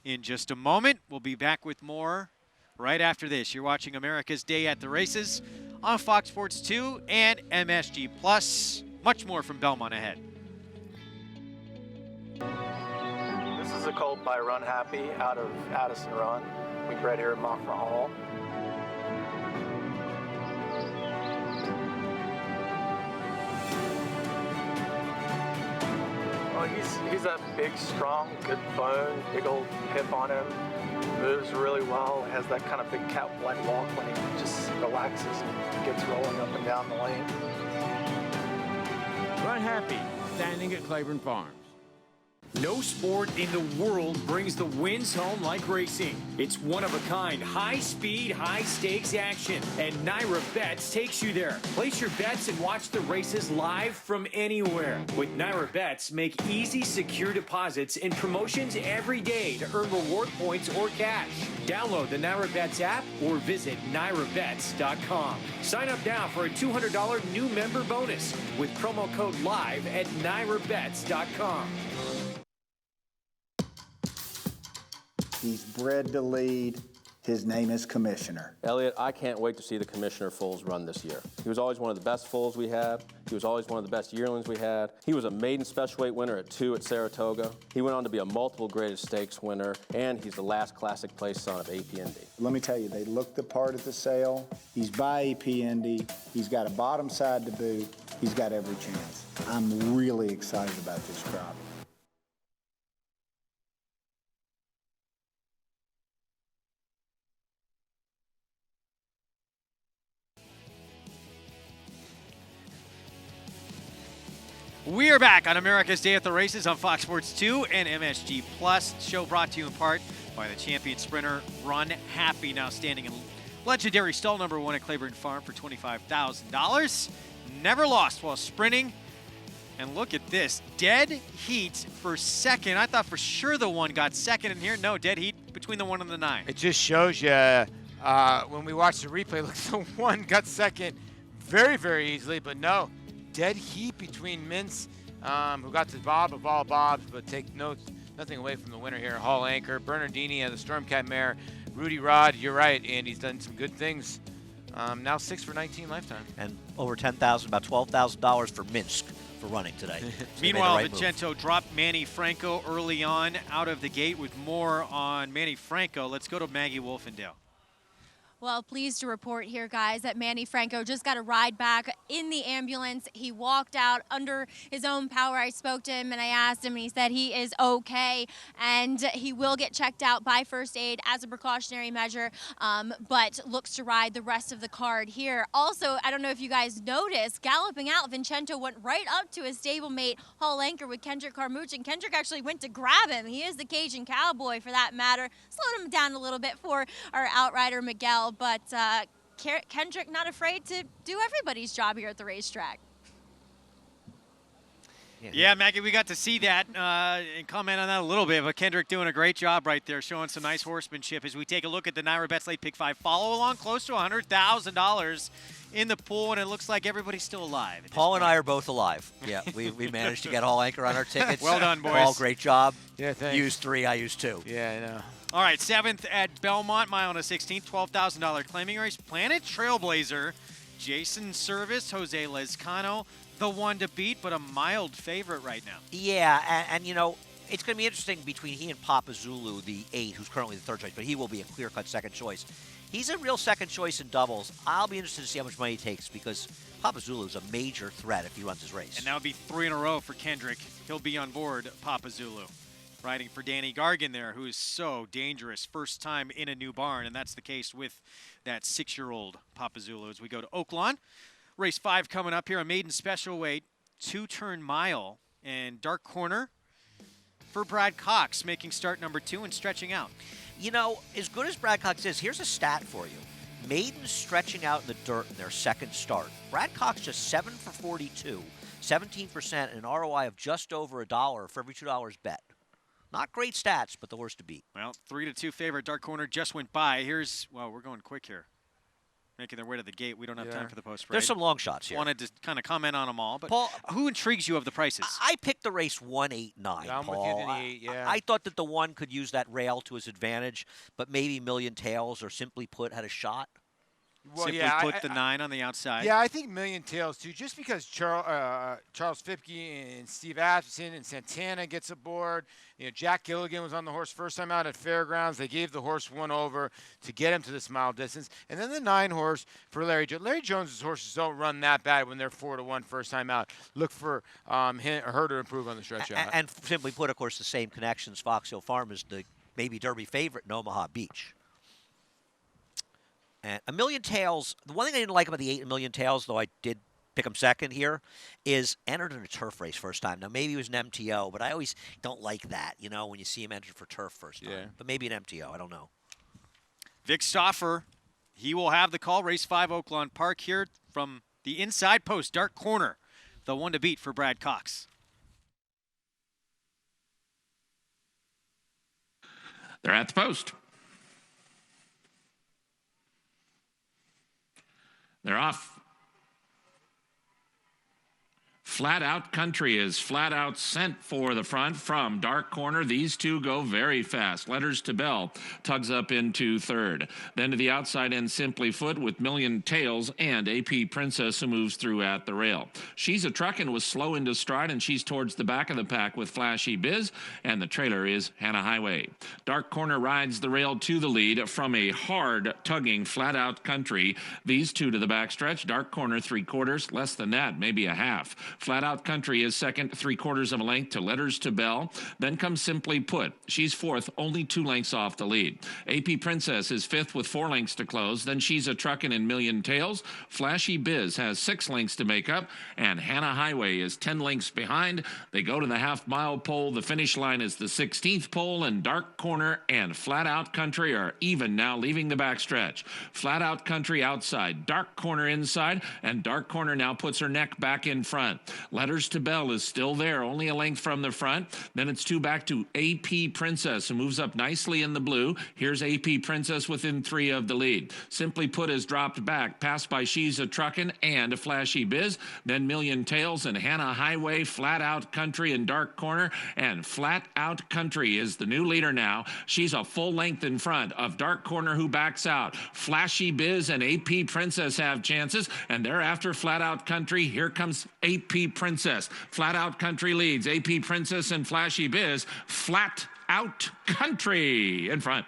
in just a moment. We'll be back with more right after this. You're watching America's Day at the Races on Fox Sports 2 and MSG Plus. Much more from Belmont ahead. This is a colt by Run Happy out of Addison Run. We bred here at Mockra Hall. Well, he's a big, strong, good bone, big old hip on him. Moves really well. Has that kind of big cat-like walk when he just relaxes and gets rolling up and down the lane. Run Happy, standing at Claiborne Farms. No sport in the world brings the wins home like racing. It's one-of-a-kind, high-speed, high-stakes action, and Naira Bets takes you there. Place your bets and watch the races live from anywhere. With Naira Bets, make easy, secure deposits and promotions every day to earn reward points or cash. Download the Naira Bets app or visit NairaBets.com. Sign up now for a $200 new member bonus with promo code LIVE at NairaBets.com. He's bred to lead. His name is Commissioner. Elliot, I can't wait to see the Commissioner foals run this year. He was always one of the best foals we had. He was always one of the best yearlings we had. He was a maiden special weight winner at 2 at Saratoga. He went on to be a multiple graded stakes winner, and he's the last classic place son of AP Indy. Let me tell you, they looked the part at the sale. He's by AP Indy. He's got a bottom side to boot. He's got every chance. I'm really excited about this crop. We are back on America's Day at the Races on Fox Sports 2 and MSG Plus. Show brought to you in part by the champion sprinter Run Happy, now standing in legendary stall number 1 at Claiborne Farm for $25,000. Never lost while sprinting. And look at this, dead heat for second. I thought for sure the 1 got second in here. No, dead heat between the 1 and the 9. It just shows you when we watch the replay, looks the 1 got second very, very easily, but no. Dead heat between Mintz, who got the bob of all bobs, but take nothing away from the winner here. Hall Anchor, Bernardini, and the Stormcat mare, Rudy Rod. You're right, and he's done some good things. Now 6 for 19 lifetime. And over $10,000, about $12,000 for Minsk for running today. So Meanwhile, Vincenzo dropped Manny Franco early on out of the gate. With more on Manny Franco, let's go to Maggie Wolfendale. Well, pleased to report here, guys, that Manny Franco just got a ride back in the ambulance. He walked out under his own power. I spoke to him and I asked him, and he said he is okay, and he will get checked out by first aid as a precautionary measure, but looks to ride the rest of the card here. Also, I don't know if you guys noticed, galloping out, Vincenzo went right up to his stablemate, Hall Anchor, with Kendrick Carmouche, and Kendrick actually went to grab him. He is the Cajun Cowboy, for that matter. Slowed him down a little bit for our outrider, Miguel. But Kendrick not afraid to do everybody's job here at the racetrack. Yeah, Maggie, we got to see that and comment on that a little bit, but Kendrick doing a great job right there, showing some nice horsemanship as we take a look at the Naira Bet Slate Pick 5 follow along, close to $100,000 in the pool, and it looks like everybody's still alive. Paul and I are both alive. Yeah, we managed to get Hall Anchor on our tickets. Well done, boys. Paul, great job. Yeah, thanks. You used 3, I used 2. Yeah, I know. All right, 7th at Belmont, mile and a 16th, $12,000 claiming race. Planet Trailblazer, Jason Service, Jose Lezcano, the 1 to beat, but a mild favorite right now. Yeah, and you know, it's going to be interesting between he and Papa Zulu, the 8, who's currently the 3rd choice, but he will be a clear-cut second choice. He's a real second choice in doubles. I'll be interested to see how much money he takes because Papa Zulu is a major threat if he runs his race. And that would be 3 in a row for Kendrick. He'll be on board Papa Zulu. Riding for Danny Gargan there, who is so dangerous. First time in a new barn, and that's the case with that 6-year-old Papa Zulu. As we go to Oaklawn, race 5 coming up here, a maiden special weight, 2-turn mile, and dark corner for Brad Cox, making start number 2 and stretching out. You know, as good as Brad Cox is, here's a stat for you. Maidens stretching out in the dirt in their second start. Brad Cox just 7 for 42, 17%, and an ROI of just over $1 for every $2 bet. Not great stats, but the horse to beat. Well, 3-2 favorite. Dark Corner just went by. We're going quick here. Making their way to the gate. We don't have time for the post parade. There's some long shots here. Wanted to kind of comment on them all, but Paul, who intrigues you of the prices? I picked the race 1, 8, 9. Yeah, I'm Paul. with you, the 8, yeah. I thought that the 1 could use that rail to his advantage, but maybe Million Tails or Simply Put had a shot. Well, Simply Put the 9 on the outside. Yeah, I think Million Tails too, just because Charles Fipke and Steve Atchison and Santana gets aboard. Jack Gilligan was on the horse first time out at Fairgrounds. They gave the horse 1 over to get him to this mile distance. And then the 9 horse for Larry Jones. Larry Jones' horses don't run that bad when they're 4-1 first time out. Look for her to improve on the stretch out. And Simply Put, of course, the same connections. Fox Hill Farm is the maybe Derby favorite in Omaha Beach. And A Million Tails, the one thing I didn't like about the 8 A Million Tails, though I did pick him second here, is entered in a turf race first time. Now, maybe it was an MTO, but I always don't like that, when you see him entered for turf first time. Yeah. But maybe an MTO, I don't know. Vic Stauffer, he will have the call. Race 5, Oaklawn Park here from the inside post, Dark Corner, the one to beat for Brad Cox. They're at the post. They're off. Flat Out Country is flat out sent for the front from Dark Corner. These two go very fast. Letters to Bell tugs up into third. Then to the outside end, Simply Foot with Million Tails and AP Princess, who moves through at the rail. She's a Truckin' was slow into stride, and she's towards the back of the pack with Flashy Biz, and the trailer is Hannah Highway. Dark Corner rides the rail to the lead from a hard tugging Flat Out Country. These two to the backstretch. Dark Corner 3/4, less than that, maybe a half. Flat Out Country is second, 3/4 of a length to Letters to Bell. Then comes Simply Put. She's fourth, only 2 lengths off the lead. AP Princess is fifth with 4 lengths to close. Then She's a Truckin' and Million Tails. Flashy Biz has 6 lengths to make up, and Hannah Highway is 10 lengths behind. They go to the half-mile pole. The finish line is the 16th pole, and Dark Corner and Flat Out Country are even now, leaving the backstretch. Flat Out Country outside, Dark Corner inside, and Dark Corner now puts her neck back in front. Letters to Bell is still there, only a length from the front. Then it's 2 back to AP Princess, who moves up nicely in the blue. Here's AP Princess within 3 of the lead. Simply Put has dropped back, passed by She's a Truckin' and Flashy Biz. Then Million Tails and Hannah Highway, Flat Out Country and Dark Corner. And Flat Out Country is the new leader now. She's a full length in front of Dark Corner, who backs out. Flashy Biz and AP Princess have chances, and thereafter Flat Out Country. Here comes AP Princess. Flat Out Country leads. AP Princess and Flashy Biz. Flat Out Country in front.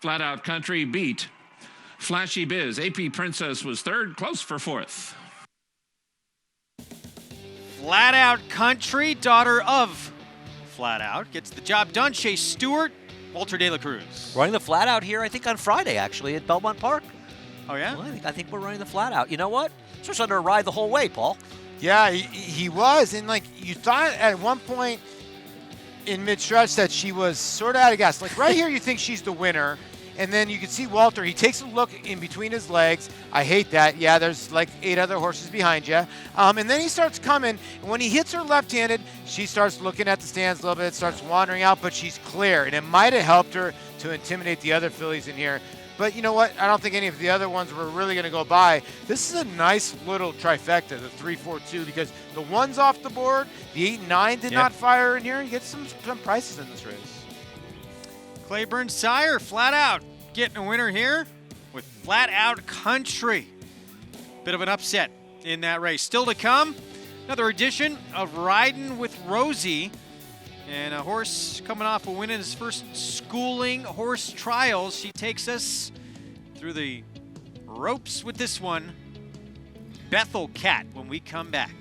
Flat Out Country beat Flashy Biz. AP Princess was third, close for fourth. Flat Out Country, daughter of Flat Out, gets the job done. Chase Stewart, Walter De La Cruz. Running the Flat Out here, I think, on Friday, actually, at Belmont Park. Oh, yeah? Well, I think we're running the Flat Out. You know what? This was under a ride the whole way, Paul. Yeah, he was. And, you thought at one point in mid-stretch that she was sort of out of gas. Right here, you think she's the winner. And then you can see Walter. He takes a look in between his legs. I hate that. Yeah, there's 8 other horses behind you. And then he starts coming. And when he hits her left-handed, she starts looking at the stands a little bit, starts wandering out, but she's clear. And it might have helped her to intimidate the other fillies in here. But you know what? I don't think any of the other ones were really going to go by. This is a nice little trifecta, the 3-4-2, because the 1's off the board, the 8 and 9 did not fire in here. You get some prices in this race. Claiborne Sire, Flat Out, getting a winner here with Flat Out Country. Bit of an upset in that race. Still to come, another edition of Riding with Rosie. And a horse coming off a win in his first schooling horse trials. She takes us through the ropes with this one. Bethel Cat when we come back.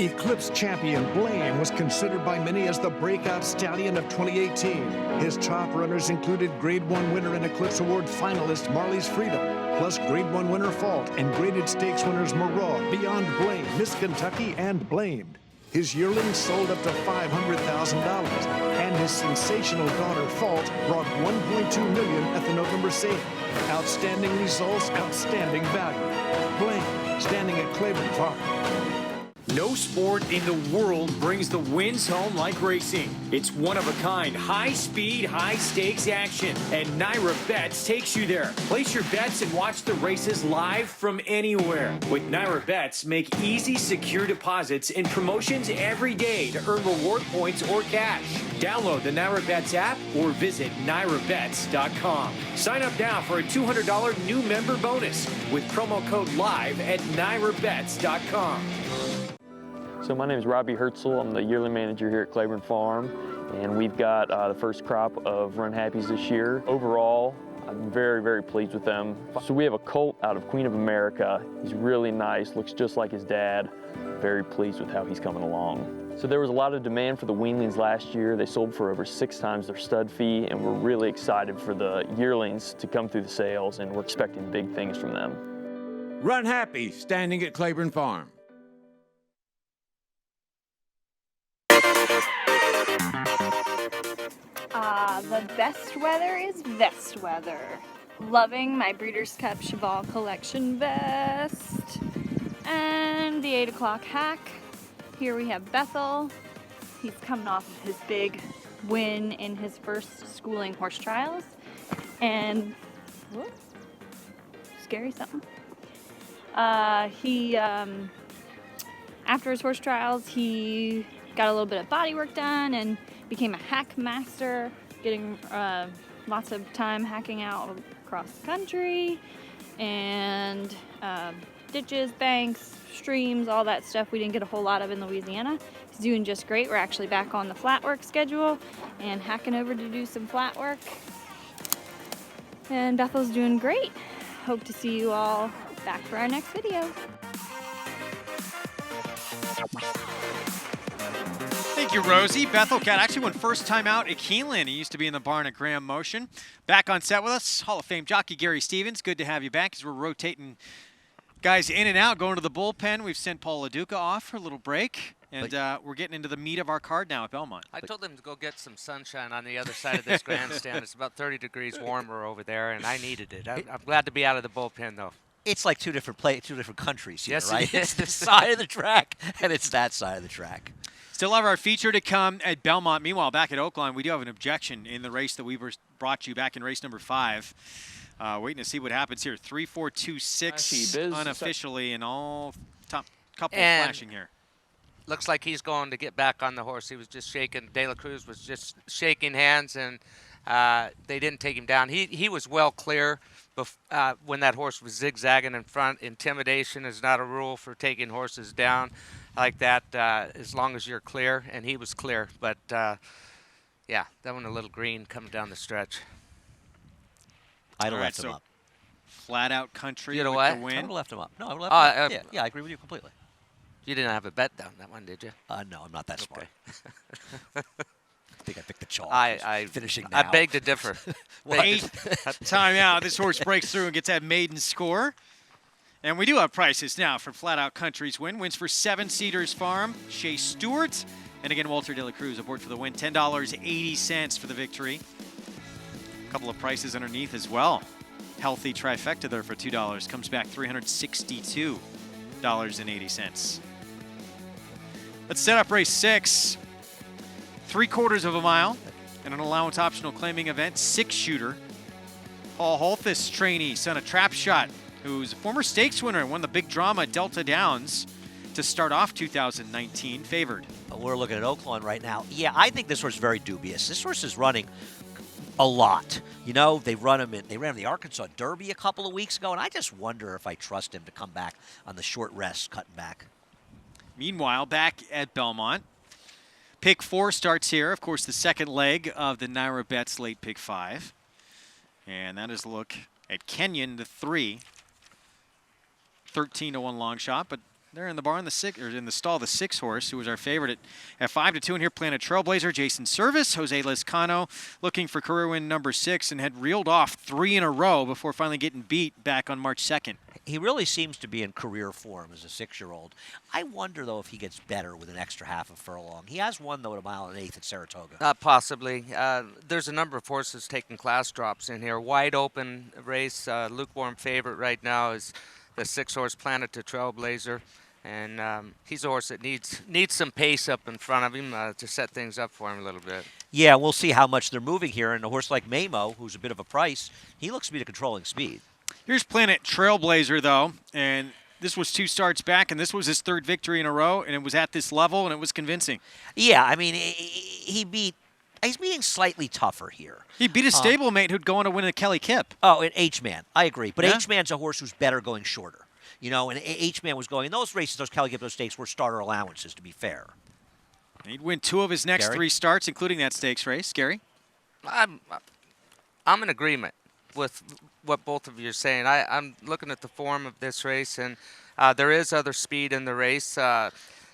Eclipse champion Blaine was considered by many as the breakout stallion of 2018. His top runners included Grade 1 winner and Eclipse Award finalist Marley's Freedom, plus Grade 1 winner Fault and graded stakes winners Maraud, Beyond Blame, Miss Kentucky, and Blamed. His yearling sold up to $500,000, and his sensational daughter Fault brought $1.2 million at the November sale. Outstanding results, outstanding value. Blaine, standing at Claiborne Farm. No sport in the world brings the wins home like racing. It's one-of-a-kind, high-speed, high-stakes action, and Naira Bets takes you there. Place your bets and watch the races live from anywhere. With Naira Bets, make easy, secure deposits and promotions every day to earn reward points or cash. Download the Naira Bets app or visit NairaBets.com. Sign up now for a $200 new member bonus with promo code LIVE at NairaBets.com. So my name is Robbie Herzl. I'm the yearling manager here at Claiborne Farm, and we've got the first crop of Run Happies this year. Overall, I'm very, very pleased with them. So we have a colt out of Queen of America. He's really nice, looks just like his dad. Very pleased with how he's coming along. So there was a lot of demand for the weanlings last year. They sold for over 6 times their stud fee, and we're really excited for the yearlings to come through the sales, and we're expecting big things from them. Run Happy, standing at Claiborne Farm. The best weather is vest weather. Loving my Breeders' Cup Cheval Collection vest. And the 8 o'clock hack. Here we have Bethel. He's coming off of his big win in his first schooling horse trials. And, whoop, scary something. After his horse trials, he got a little bit of body work done and became a hack master, getting lots of time hacking out across the country, and ditches, banks, streams, all that stuff we didn't get a whole lot of in Louisiana. He's doing just great. We're actually back on the flat work schedule and hacking over to do some flat work. And Bethel's doing great. Hope to see you all back for our next video. Thank you, Rosie. Bethel Cat actually went first time out at Keeneland. He used to be in the barn at Graham Motion. Back on set with us, Hall of Fame jockey Gary Stevens. Good to have you back as we're rotating guys in and out, going to the bullpen. We've sent Paul LaDuca off for a little break, and we're getting into the meat of our card now at Belmont. I told them to go get some sunshine on the other side of this grandstand. It's about 30 degrees warmer over there, and I needed it. I'm glad to be out of the bullpen, though. It's like two different countries here, Yes, right? it It's is. this side of the track, and it's that side of the track. Still have our feature to come at Belmont. Meanwhile, back at Oaklawn, we do have an objection in the race that we brought you back in race number 5. Waiting to see what happens here. 3-4-2-6 unofficially, and all top couple flashing here. Looks like he's going to get back on the horse. He was just shaking. De La Cruz was just shaking hands, and they didn't take him down. He was well clear when that horse was zigzagging in front. Intimidation is not a rule for taking horses down like that, as long as you're clear, and he was clear. But, yeah, that one a little green coming down the stretch. I'd have left him up. Flat out country You know with what? the win. I would have left him up. No, I would have left him up. Yeah, I agree with you completely. You didn't have a bet down that one, did you? No, I'm not that smart. I think I picked the chalk. Finishing now. I beg to differ. 8th timeout. This horse breaks through and gets that maiden score. And we do have prices now for Flat Out Country's win. Wins for 7 Cedars Farm, Shea Stewart, and again, Walter De La Cruz aboard for the win. $10.80 for the victory. A couple of prices underneath as well. Healthy trifecta there for $2. Comes back $362.80. Let's set up race 6. 3/4 of a mile and an allowance optional claiming event. 6-shooter. Paul Holthus trainee, son of Trap Shot, who's a former stakes winner and won the big drama at Delta Downs to start off 2019, favored. We're looking at Oaklawn right now. Yeah, I think this horse is very dubious. This horse is running a lot. You know, they ran him in the Arkansas Derby a couple of weeks ago, and I just wonder if I trust him to come back on the short rest, cutting back. Meanwhile, back at Belmont, Pick 4 starts here. Of course, the second leg of the Naira Bets late Pick 5. And that is a look at Kenyon, the 3. 13-1 long shot, but There in the barn, in the stall, the 6 horse, who was our favorite at 5-2. And here, Planet Trailblazer, Jason Service, Jose Lezcano, looking for career win number 6, and had reeled off 3 in a row before finally getting beat back on March 2nd. He really seems to be in career form as a 6-year-old. I wonder, though, if he gets better with an extra half a furlong. He has won, though, at 1 1/8 at Saratoga. Possibly. There's a number of horses taking class drops in here. Wide open race. Lukewarm favorite right now is the 6-horse Planet to Trailblazer. And he's a horse that needs some pace up in front of him to set things up for him a little bit. Yeah, we'll see how much they're moving here. And a horse like Mamo, who's a bit of a price, he looks to be the controlling speed. Here's Planet Trailblazer, though, and this was 2 starts back, and this was his 3rd victory in a row, and it was at this level, and it was convincing. Yeah, I mean, he's beating slightly tougher here. He beat his stablemate who'd go on to win the Kelly Kip. Oh, and H-Man, I agree. But Yeah? H-Man's a horse who's better going shorter. You know, and H-Man was going, in those races, those Kelly Kip, those stakes were starter allowances, to be fair. He'd win 2 of his next Gary? 3 starts, including that stakes race. Gary? I'm in agreement with what both of you are saying. I'm looking at the form of this race, and there is other speed in the race.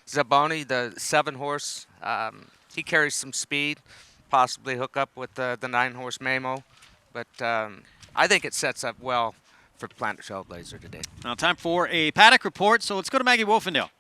Zaboni, the 7-horse, he carries some speed, possibly hook up with the 9-horse Mamo. But I think it sets up well for Planet Trailblazer today. Now time for a paddock report, so let's go to Maggie Wolfendale.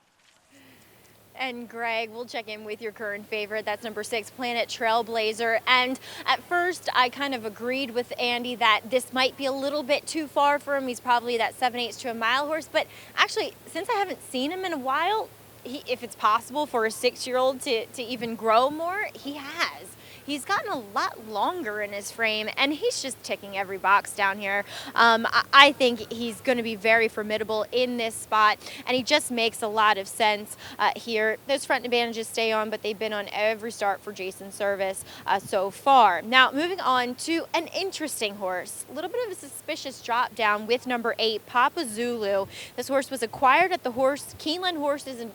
And Greg, we'll check in with your current favorite. That's number 6, Planet Trailblazer. And at first, I kind of agreed with Andy that this might be a little bit too far for him. He's probably that 7/8 to a mile horse. But actually, since I haven't seen him in a while, if it's possible for a 6-year-old to even grow more, he has. He's gotten a lot longer in his frame, and he's just ticking every box down here. I think he's going to be very formidable in this spot, and he just makes a lot of sense here. Those front advantages stay on, but they've been on every start for Jason Service so far. Now, moving on to an interesting horse. A little bit of a suspicious drop down with number 8, Papa Zulu. This horse was acquired at the Keeneland Horses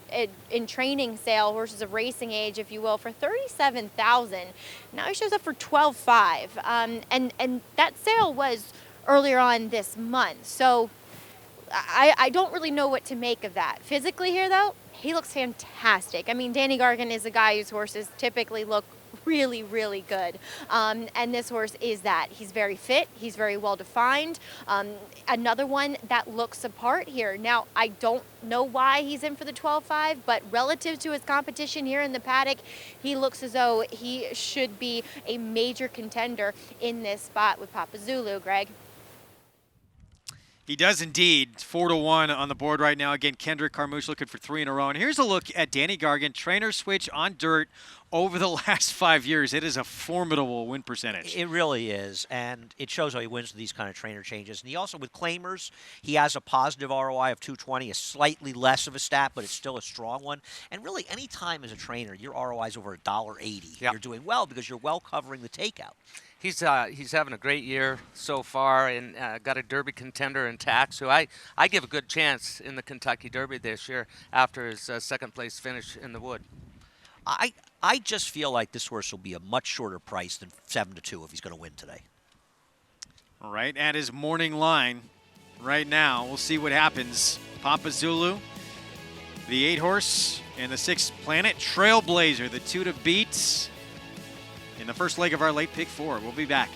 in training sale, horses of racing age, if you will, for $37,000. Now he shows up for $12,500, and that sale was earlier on this month. So I don't really know what to make of that. Physically here, though, he looks fantastic. I mean, Danny Gargan is a guy whose horses typically look really, really good. And this horse is that. He's very fit. He's very well defined. Another one that looks apart here. Now, I don't know why he's in for the 12-5, but relative to his competition here in the paddock, he looks as though he should be a major contender in this spot with Papa Zulu, Greg. He does indeed. 4-1 on the board right now. Again, Kendrick Carmouche looking for 3 in a row. And here's a look at Danny Gargan, trainer switch on dirt over the last 5 years. It is a formidable win percentage. It really is, and it shows how he wins with these kind of trainer changes. And he also, with claimers, he has a positive ROI of 220, a slightly less of a stat, but it's still a strong one. And really, any time as a trainer, your ROI is over $1.80. Yep. You're doing well because you're well covering the takeout. He's having a great year so far, and got a Derby contender in Tax, who I give a good chance in the Kentucky Derby this year after his 2nd place finish in the Wood. I just feel like this horse will be a much shorter price than 7-2 if he's going to win today. All right, at his morning line right now. We'll see what happens. Papa Zulu, the 8-horse, and the 6 Planet Trailblazer, the 2 to beat in the first leg of our late pick 4. We'll be back.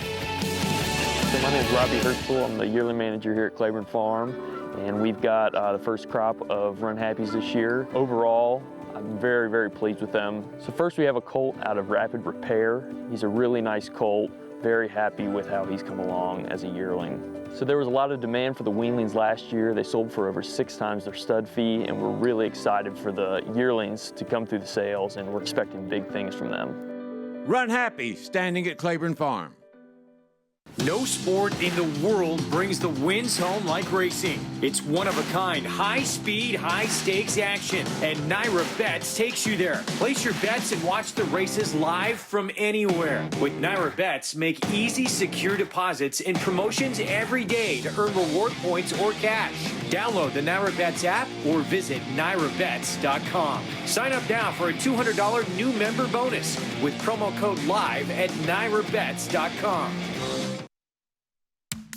So my name is Robbie Hertzl. I'm the yearly manager here at Claiborne Farm, and we've got the first crop of Run Happies this year. Overall, I'm very, very pleased with them. So first we have a colt out of Rapid Repair. He's a really nice colt. Very happy with how he's come along as a yearling. So there was a lot of demand for the weanlings last year. They sold for over 6 times their stud fee, and we're really excited for the yearlings to come through the sales, and we're expecting big things from them. Run Happy, standing at Claiborne Farm. No sport in the world brings the wins home like racing. It's one-of-a-kind, high-speed, high-stakes action, and Naira Bets takes you there. Place your bets and watch the races live from anywhere. With Naira Bets, make easy, secure deposits and promotions every day to earn reward points or cash. Download the Naira Bets app or visit NairaBets.com. Sign up now for a $200 new member bonus with promo code LIVE at NairaBets.com.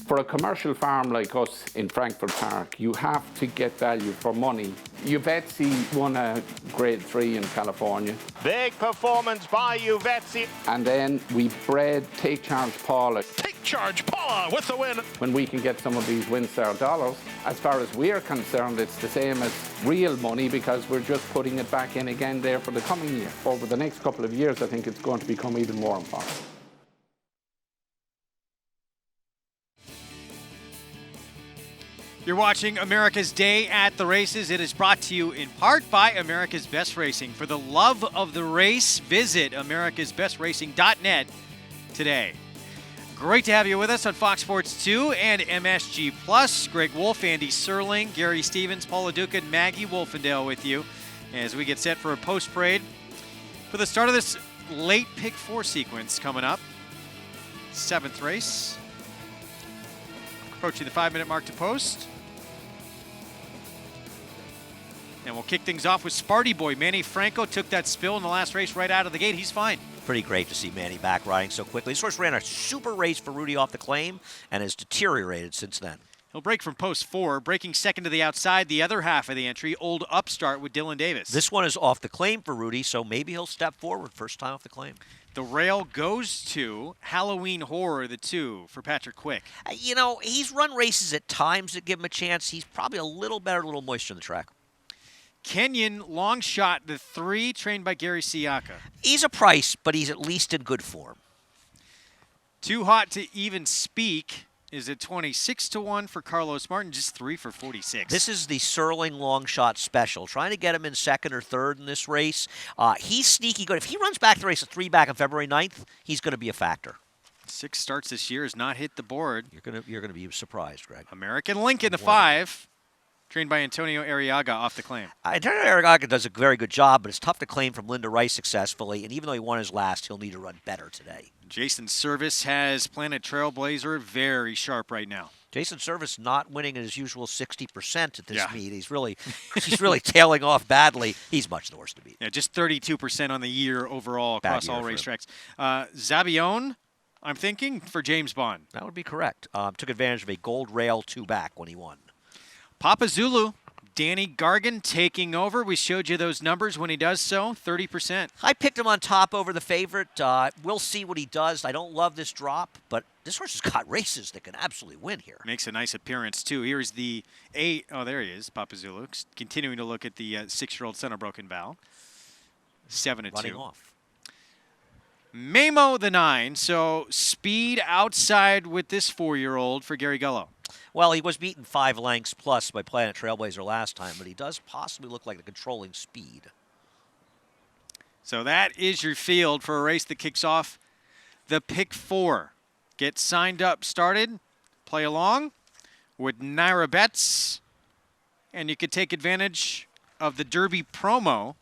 For a commercial farm like us in Frankfurt Park, you have to get value for money. Uvetzi won a grade 3 in California. Big performance by Uvetzi. And then we bred Take Charge Paula. Take Charge Paula with the win. When we can get some of these WinStar dollars, as far as we're concerned, it's the same as real money because we're just putting it back in again there for the coming year. Over the next couple of years, I think it's going to become even more important. You're watching America's Day at the Races. It is brought to you in part by America's Best Racing. For the love of the race, visit americasbestracing.net today. Great to have you with us on Fox Sports 2 and MSG Plus. Greg Wolf, Andy Serling, Gary Stevens, Paula Duca, and Maggie Wolfendale with you as we get set for a post-parade for the start of this late pick 4 sequence coming up. 7th race. Approaching the 5-minute mark to post. And we'll kick things off with Sparty Boy. Manny Franco took that spill in the last race right out of the gate. He's fine. Pretty great to see Manny back riding so quickly. This horse ran a super race for Rudy off the claim and has deteriorated since then. He'll break from post 4, breaking second to the outside, the other half of the entry, Old Upstart with Dylan Davis. This one is off the claim for Rudy, so maybe he'll step forward first time off the claim. The rail goes to Halloween Horror, the 2, for Patrick Quick. You know, he's run races at times that give him a chance. He's probably a little better, a little moisture in the track. Kenyon Long Shot, the 3, trained by Gary Siaka. He's a price, but he's at least in good form. Too Hot to Even Speak is at 26-1 for Carlos Martin, just 3 for 46. This is the Serling Long Shot Special. Trying to get him in second or third in this race. He's sneaky good. If he runs back the race at 3 back on February 9th, he's going to be a factor. 6 starts this year, has not hit the board. You're gonna be surprised, Greg. American Lincoln, the 5. Trained by Antonio Arriaga off the claim. Antonio Arriaga does a very good job, but it's tough to claim from Linda Rice successfully, and even though he won his last, he'll need to run better today. Jason Service has Planet Trailblazer very sharp right now. Jason Service not winning at his usual 60% at this meet. He's really tailing off badly. He's much the worst to beat. Yeah, just 32% on the year overall across all racetracks. Zabione, I'm thinking, for James Bond. That would be correct. Took advantage of a gold rail 2 back when he won. Papa Zulu, Danny Gargan taking over. We showed you those numbers when he does so, 30%. I picked him on top over the favorite. We'll see what he does. I don't love this drop, but this horse has got races that can absolutely win here. Makes a nice appearance, too. Here's the 8. Oh, there he is, Papa Zulu. Continuing to look at the 6-year-old son of Broken Bow. 7-2. Running off. Mamo, the 9. So speed outside with this 4-year-old for Gary Gullo. Well, he was beaten 5 lengths plus by Planet Trailblazer last time, but he does possibly look like the controlling speed. So that is your field for a race that kicks off the pick 4. Get signed up, started, play along with Naira Bets, and you could take advantage of the Derby promo.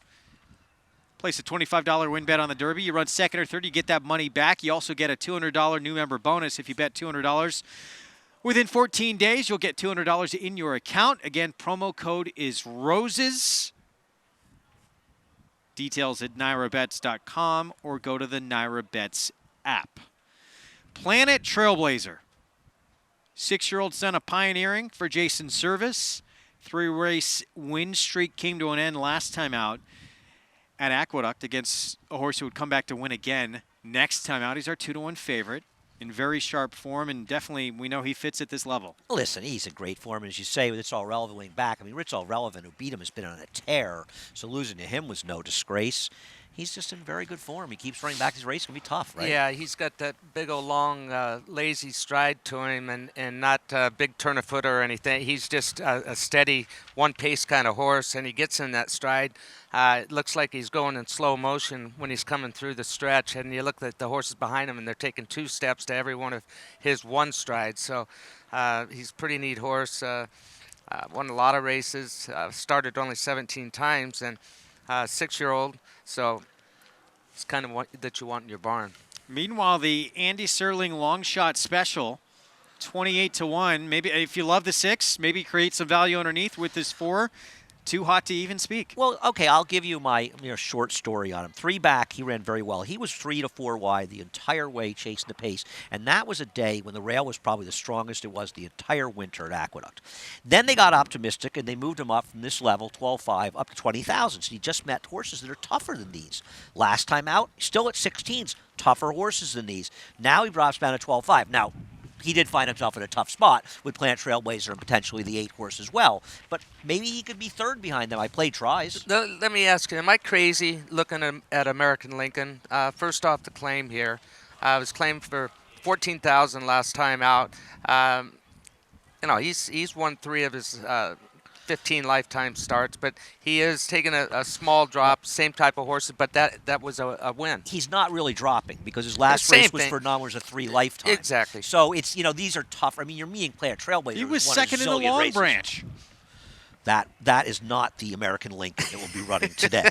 Place a $25 win bet on the Derby. You run second or third, you get that money back. You also get a $200 new member bonus if you bet $200. Within 14 days, you'll get $200 in your account. Again, promo code is ROSES. Details at NairaBets.com or go to the NairaBets app. Planet Trailblazer. 6-year-old son of pioneering for Jason Service. 3-race win streak came to an end last time out at Aqueduct against a horse who would come back to win again next time out. He's our 2-1 favorite. In very sharp form, and definitely we know he fits at this level. Listen, he's in great form, and as you say, with It's All Relevant winning back. I mean, It's All Relevant, who beat him, has been on a tear, so losing to him was no disgrace. He's just in very good form. He keeps running back his race. It's going to be tough, right? Yeah, he's got that big old long, lazy stride to him and not a big turn of foot or anything. He's just a steady, one-pace kind of horse, and he gets in that stride. It looks like he's going in slow motion when he's coming through the stretch, and you look at the horses behind him, and they're taking 2 steps to every one of his one stride. So he's a pretty neat horse. Won a lot of races, started only 17 times, and 6-year-old. So it's kind of what that you want in your barn. Meanwhile, the Andy Serling long shot special, 28-1. Maybe if you love the 6, maybe create some value underneath with this 4. too hot to even speak. Well, okay, I'll give you my short story on him. 3 back, he ran very well. He was 3 to 4 wide the entire way, chasing the pace, and that was a day when the rail was probably the strongest it was the entire winter at Aqueduct. Then they got optimistic, and they moved him up from this level, 12.5, up to 20,000. So he just met horses that are tougher than these. Last time out, still at 16s, tougher horses than these. Now he drops down to 12.5. Now, he did find himself in a tough spot with Planet Trailblazer and potentially the 8 horse as well. But maybe he could be third behind them. I played tries. Let me ask you, am I crazy looking at American Lincoln? First off, the claim here. I was claimed for $14,000 last time out. He's won 3 of his 15 lifetime starts, but he is taking a small drop, same type of horses, but that was a win. He's not really dropping because his last race was for non-winners of 3 lifetime. Exactly. So it's, these are tough. I mean, you're meeting Planet Trailblazer. He was second in the long branch. That is not the American Lincoln that will be running today.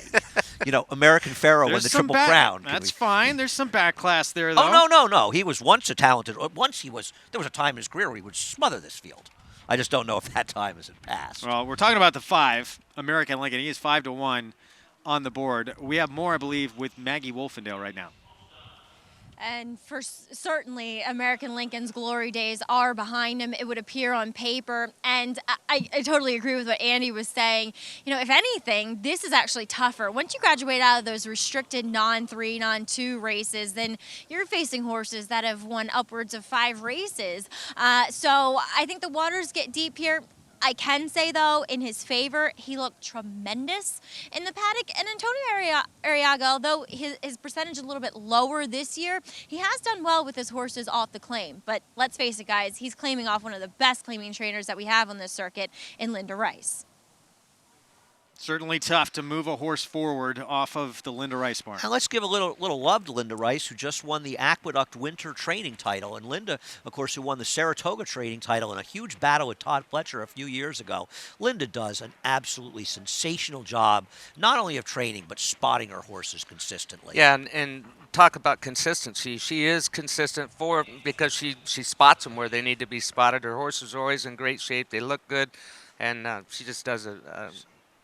American Pharaoh won the Triple Crown. That's fine. There's some back class there, though. Oh, no. He was once a talented. There was a time in his career where he would smother this field. I just don't know if that time has passed. Well, we're talking about the 5, American Lincoln. He is 5 to 1 on the board. We have more, I believe, with Maggie Wolfendale right now. And for certainly, American Lincoln's glory days are behind him, it would appear on paper. And I totally agree with what Andy was saying. If anything, this is actually tougher. Once you graduate out of those restricted non-3, non-2 races, then you're facing horses that have won upwards of 5 races. So I think the waters get deep here. I can say, though, in his favor, he looked tremendous in the Paddock. And Antonio Arriaga, although his percentage is a little bit lower this year, he has done well with his horses off the claim. But let's face it, guys, he's claiming off one of the best claiming trainers that we have on this circuit in Linda Rice. Certainly tough to move a horse forward off of the Linda Rice barn. And let's give a little love to Linda Rice, who just won the Aqueduct Winter Training title. And Linda, of course, who won the Saratoga Training title in a huge battle with Todd Pletcher a few years ago. Linda does an absolutely sensational job, not only of training, but spotting her horses consistently. Yeah, and talk about consistency. She is consistent because she spots them where they need to be spotted. Her horses are always in great shape. They look good, and she just does a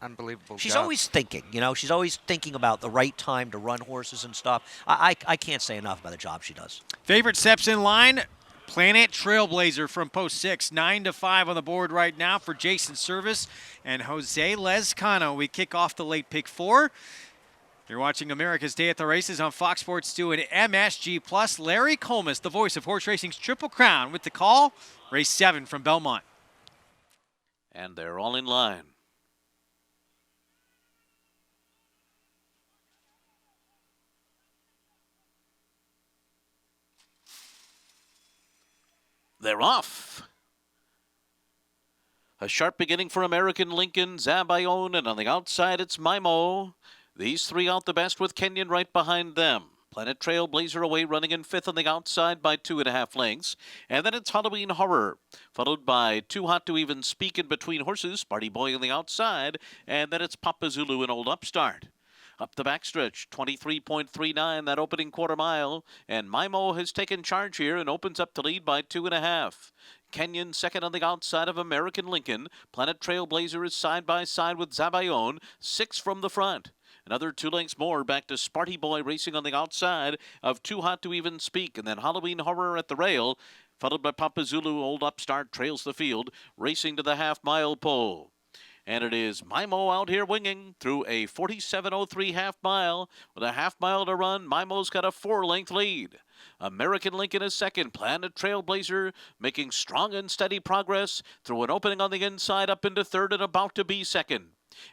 unbelievable She's job. always thinking, she's always thinking about the right time to run horses and stuff. I can't say enough about the job she does. Favorite steps in line, Planet Trailblazer from post 6, 9 to 5 on the board right now for Jason Service and Jose Lezcano. We kick off the late pick 4. You're watching America's Day at the Races on Fox Sports 2 and MSG+. Larry Comas, the voice of horse racing's Triple Crown, with the call. Race 7 from Belmont. And they're all in line. They're off. A sharp beginning for American Lincoln, Zabayone, and on the outside it's Mimo. These 3 out the best with Kenyon right behind them. Planet Trailblazer away running in 5th on the outside by 2.5 lengths. And then it's Halloween Horror, followed by Too Hot to Even Speak in between horses, Sparty Boy on the outside, and then it's Papa Zulu and Old Upstart. Up the backstretch, 23.39, that opening quarter mile. And Mimo has taken charge here and opens up to lead by 2.5. Kenyon second on the outside of American Lincoln. Planet Trailblazer is side by side with Zabayone, 6 from the front. Another 2 lengths more back to Sparty Boy racing on the outside of Too Hot to Even Speak. And then Halloween Horror at the rail, followed by Papa Zulu. Old Upstart trails the field, racing to the half-mile pole. And it is Mimo out here winging through a 47.03 half mile. With a half mile to run, Mimo's got a 4-length lead. American Lincoln is second. Planet Trailblazer making strong and steady progress through an opening on the inside up into 3rd and about to be second.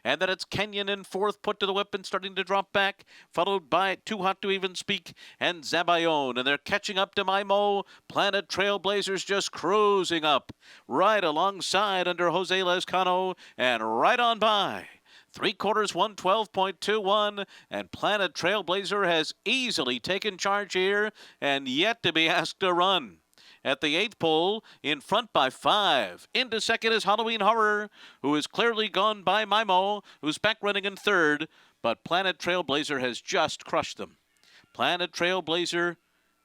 And then it's Kenyon in 4th, put to the whip and starting to drop back, followed by Too Hot to Even Speak and Zabayone. And they're catching up to Mimo. Planet Trailblazers just cruising up right alongside under Jose Lezcano and right on by. 3/4, 112.21, and Planet Trailblazer has easily taken charge here and yet to be asked to run. At the 8th pole, in front by 5. Into second is Halloween Horror, who is clearly gone by Mimo, who's back running in 3rd. But Planet Trailblazer has just crushed them. Planet Trailblazer,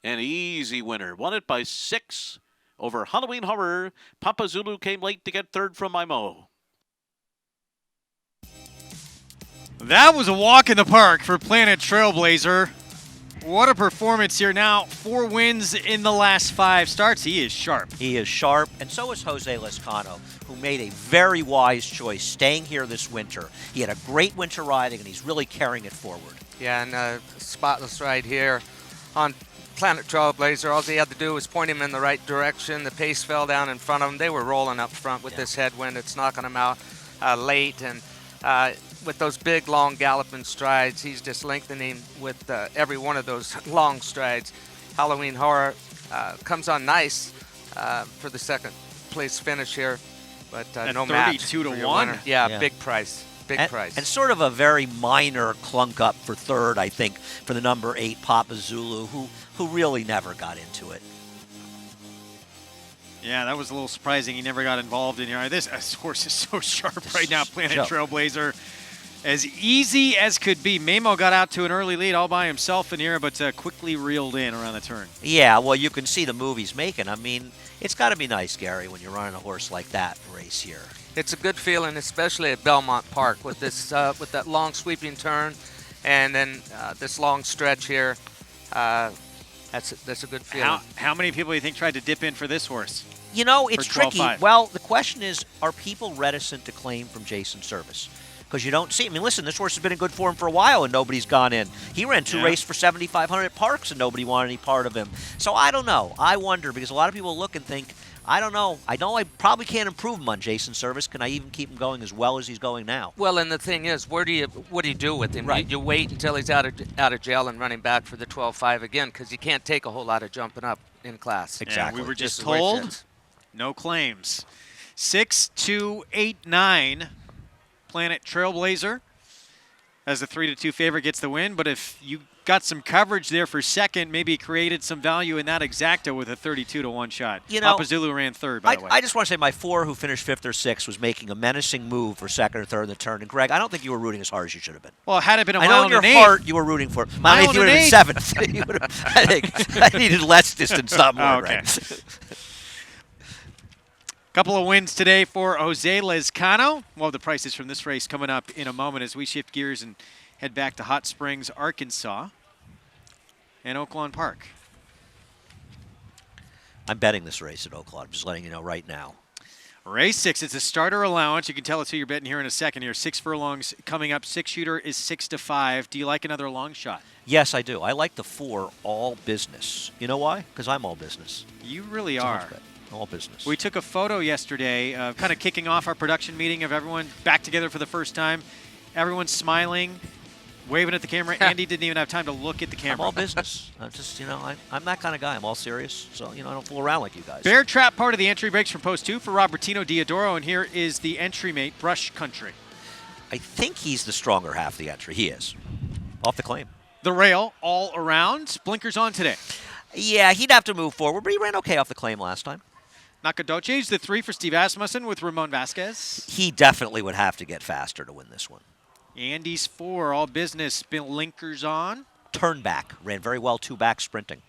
an easy winner. Won it by 6 over Halloween Horror. Papa Zulu came late to get 3rd from Mimo. That was a walk in the park for Planet Trailblazer. What a performance here now. 4 wins in the last 5 starts. He is sharp. He is sharp, and so is Jose Lescano, who made a very wise choice staying here this winter. He had a great winter riding, and he's really carrying it forward. Yeah, and spotless ride here on Planet Trailblazer. All he had to do was point him in the right direction. The pace fell down in front of him. They were rolling up front with this headwind. It's knocking them out late, and with those big, long galloping strides, he's just lengthening with every one of those long strides. Halloween Horror comes on nice for the second place finish here, but no match. 32 to 1. Yeah, big price. Big price. And sort of a very minor clunk up for third, I think, for the number 8 Papa Zulu, who really never got into it. Yeah, that was a little surprising. He never got involved in here. This horse is so sharp right now, Planet Trailblazer. As easy as could be. Mamo got out to an early lead all by himself in here, but quickly reeled in around the turn. Yeah, well, you can see the move he's making. I mean, it's got to be nice, Gary, when you're running a horse like that race here. It's a good feeling, especially at Belmont Park with this with that long sweeping turn, and then this long stretch here. That's a good feeling. How many people do you think tried to dip in for this horse? You know, it's tricky. 12.5? Well, the question is, are people reticent to claim from Jason Service? Because you don't see. I mean, listen, this horse has been in good form for a while, and nobody's gone in. He ran 2 races for 7,500 at Parks, and nobody wanted any part of him. So I don't know. I wonder, because a lot of people look and think, I don't know. I know I probably can't improve him on Jason Service. Can I even keep him going as well as he's going now? Well, and the thing is, what do you do with him? Right. You wait until he's out of jail and running back for the 12.5 again, because you can't take a whole lot of jumping up in class. Exactly. We were just told, no claims. 6, 2, 8, 9. Planet Trailblazer as the 3-2 favorite gets the win. But if you got some coverage there for second, maybe created some value in that exacta with a 32 to 1 shot. You know, Papa Zulu ran third, by the way. I just want to say my 4 who finished 5th or 6th was making a menacing move for second or third in the turn. And Greg, I don't think you were rooting as hard as you should have been. Well, had it been a I mile know in and your an heart eighth. you were rooting for. Mile if you would have been 7th. I think I needed less distance somewhere. Okay. Right? Couple of wins today for Jose Lescano. Well, the prices from this race coming up in a moment as we shift gears and head back to Hot Springs, Arkansas, and Oaklawn Park. I'm betting this race at Oaklawn. I'm just letting you know right now. Race 6, it's a starter allowance. You can tell us who you're betting here in a second here. 6 furlongs coming up. 6-shooter is 6 to 5. Do you like another long shot? Yes, I do. I like the 4 all business. You know why? Because I'm all business. You really It's a are. hunch bet. All business. We took a photo yesterday, kind of kicking off our production meeting of everyone back together for the first time. Everyone's smiling, waving at the camera. Andy didn't even have time to look at the camera. I'm all business. I'm that kind of guy. I'm all serious. So, I don't fool around like you guys. Bear Trap, part of the entry breaks from post 2 for Robertino Diodoro, and here is the entry mate, Brush Country. I think he's the stronger half of the entry. He is. Off the claim. The rail all around. Blinkers on today. Yeah, he'd have to move forward, but he ran okay off the claim last time. Nakadoche's the 3 for Steve Asmussen with Ramon Vasquez. He definitely would have to get faster to win this one. Andy's 4, all business, blinkers on. Turn back. Ran very well 2 back sprinting.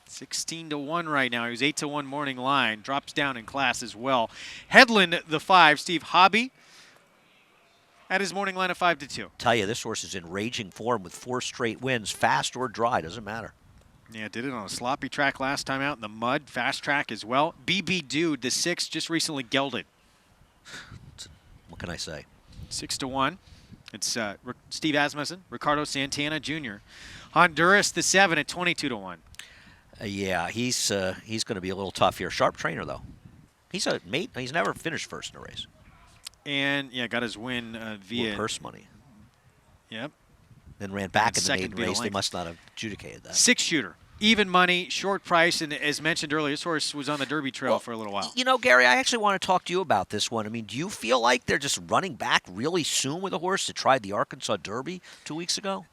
16 to 1 right now. He was 8 to 1 morning line. Drops down in class as well. Headland, the 5, Steve Hobby at his morning line of 5 to 2. Tell you, this horse is in raging form with 4 straight wins, fast or dry, doesn't matter. Yeah, did it on a sloppy track last time out in the mud. Fast track as well. BB Dude, the 6, just recently gelded. What can I say? 6 to 1. It's Steve Asmussen, Ricardo Santana Jr. Honduras, the 7 at 22 to 1. Yeah, he's going to be a little tough here. Sharp trainer, though. He's a mate. He's never finished first in a race. And, yeah, got his win via More purse money. Yep. Then ran back in the second maiden race. They length. must not have adjudicated that. 6-shooter. Even money, short price, and as mentioned earlier, this horse was on the Derby trail for a little while. You know, Gary, I actually want to talk to you about this one. I mean, do you feel like they're just running back really soon with a horse that tried the Arkansas Derby 2 weeks ago?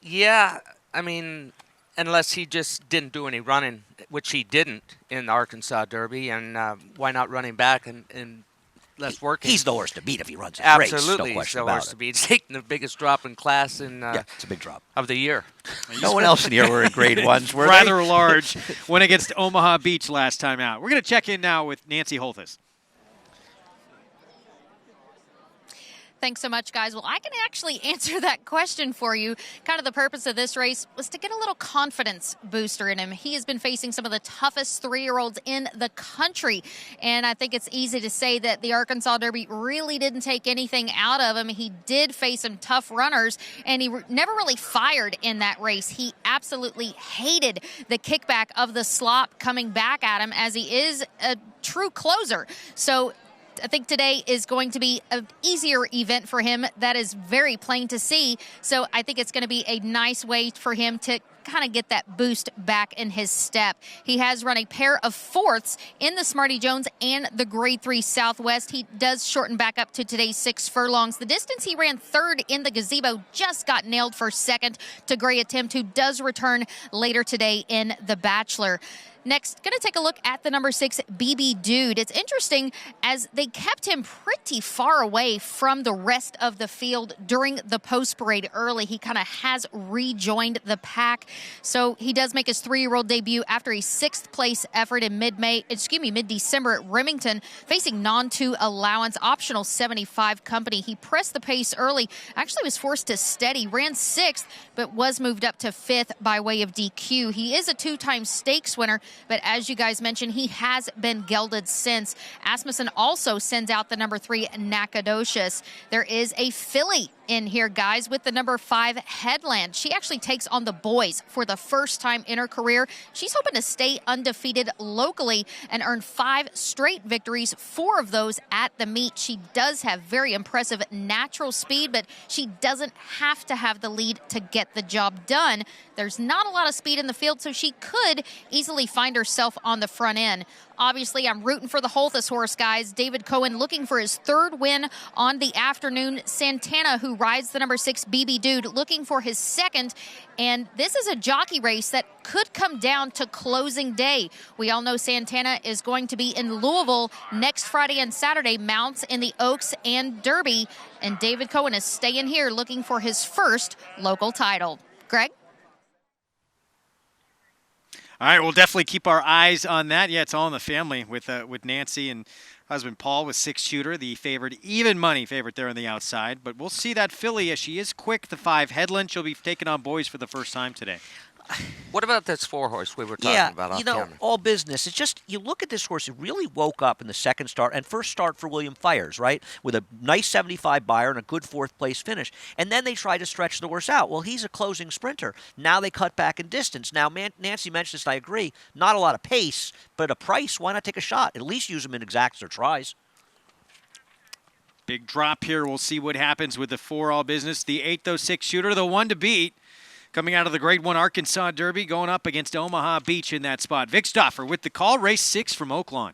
Yeah, I mean, unless he just didn't do any running, which he didn't in the Arkansas Derby, and why not running back and less working? He's the horse to beat if he runs a race. Absolutely, No he's question the about horse it. to beat. He's taking the biggest drop in class in Yeah, it's a big drop. of the year. No one else in here were in grade ones, were Rather they? large when against Omaha Beach last time out. We're going to check in now with Nancy Holthus. Thanks so much, guys. Well, I can actually answer that question for you. Kind of the purpose of this race was to get a little confidence booster in him. He has been facing some of the toughest 3-year-olds in the country, and I think it's easy to say that the Arkansas Derby really didn't take anything out of him. He did face some tough runners, and he never really fired in that race. He absolutely hated the kickback of the slop coming back at him, as he is a true closer. So I think today is going to be an easier event for him. That is very plain to see. So I think it's going to be a nice way for him to kind of get that boost back in his step. He has run a pair of 4ths in the Smarty Jones and the Grade 3 Southwest. He does shorten back up to today's 6 furlongs. The distance he ran 3rd in the Gazebo just got nailed for 2nd to Gray Attempt, who does return later today in the Bachelor. Next, going to take a look at the number 6, BB Dude. It's interesting as they kept him pretty far away from the rest of the field during the post parade early. He kind of has rejoined the pack. So he does make his 3-year-old debut after a 6th place effort in mid-December at Remington, facing non-2 allowance, optional 75 company. He pressed the pace early, actually was forced to steady, ran 6th, but was moved up to 5th by way of DQ. He is a 2-time stakes winner, but as you guys mentioned, he has been gelded since. Asmussen also sends out the number 3, Nacogdoches. There is a filly in here, guys, with the number 5, Headland. She actually takes on the boys for the first time in her career. She's hoping to stay undefeated locally and earn 5 straight victories, 4 of those at the meet. She does have very impressive natural speed, but she doesn't have to have the lead to get the job done. There's not a lot of speed in the field, so she could easily find herself on the front end. Obviously, I'm rooting for the Holthus horse, guys. David Cohen looking for his 3rd win on the afternoon. Santana, who rides the number 6, BB Dude, looking for his 2nd. And this is a jockey race that could come down to closing day. We all know Santana is going to be in Louisville next Friday and Saturday, mounts in the Oaks and Derby. And David Cohen is staying here looking for his 1st local title. Greg? All right, we'll definitely keep our eyes on that. Yeah, it's all in the family with Nancy and husband Paul with 6-shooter, the favored, even money favorite there on the outside. But we'll see that filly as she is quick, the 5, Headland. She'll be taking on boys for the first time today. What about this 4-horse we were talking about off camera? All business. It's just, you look at this horse, it really woke up in the 2nd start and first start for William Fires, right? With a nice 75 buyer and a good 4th place finish. And then they tried to stretch the horse out. Well, he's a closing sprinter. Now they cut back in distance. Now, Nancy mentioned this, I agree. Not a lot of pace, but a price, why not take a shot? At least use him in exacts or tries. Big drop here. We'll see what happens with the 4 all business. The 8, though, 6-shooter, the 1 to beat. Coming out of the Grade 1 Arkansas Derby, going up against Omaha Beach in that spot. Vic Stoffer with the call, race 6 from Oaklawn.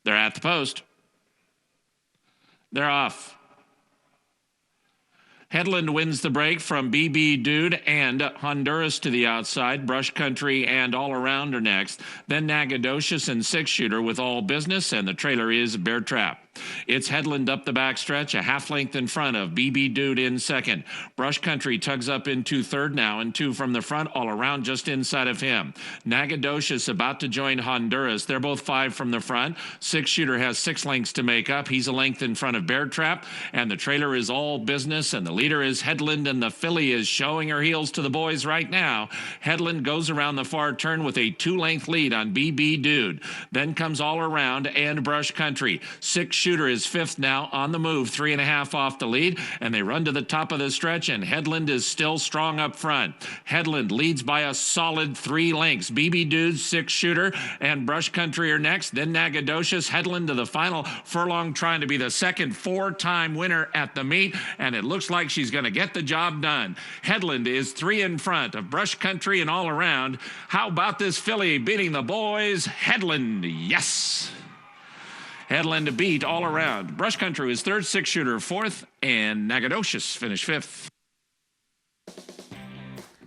They're at the post. They're off. Headland wins the break from BB Dude and Honduras to the outside. Brush Country and All Around are next. Then Nacogdoches and 6-shooter with All Business, and the trailer is Bear Trap. It's Headland up the backstretch, a half length in front of BB Dude in 2nd. Brush Country tugs up into 3rd now, and 2 from the front, All Around just inside of him. Nacogdoches about to join Honduras. They're both 5 from the front. 6-shooter has 6 lengths to make up. He's a length in front of Bear Trap, and the trailer is All Business, and the leader is Headland, and the filly is showing her heels to the boys right now. Headland goes around the far turn with a 2-length lead on BB Dude. Then comes All Around and Brush Country. 6-shooter is 5th now on the move, 3.5 off the lead, and they run to the top of the stretch, and Headland is still strong up front. Headland leads by a solid 3 lengths. BB Dude, 6-shooter, and Brush Country are next. Then Nacogdoches. Headland to the final furlong, trying to be the 2nd 4-time winner at the meet, and it looks like she's going to get the job done. Headland is 3 in front of Brush Country and All Around. How about this filly beating the boys? Headland, yes. Headland to beat All Around. Brush Country is 3rd, 6-shooter 4th, and Nacogdoches finished 5th.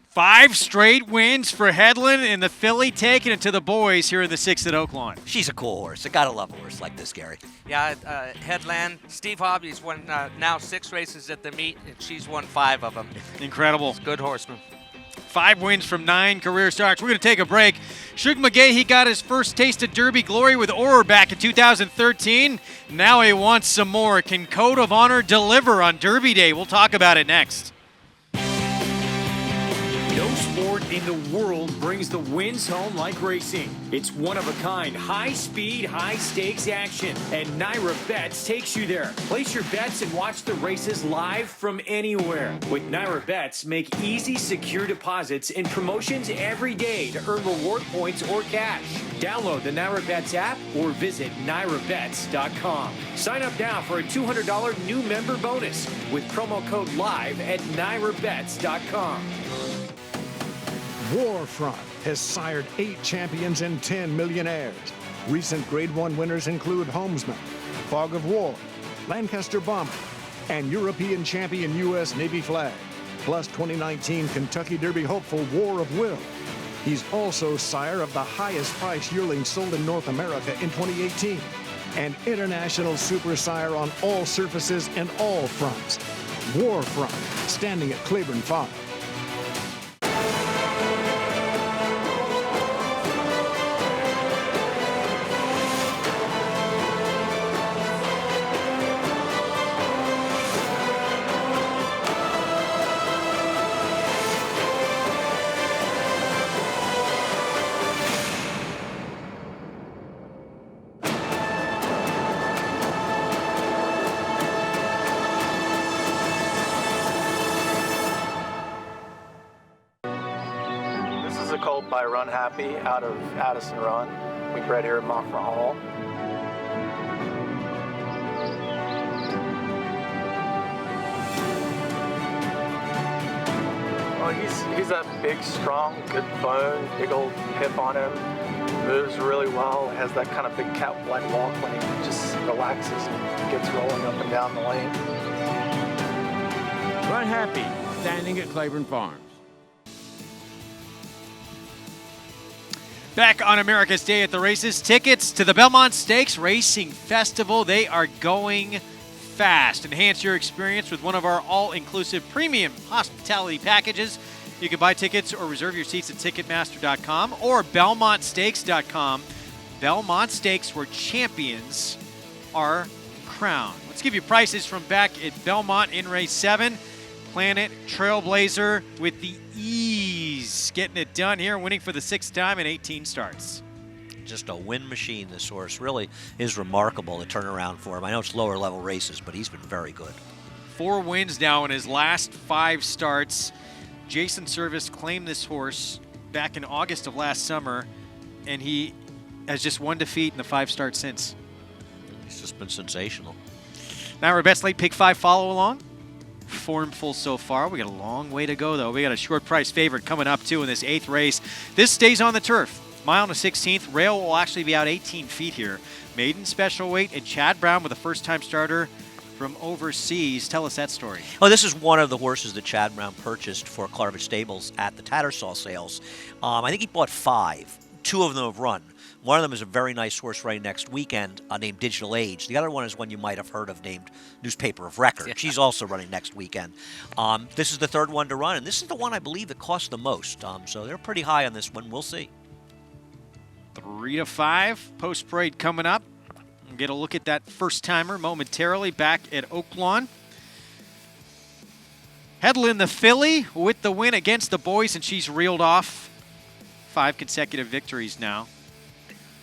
5 straight wins for Headland, and the filly taking it to the boys here in the 6th at Oaklawn. She's a cool horse. I gotta love a horse like this, Gary. Yeah, Headland. Steve Hobby's won now 6 races at the meet, and she's won 5 of them. Incredible. Good horseman. 5 wins from 9 career starts. We're going to take a break. Shug McGahee got his first taste of Derby glory with Orr back in 2013. Now he wants some more. Can Code of Honor deliver on Derby Day? We'll talk about it next. No sport in the world brings the wins home like racing. It's one-of-a-kind, high-speed, high-stakes action, and Naira Bets takes you there. Place your bets and watch the races live from anywhere. With Naira Bets, make easy, secure deposits and promotions every day to earn reward points or cash. Download the Naira Bets app or visit nairabets.com. Sign up now for a $200 new member bonus with promo code LIVE at nairabets.com. Warfront has sired 8 champions and 10 millionaires. Recent Grade 1 winners include Homesman, Fog of War, Lancaster Bomber, and European champion U.S. Navy Flag, plus 2019 Kentucky Derby hopeful War of Will. He's also sire of the highest priced yearling sold in North America in 2018, and international super sire on all surfaces and all fronts. Warfront, standing at Claiborne Farm. By Run Happy out of Addison Run. We bred here in Moffra Hall. Well, he's a big, strong, good bone, big old hip on him. Moves really well. Has that kind of big cat-like walk when he just relaxes and gets rolling up and down the lane. Run Happy, standing at Claiborne Farms. Back on America's Day at the Races, tickets to the Belmont Stakes Racing Festival. They are going fast. Enhance your experience with one of our all-inclusive premium hospitality packages. You can buy tickets or reserve your seats at Ticketmaster.com or BelmontStakes.com. Belmont Stakes, where champions are crowned. Let's give you prices from back at Belmont in Race 7. Planet Trailblazer with the ease, getting it done here, winning for the 6th time in 18 starts. Just a win machine, this horse. Really is remarkable, the turnaround for him. I know it's lower level races, but he's been very good. 4 wins now in his last 5 starts. Jason Service claimed this horse back in August of last summer, and he has just 1 defeat in the 5 starts since. He's just been sensational. Now our best late pick 5 follow along. Formful so far. We got a long way to go, though. We got a short price favorite coming up, too, in this 8th race. This stays on the turf. Mile and a 16th. Rail will actually be out 18 feet here. Maiden special weight, and Chad Brown with a first-time starter from overseas. Tell us that story. Oh, this is one of the horses that Chad Brown purchased for Clarvich Stables at the Tattersall sales. I think he bought 5. 2 of them have run. One of them is a very nice horse running next weekend named Digital Age. The other one is one you might have heard of named Newspaper of Record. Yeah. She's also running next weekend. This is the 3rd one to run, and this is the one I believe that costs the most. So they're pretty high on this one. We'll see. 3 to 5. Post-parade coming up. We'll get a look at that first-timer momentarily back at Oaklawn. Hedlin, the filly, with the win against the boys, and she's reeled off 5 consecutive victories now.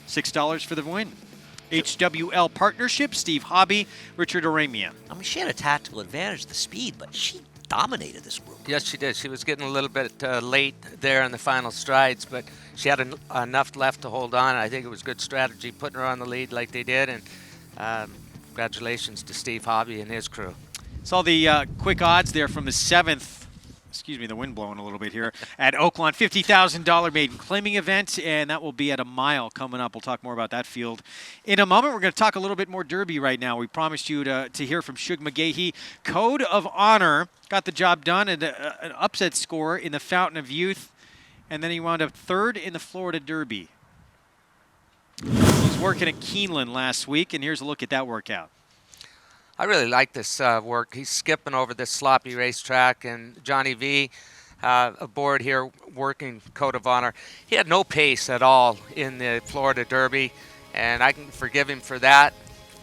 $6 for the win. HWL Partnership, Steve Hobby, Richard Aramia. I mean, she had a tactical advantage, the speed, but she dominated this group. Yes, she did. She was getting a little bit late there in the final strides, but she had enough left to hold on. I think it was good strategy putting her on the lead like they did, and congratulations to Steve Hobby and his crew. Saw the quick odds there from the 7th. Excuse me, the wind blowing a little bit here, at Oaklawn. $50,000 maiden claiming event, and that will be at a mile coming up. We'll talk more about that field in a moment. We're going to talk a little bit more Derby right now. We promised you to hear from Shug McGahee. Code of Honor got the job done, and an upset score in the Fountain of Youth, and then he wound up 3rd in the Florida Derby. He was working at Keeneland last week, and here's a look at that workout. I really like this work. He's skipping over this sloppy racetrack, and Johnny V aboard here working Code of Honor. He had no pace at all in the Florida Derby, and I can forgive him for that.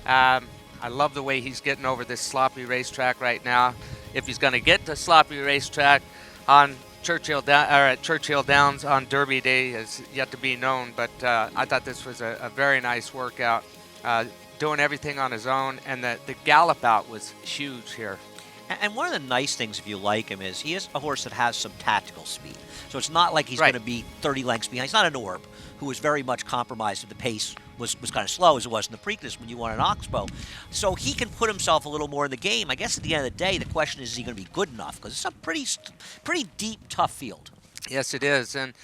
I love the way he's getting over this sloppy racetrack right now. If he's going to get to sloppy racetrack on at Churchill Downs on Derby Day is yet to be known, but I thought this was a very nice workout, doing everything on his own, and the gallop out was huge here. And one of the nice things, if you like him, is he is a horse that has some tactical speed. So it's not like he's going to be 30 lengths behind. He's not an Orb, who was very much compromised if the pace was kind of slow, as it was in the Preakness when you won an Oxbow. So he can put himself a little more in the game. I guess at the end of the day, the question is he going to be good enough? Because it's a pretty deep, tough field. Yes, it is. And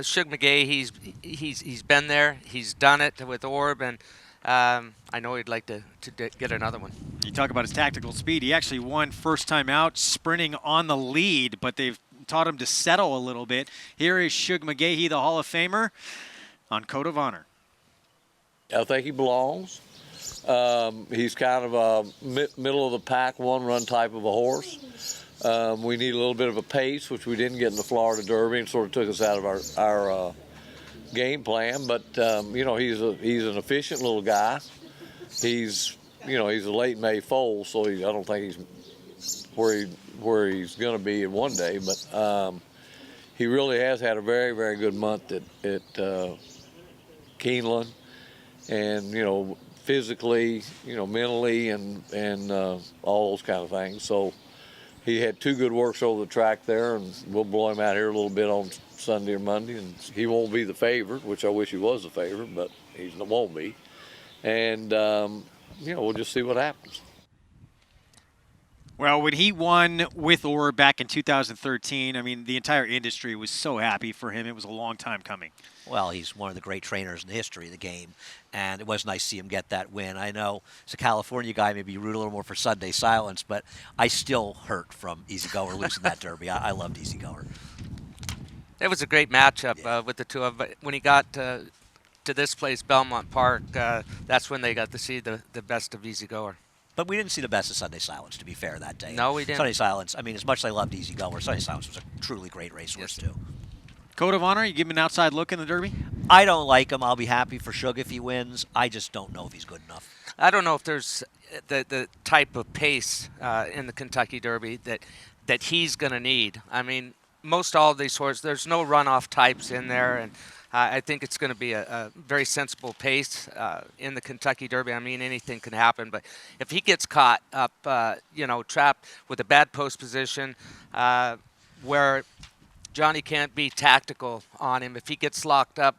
Shug McGay, he's been there. He's done it with Orb, and I know he'd like to get another one. You talk about his tactical speed. He actually won first time out sprinting on the lead, but they've taught him to settle a little bit. Here is Shug McGahee, the Hall of Famer, on Code of Honor. I think he belongs. He's kind of a middle of the pack, one-run type of a horse. We need a little bit of a pace, which we didn't get in the Florida Derby, and sort of took us out of our game plan. But you know, he's an efficient little guy. He's a late May foal, so I don't think he's where he's going to be in one day. But he really has had a very, very good month at Keeneland. And, physically, mentally and all those kind of things. So he had two good works over the track there, and we'll blow him out here a little bit on Sunday or Monday. And he won't be the favorite, which I wish he was the favorite, but he won't be. And, we'll just see what happens. Well, when he won with Orb back in 2013, I mean, the entire industry was so happy for him. It was a long time coming. Well, he's one of the great trainers in the history of the game, and it was nice to see him get that win. I know as a California guy, maybe you root a little more for Sunday Silence, but I still hurt from Easy Goer losing that Derby. I loved Easy Goer. It was a great matchup with the two of them. But when he got to this place, Belmont Park, that's when they got to see the best of Easy Goer. But we didn't see the best of Sunday Silence, to be fair, that day. No, we didn't. Sunday Silence, I mean, as much as I loved Easy Goer, Sunday Silence was a truly great racehorse, too. Code of Honor, you give him an outside look in the Derby? I don't like him. I'll be happy for Shug if he wins. I just don't know if he's good enough. I don't know if there's the type of pace in the Kentucky Derby that he's going to need. I mean, most all of these horses, there's no runoff types in there, and I think it's going to be a very sensible pace in the Kentucky Derby. I mean, anything can happen, but if he gets caught up, trapped with a bad post position where Johnny can't be tactical on him, if he gets locked up,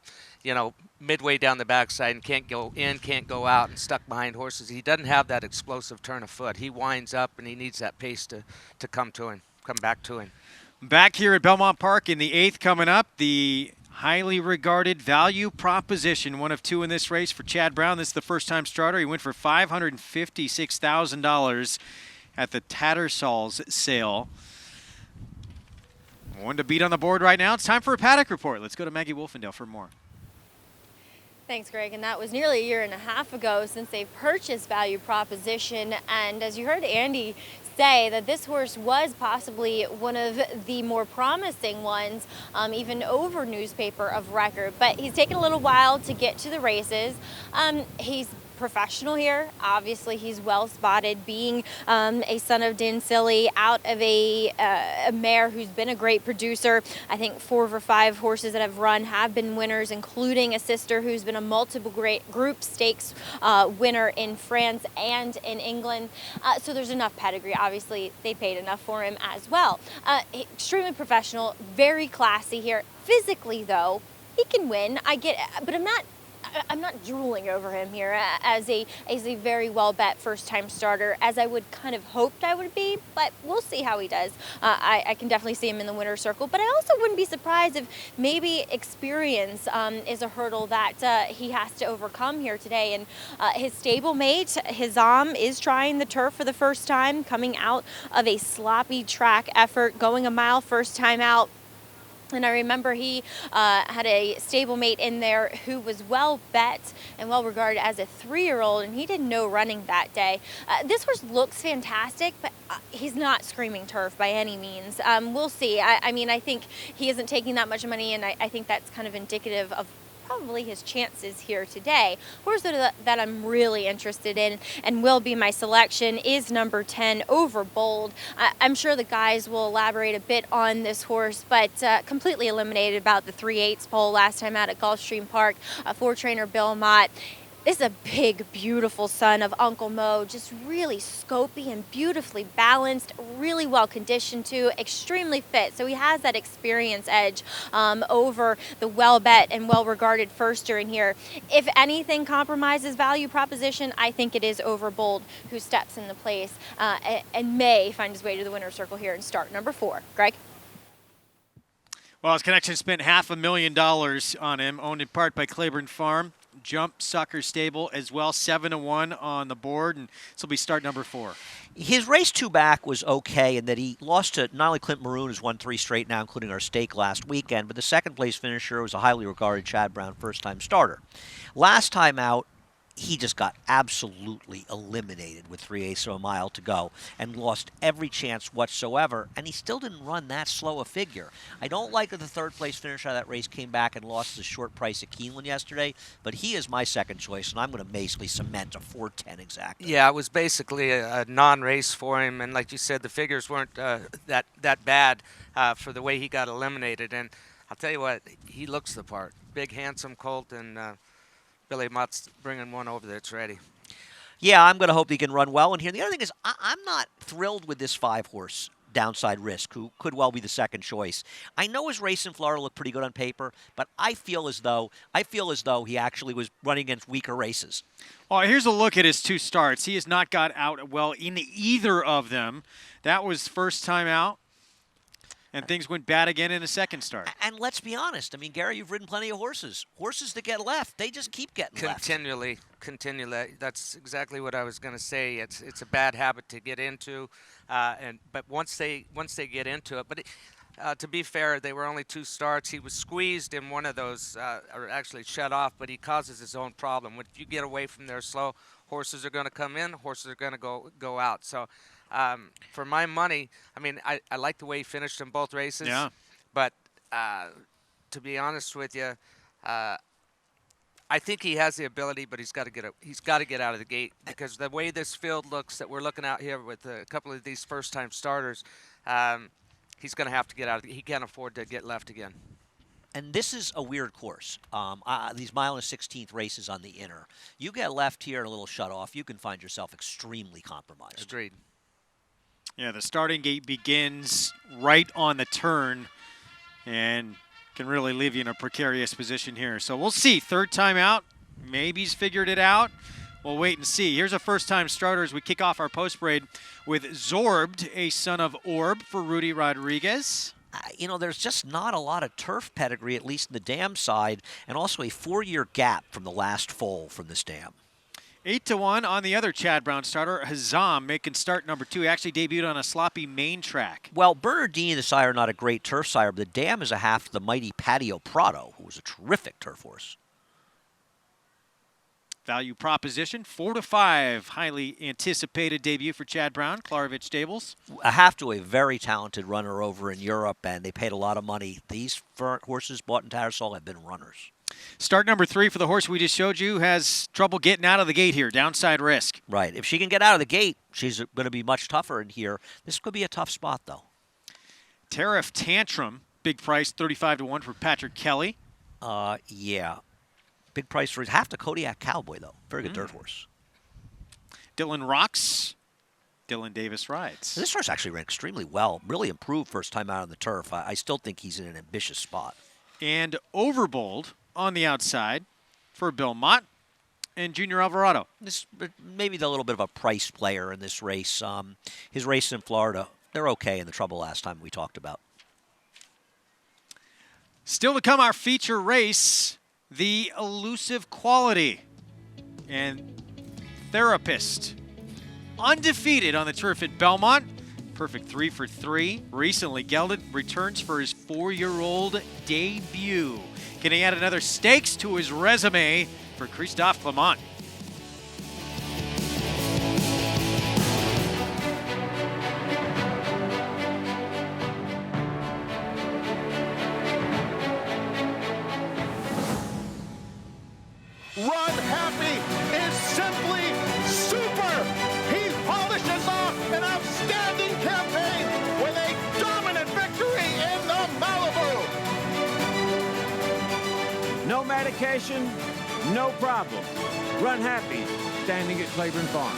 midway down the backside and can't go in, can't go out, and stuck behind horses, he doesn't have that explosive turn of foot. He winds up, and he needs that pace to come back to him. Back here at Belmont Park in the 8th coming up, the highly regarded value proposition, one of two in this race for Chad Brown. This is the first-time starter. He went for $556,000 at the Tattersall's sale. One to beat on the board right now. It's time for a Paddock report. Let's go to Maggie Wolfendale for more. Thanks, Greg. And that was nearly a year and a half ago since they purchased Value Proposition. And as you heard Andy say, that this horse was possibly one of the more promising ones, even over Newspaper of Record. But he's taken a little while to get to the races. He's professional here. Obviously, he's well spotted, being a son of Din Silly, out of a mare who's been a great producer. I think 4 of her 5 horses that have run have been winners, including a sister who's been a multiple great group stakes winner in France and in England. So there's enough pedigree. Obviously, they paid enough for him as well. Extremely professional, very classy here. Physically, though, he can win. I get it, but I'm not drooling over him here as a very well bet first time starter, as I would kind of hoped I would be, but we'll see how he does. I can definitely see him in the winner's circle, but I also wouldn't be surprised if maybe experience is a hurdle that he has to overcome here today. And his stablemate, Hizam, is trying the turf for the first time, coming out of a sloppy track effort, going a mile first time out. And I remember he had a stablemate in there who was well bet and well regarded as a 3-year-old, and he did no running that day. This horse looks fantastic, but he's not screaming turf by any means. We'll see. I mean, I think he isn't taking that much money, and I think that's kind of indicative of probably his chances here today. Horse that I'm really interested in and will be my selection is number 10, Overbold. I'm sure the guys will elaborate a bit on this horse, but completely eliminated about the 3/8 pole last time out at Gulfstream Park for trainer Belmont. This is a big, beautiful son of Uncle Mo, just really scopy and beautifully balanced, really well conditioned too, extremely fit. So he has that experience edge over the well-bet and well-regarded firster in here. If anything compromises value proposition, I think it is Overbold who steps into place and may find his way to the winner's circle here and start number 4. Greg? Well, his connection spent $500,000 on him, owned in part by Claiborne Farm. Jump Sucker Stable as well, 7-1 on the board, and this will be start number 4. His race 2 back was okay in that he lost to not only Clint Maroon, who's won 3 straight now, including our stake last weekend, but the second place finisher was a highly regarded Chad Brown first-time starter. Last time out, he just got absolutely eliminated with 3/8 of a mile to go and lost every chance whatsoever, and he still didn't run that slow a figure. I don't like that the third-place finisher of that race came back and lost the short price at Keeneland yesterday, but he is my second choice, and I'm going to basically cement a 4:10 exactly. Yeah, it was basically a non-race for him, and like you said, the figures weren't that bad for the way he got eliminated. And I'll tell you what, he looks the part. Big, handsome colt, and Billy Mutt's bringing one over that's ready. Yeah, I'm going to hope he can run well in here. The other thing is, I'm not thrilled with this 5-horse Downside Risk, who could well be the second choice. I know his race in Florida looked pretty good on paper, but I feel as though he actually was running against weaker races. Well, here's a look at his 2 starts. He has not got out well in either of them. That was first time out. And things went bad again in the second start. And let's be honest. I mean, Gary, you've ridden plenty of horses. Horses that get left, they just keep getting left. Continually. That's exactly what I was going to say. It's a bad habit to get into, but once they get into it. But to be fair, they were only 2 starts. He was squeezed in one of those, or actually shut off. But he causes his own problem. If you get away from there slow, horses are going to come in. Horses are going to go out. So. For my money, I mean, I like the way he finished in both races. Yeah. But to be honest with you, I think he has the ability, but he's got to get out of the gate, because the way this field looks that we're looking at here with a couple of these first-time starters, he's going to have to get out. He can't afford to get left again. And this is a weird course. These mile and 16th races on the inner. You get left here and a little shut off, you can find yourself extremely compromised. Agreed. Yeah, the starting gate begins right on the turn and can really leave you in a precarious position here. So we'll see. Third time out. Maybe he's figured it out. We'll wait and see. Here's a first-time starter as we kick off our post-parade with Zorbed, a son of Orb for Rudy Rodriguez. You know, there's just not a lot of turf pedigree, at least in the dam side, and also a 4-year gap from the last foal from this dam. 8-1 on the other Chad Brown starter, Hazam, making start number 2. He actually debuted on a sloppy main track. Well, Bernardini, the sire, not a great turf sire, but the dam is a half to the mighty Patio Prado, who was a terrific turf horse. Value proposition, 4-5. Highly anticipated debut for Chad Brown, Klarovich Stables. A half to a very talented runner over in Europe, and they paid a lot of money. These horses bought in Tattersall have been runners. Start number 3 for the horse we just showed you has trouble getting out of the gate here, Downside Risk. Right. If she can get out of the gate, she's going to be much tougher in here. This could be a tough spot, though. Tariff Tantrum, big price, 35-1 for Patrick Kelly. Yeah. Big price for half to Kodiak Cowboy, though. Very good dirt horse. Dylan Rocks. Dylan Davis rides. This horse actually ran extremely well. Really improved first time out on the turf. I still think he's in an ambitious spot. And Overbold on the outside for Belmont and Junior Alvarado. This maybe a little bit of a price player in this race. His race in Florida, they're okay in the trouble last time we talked about. Still to come, our feature race, the Elusive Quality and Therapist. Undefeated on the turf at Belmont. perfect 3 for 3. Recently gelded, returns for his 4-year-old debut. Can he add another stakes to his resume for Christophe Clement? Run Happy is simply super. He polishes off an outstanding campaign with a dominant victory in the Malibu. No medication, no problem. Run happy, standing at Claiborne Farm.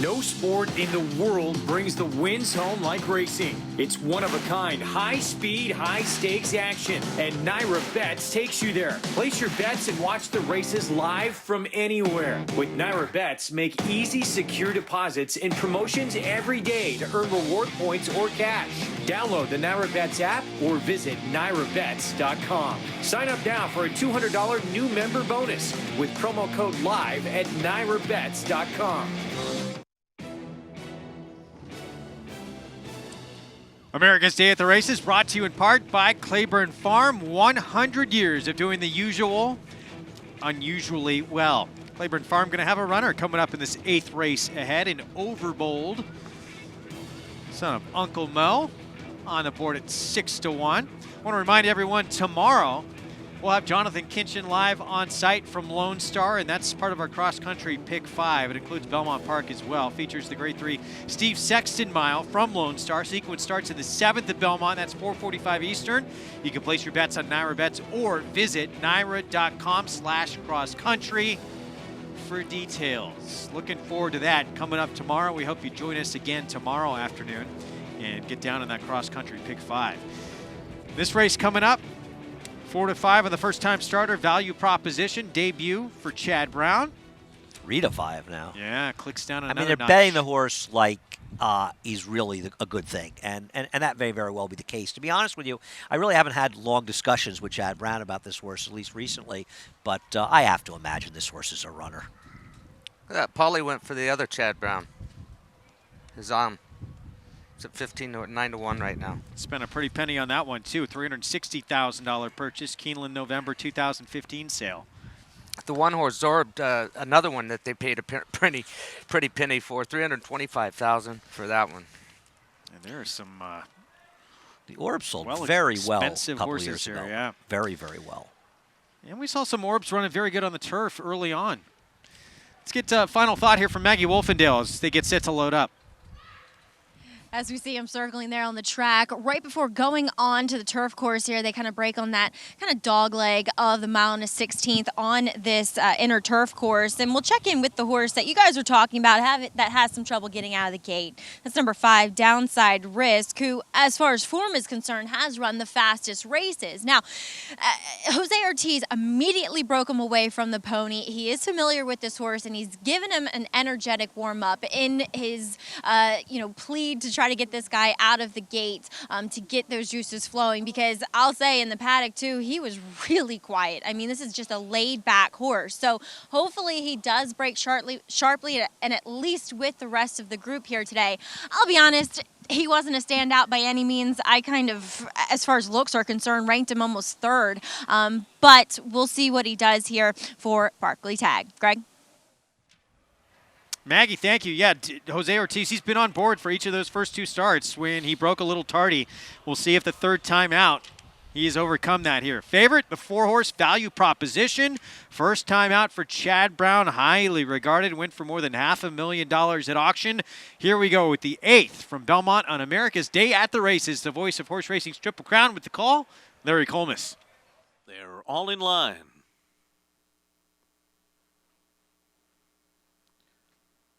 No sport in the world brings the wins home like racing. It's one-of-a-kind, high-speed, high-stakes action, and Naira Bets takes you there. Place your bets and watch the races live from anywhere. With Naira Bets, make easy, secure deposits and promotions every day to earn reward points or cash. Download the Naira Bets app or visit NairaBets.com. Sign up now for a $200 new member bonus with promo code LIVE at NairaBets.com. America's Day at the Races brought to you in part by Claiborne Farm. 100 years of doing the usual unusually well. Claiborne Farm going to have a runner coming up in this 8th race ahead in Overbold. Son of Uncle Mo on the board at 6 to 1. I want to remind everyone tomorrow we'll have Jonathan Kinchin live on site from Lone Star, and that's part of our cross-country Pick 5. It includes Belmont Park as well. Features the Grade 3 Steve Sexton Mile from Lone Star. Sequence starts in the 7th at Belmont. That's 4:45 Eastern. You can place your bets on Naira Bets or visit naira.com/cross-country for details. Looking forward to that coming up tomorrow. We hope you join us again tomorrow afternoon and get down in that cross-country Pick 5. This race coming up, 4 to 5 on the first-time starter, value proposition, debut for Chad Brown. 3 to 5 now. Yeah, clicks down I another mean, they're notch. betting the horse like he's really a good thing, and that may very well be the case. To be honest with you, I really haven't had long discussions with Chad Brown about this horse, at least recently, but I have to imagine this horse is a runner. Paulie went for the other Chad Brown. His arm. It's at 9 to 1 right now. Spent a pretty penny on that one, too. $360,000 purchase. Keeneland, November 2015 sale. The one horse Zorbed, another one that they paid a pretty penny for, $325,000 for that one. And there are some the Orb sold very well a expensive couple horses years here, ago. yeah. Very, very well. And we saw some Orbs running very good on the turf early on. Let's get final thought here from Maggie Wolfendale as they get set to load up. As we see him circling there on the track, right before going on to the turf course here, they kind of break on that kind of dog leg of the 1/16 on this inner turf course. And we'll check in with the horse that you guys are talking about that has some trouble getting out of the gate. That's number 5, Downside Risk, who, as far as form is concerned, has run the fastest races. Now, Jose Ortiz immediately broke him away from the pony. He is familiar with this horse, and he's given him an energetic warm-up in his, plea to try to get this guy out of the gate to get those juices flowing, because I'll say in the paddock too, he was really quiet. I mean, this is just a laid back horse. So hopefully he does break sharply and at least with the rest of the group here today. I'll be honest, he wasn't a standout by any means. I kind of, as far as looks are concerned, ranked him almost 3rd. But we'll see what he does here for Barkley Tag. Greg? Maggie, thank you. Yeah, Jose Ortiz, he's been on board for each of those first 2 starts when he broke a little tardy. We'll see if the 3rd time out he has overcome that here. Favorite, the 4-horse value proposition. First time out for Chad Brown, highly regarded, went for more than $500,000 at auction. Here we go with the 8th from Belmont on America's Day at the Races. The voice of horse racing's Triple Crown with the call, Larry Colmus. They're all in line.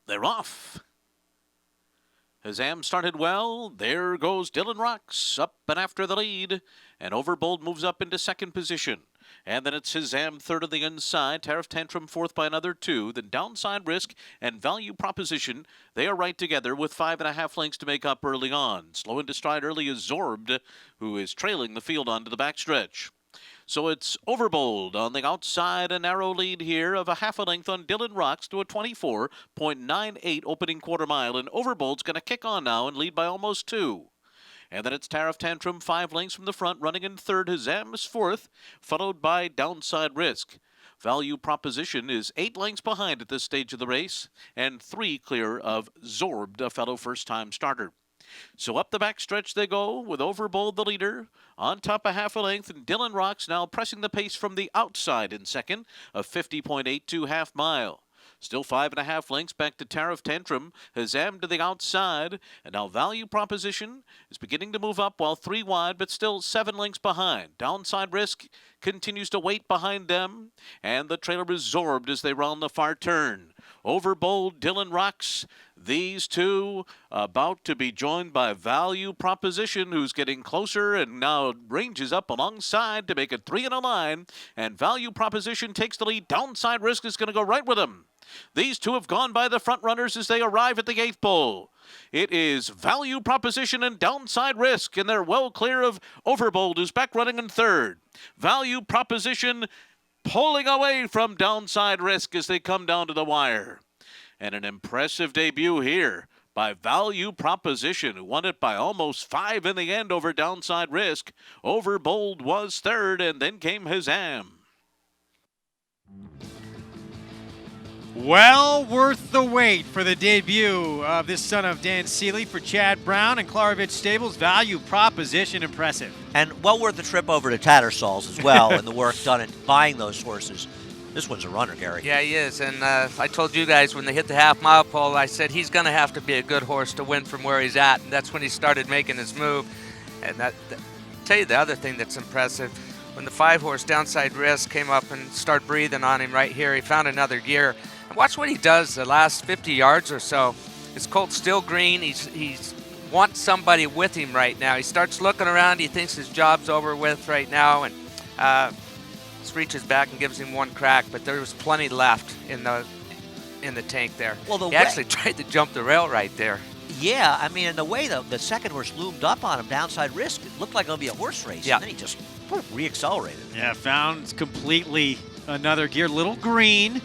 They're off. Hazam started well. There goes Dylan Rocks up and after the lead. And Overbold moves up into 2nd position. And then it's Hazam 3rd on the inside. Tariff Tantrum 4th by another 2. Then Downside Risk and Value Proposition. They are right together with 5.5 lengths to make up early on. Slow into stride early is Zorbed, who is trailing the field onto the backstretch. So it's Overbold on the outside, a narrow lead here of a half a length on Dylan Rocks to a 24.98 opening quarter mile. And Overbold's going to kick on now and lead by almost 2. And then it's Tariff Tantrum, 5 lengths from the front, running in third. Hazam is fourth, followed by Downside Risk. Value Proposition is 8 lengths behind at this stage of the race, and 3 clear of Zorbed, a fellow first-time starter. So up the backstretch they go, with Overbold the leader, on top a half a length, and Dylan Rocks now pressing the pace from the outside in second, a 50.82 half mile. Still 5.5 lengths back to Tariff Tantrum. Hazam to the outside. And now Value Proposition is beginning to move up while 3 wide, but still 7 lengths behind. Downside Risk continues to wait behind them. And the trailer is Zorbed as they round the far turn. Overbold, Dylan Rocks. These two about to be joined by Value Proposition, who's getting closer and now ranges up alongside to make it 3 in a line. And Value Proposition takes the lead. Downside Risk is going to go right with him. These two have gone by the front runners as they arrive at the 8th pole. It is Value Proposition and Downside Risk, and they're well clear of Overbold, who's back running in third. Value Proposition pulling away from Downside Risk as they come down to the wire. And an impressive debut here by Value Proposition, who won it by almost 5 in the end over Downside Risk. Overbold was third, and then came Hazam. Well worth the wait for the debut of this son of Dan Seeley for Chad Brown and Klarovich Stables. Value Proposition, impressive. And well worth the trip over to Tattersall's as well and the work done in buying those horses. This one's a runner, Gary. Yeah, he is. And I told you guys when they hit the half-mile pole, I said he's going to have to be a good horse to win from where he's at. And that's when he started making his move. And tell you the other thing that's impressive, when the 5-horse Downside Risk came up and started breathing on him right here, he found another gear. And watch what he does the last 50 yards or so. His colt's still green. He's wants somebody with him right now. He starts looking around. He thinks his job's over with right now. And reaches back and gives him one crack, but there was plenty left in the tank there. Well, he actually tried to jump the rail right there. Yeah, I mean, in the way the second horse loomed up on him, Downside Risk, it looked like it'll be a horse race. Yeah. And then he just re-accelerated. Yeah, found completely another gear. Little green,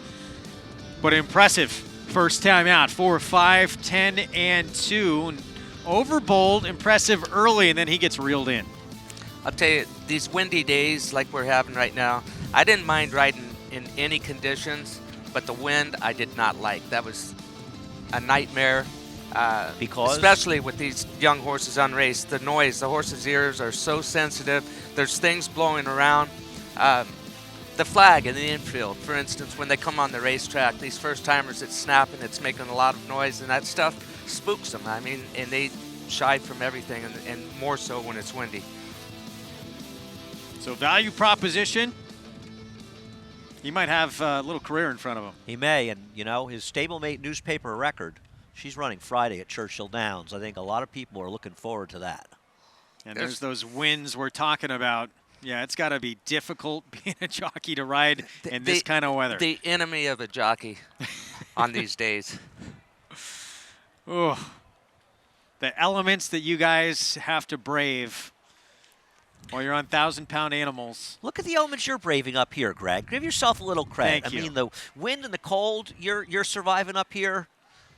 but impressive first time out. 4, 5, 10, and 2. And Overbold, impressive early, and then he gets reeled in. I'll tell you, these windy days like we're having right now, I didn't mind riding in any conditions, but the wind I did not like. That was a nightmare. Because? Especially with these young horses unraced. The noise, the horses' ears are so sensitive. There's things blowing around. The flag in the infield, for instance, when they come on the racetrack, these first-timers, it's snapping, it's making a lot of noise, and that stuff spooks them. I mean, and they shy from everything, and more so when it's windy. So Value Proposition, he might have a little career in front of him. He may, and, you know, his stablemate Newspaper Record, she's running Friday at Churchill Downs. I think a lot of people are looking forward to that. And there's those winds we're talking about. Yeah, it's got to be difficult being a jockey to ride in this kind of weather. The enemy of a jockey on these days. Oh, the elements that you guys have to brave while you're on 1,000-pound animals. Look at the elements you're braving up here, Greg. Give yourself a little credit. Thank you. I mean, the wind and the cold, you're surviving up here.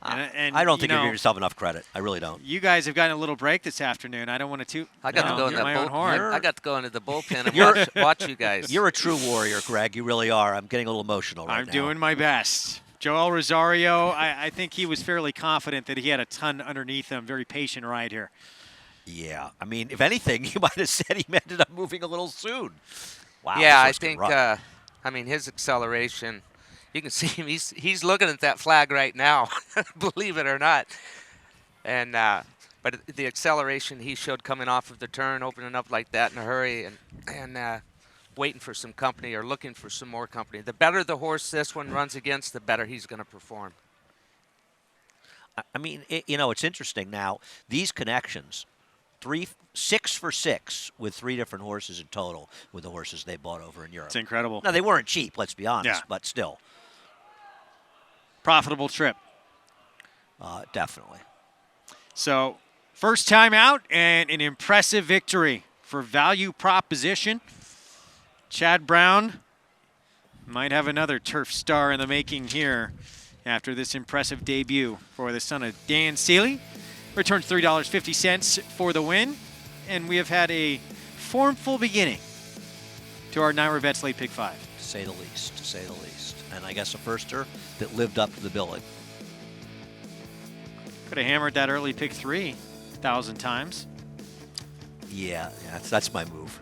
And I don't think you give yourself enough credit. I really don't. You guys have gotten a little break this afternoon. I don't want to toot I got to go into my own horn. I got to go into the bullpen and watch you guys. You're a true warrior, Greg. You really are. I'm getting a little emotional right now. I'm doing my best. Joel Rosario, I think he was fairly confident that he had a ton underneath him. Very patient ride here. Yeah. I mean, if anything, you might have said he ended up moving a little soon. Wow. Yeah, I think, I mean, his acceleration, you can see him. He's looking at that flag right now, believe it or not. And but the acceleration he showed coming off of the turn, opening up like that in a hurry, and waiting for some company or looking for some more company. The better the horse this one runs against, the better he's going to perform. I mean, it's interesting now. These connections, 6 for 6 with 3 different horses in total with the horses they bought over in Europe. It's incredible. Now, they weren't cheap, let's be honest, but still. Profitable trip. Definitely. So, first time out and an impressive victory for Value Proposition. Chad Brown might have another turf star in the making here after this impressive debut for the son of Dan Seeley. Returns $3.50 for the win, and we have had a formful beginning to our NYRA Bets Late Pick 5. To say the least, to say the least. And I guess a firster that lived up to the billing. Could have hammered that early pick 3 1,000 times. Yeah, that's my move.